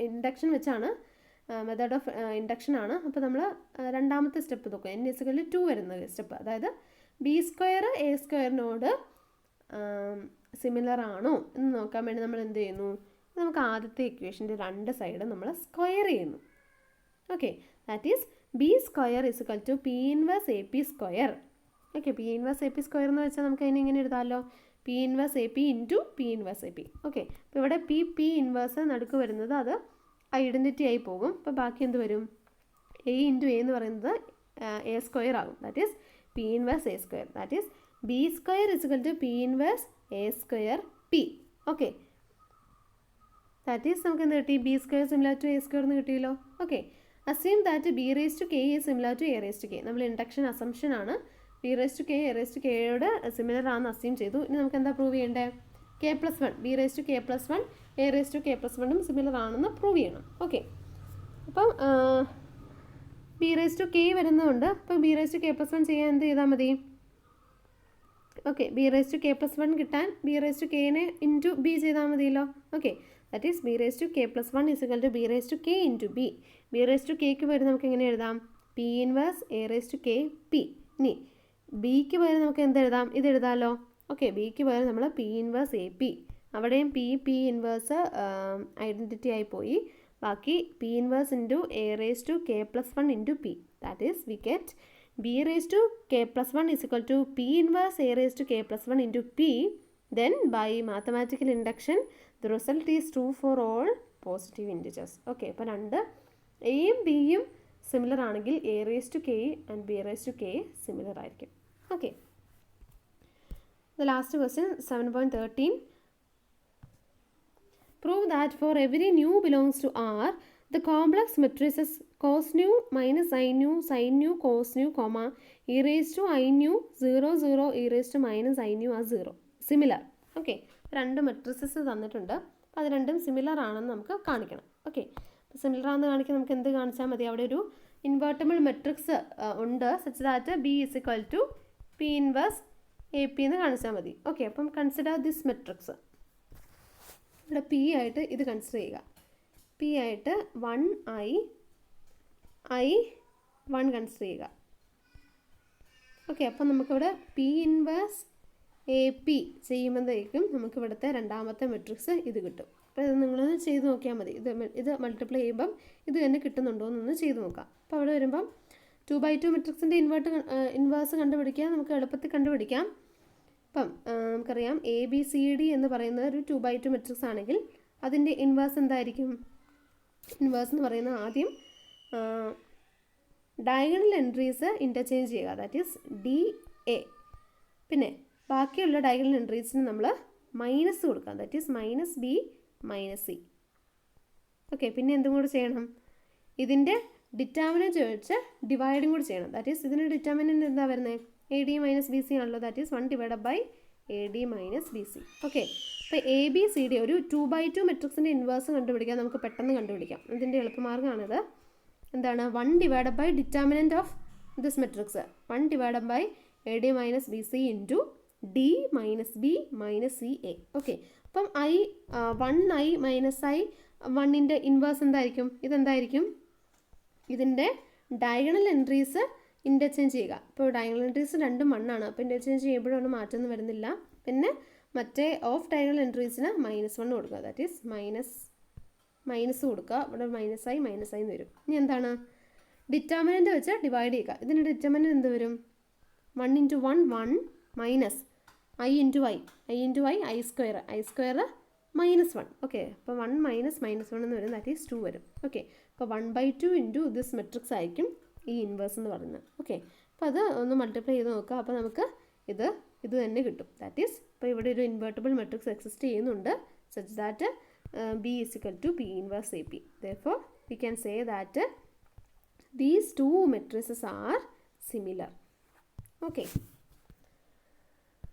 ഇൻഡക്ഷൻ വെച്ചാണ്, മെത്തേഡ് ഓഫ് ഇൻഡക്ഷൻ ആണ്. അപ്പോൾ നമ്മൾ രണ്ടാമത്തെ സ്റ്റെപ്പ് നോക്കുക, എൻ ഇസ് ഇക്വൽ ടു 2 വരുന്ന സ്റ്റെപ്പ്, അതായത് ബി സ്ക്വയർ എ സ്ക്വയറിനോട് സിമിലർ ആണോ എന്ന് നോക്കാൻ വേണ്ടി നമ്മൾ എന്ത് ചെയ്യുന്നു? നമുക്ക് ആദ്യത്തെ ഇക്വേഷൻ്റെ രണ്ട് സൈഡ് നമ്മൾ സ്ക്വയർ ചെയ്യുന്നു. Okay, that is B square is equal to P inverse A P square. Okay, P inverse A P square എന്ന് വെച്ചാൽ നമുക്ക് അതിനെ ഇങ്ങനെ എഴുതാമല്ലോ, P inverse A P into P inverse A P. Okay, അപ്പോൾ ഇവിടെ പി ഇൻവേഴ്സ് നടുക്ക് വരുന്നത് അത് ഐഡൻറ്റിറ്റി ആയി പോകും. അപ്പോൾ ബാക്കി എന്ത് വരും? എ ഇൻറ്റു എ എന്ന് പറയുന്നത് എ സ്ക്വയർ ആകും. That is P inverse A square. That is B square is equal to P inverse A square P. Okay, that is നമുക്ക് എന്ത് കിട്ടി? B square similar to A square എന്ന് കിട്ടിയല്ലോ. Okay, assume that B raise to K is similar to A raise to K. നമ്മൾ induction assumption ആണ്, B raise to K A raise to കെയോട് similar ആണെന്ന് assume ചെയ്തു. ഇനി നമുക്ക് എന്താ പ്രൂവ് ചെയ്യേണ്ടത്? K plus one, B raise to K plus one A raise to K plus വണ്ണും സിമിലർ ആണെന്ന് പ്രൂവ് ചെയ്യണം. ഓക്കെ, അപ്പം ബി റേസ് ടു കെ വരുന്നതുകൊണ്ട് അപ്പോൾ B raise to K plus one ചെയ്യാൻ എന്ത് ചെയ്താൽ മതി? Okay, B raise to K plus one കിട്ടാൻ ബി റേസ് ടു കെനെ ഇൻറ്റു ബി ചെയ്താൽ മതിയല്ലോ. Okay, that is B raise to K plus one is equal to B raise to k into b. B raise to കെക്ക് പകരം നമുക്ക് എങ്ങനെ എഴുതാം? P inverse A raise to k p. ഇനി ബിക്ക് പകരം നമുക്ക് എന്ത് എഴുതാം? ഇത് എഴുതാമല്ലോ. ഓക്കെ, ബിക്ക് പകരം നമ്മൾ പി ഇൻവേഴ്സ് എ പി, അവിടെയും പി ഇൻവേഴ്സ് ഐഡൻറ്റിറ്റി ആയി പോയി. ബാക്കി P inverse into A raise to K plus one into P. That is we get B raise to K plus one is equal to P inverse A raise to K plus one into P. Then by mathematical induction the result is true for all positive integers. Okay, അപ്പോൾ രണ്ട് എയും ബിയും similar ആണെങ്കിൽ A raise to k and b raise to K similar ആയിരിക്കും. Okay, the last question 7.13. Prove that for every nu belongs to R, the complex matrices cos nu minus sin nu sin nu cos nu comma e raised to I nu 0 0 e raised to minus I nu are 0 similar. Okay, രണ്ട് matrices തന്നിട്ടുണ്ട്, അപ്പോൾ അത് രണ്ടും similar ആണെന്ന് നമുക്ക് കാണിക്കണം. Okay, similar ആണെന്ന് കാണിക്കാൻ നമുക്ക് എന്ത് കാണിച്ചാൽ മതി? അവിടെ ഒരു ഇൻവേർട്ടബിൾ മെട്രിക്സ് ഉണ്ട് such that B is equal to P inverse A P എന്ന് കാണിച്ചാൽ മതി. ഓക്കെ, അപ്പം കൺസിഡർ ദിസ് മെട്രിക്സ്. ഇവിടെ പി ആയിട്ട് ഇത് കൺസിഡർ ചെയ്യുക. പി ആയിട്ട് 1 i 1 കൺസിഡർ ചെയ്യുക. ഓക്കെ, അപ്പോൾ നമുക്കിവിടെ പി ഇൻവേഴ്സ് എ പി ചെയ്യുമ്പോഴത്തേക്കും നമുക്ക് ഇവിടുത്തെ രണ്ടാമത്തെ മെട്രിക്സ് ഇത് കിട്ടും. അപ്പോൾ ഇത് നിങ്ങളൊന്ന് ചെയ്ത് നോക്കിയാൽ മതി. ഇത് മൾട്ടിപ്ലൈ ചെയ്യുമ്പം ഇത് തന്നെ കിട്ടുന്നുണ്ടോ എന്നൊന്ന് ചെയ്ത് നോക്കാം. അപ്പോൾ അവിടെ വരുമ്പം 2/2 മെട്രിക്സിൻ്റെ ഇൻവേഴ്സ് കണ്ടുപിടിക്കാൻ നമുക്ക് എളുപ്പത്തിൽ കണ്ടുപിടിക്കാം. അപ്പം നമുക്കറിയാം ABCD എന്ന് പറയുന്നത് ഒരു 2/2 മെട്രിക്സ് ആണെങ്കിൽ അതിൻ്റെ ഇൻവേഴ്സ് എന്തായിരിക്കും? ഇൻവേഴ്സ് എന്ന് പറയുന്നത് ആദ്യം ഡയഗണൽ എൻട്രീസ് ഇൻ്റർചേഞ്ച് ചെയ്യുക, ദാറ്റ് ഈസ് DA. പിന്നെ ബാക്കിയുള്ള ഡയഗണൽ എൻട്രീസിന് നമ്മൾ മൈനസ് കൊടുക്കാം, that is -B -C. Okay, പിന്നെ എന്തും കൂടി ചെയ്യണം? ഇതിൻ്റെ ഡിറ്റർമിനൻറ്റ് വെച്ച് ഡിവൈഡും കൂടി ചെയ്യണം. ദാറ്റ് ഈസ് ഇതിൻ്റെ ഡിറ്റർമിനൻറ്റ് എന്താ വരുന്നത്? AD - BC ആണല്ലോ, that is 1/AD - BC. Okay, അപ്പോൾ ABCD ഒരു 2/2 മെട്രിക്സിൻ്റെ ഇൻവേഴ്സ് കണ്ടുപിടിക്കാൻ നമുക്ക് പെട്ടെന്ന് കണ്ടുപിടിക്കാം. ഇതിൻ്റെ എളുപ്പമാർഗ്ഗമാണിത്. എന്താണ്? 1 determinant of this matrix 1/AD - BC into D - B - CA. Okay, അപ്പം 1i - i1ൻ്റെ ഇൻവേഴ്സ് എന്തായിരിക്കും? ഇതെന്തായിരിക്കും? ഇതിൻ്റെ ഡയഗണൽ എൻട്രീസ് ഇൻ്റർചേഞ്ച് ചെയ്യുക. ഇപ്പോൾ ഡയഗണൽ എൻട്രീസ് രണ്ടും 1 ആണ്, അപ്പോൾ ഇൻ്റർചേഞ്ച് ചെയ്യുമ്പോഴൊന്നും മാറ്റമൊന്നും വരുന്നില്ല. പിന്നെ മറ്റേ ഓഫ് ഡയഗണൽ എൻട്രീസിന് -1 കൊടുക്കുക, ദാറ്റ് ഈസ് മൈനസ് കൊടുക്കുക. ഇവിടെ -i എന്ന് വരും. ഇനി എന്താണ്? ഡിറ്റർമിനൻറ്റ് വെച്ച് ഡിവൈഡ് ചെയ്യുക. ഇതിൻ്റെ ഡിറ്റർമിനൻറ്റ് എന്ത് വരും? 1 × 1 1 minus i × i i² -1. Okay, അപ്പോൾ 1 - -1 എന്ന് വരും, ദാറ്റ് ഈസ് 2 വരും. ഓക്കെ, അപ്പോൾ 1/2 ഇൻറ്റു ദിസ് മെട്രിക്സ് ആയിരിക്കും ഈ ഇൻവേഴ്സ് എന്ന് പറയുന്നത്. ഓക്കെ, അപ്പോൾ അത് ഒന്ന് മൾട്ടിപ്ലൈ ചെയ്ത് നോക്കുക. അപ്പോൾ നമുക്ക് ഇത് തന്നെ കിട്ടും. ദാറ്റ് ഈസ് ഇപ്പോൾ ഇവിടെ ഒരു ഇൻവേർട്ടിബിൾ മെട്രിക്സ് എക്സിസ്റ്റ് ചെയ്യുന്നുണ്ട്, such that B = P inverse AP. Therefore, we can say that these two matrices are similar. Okay.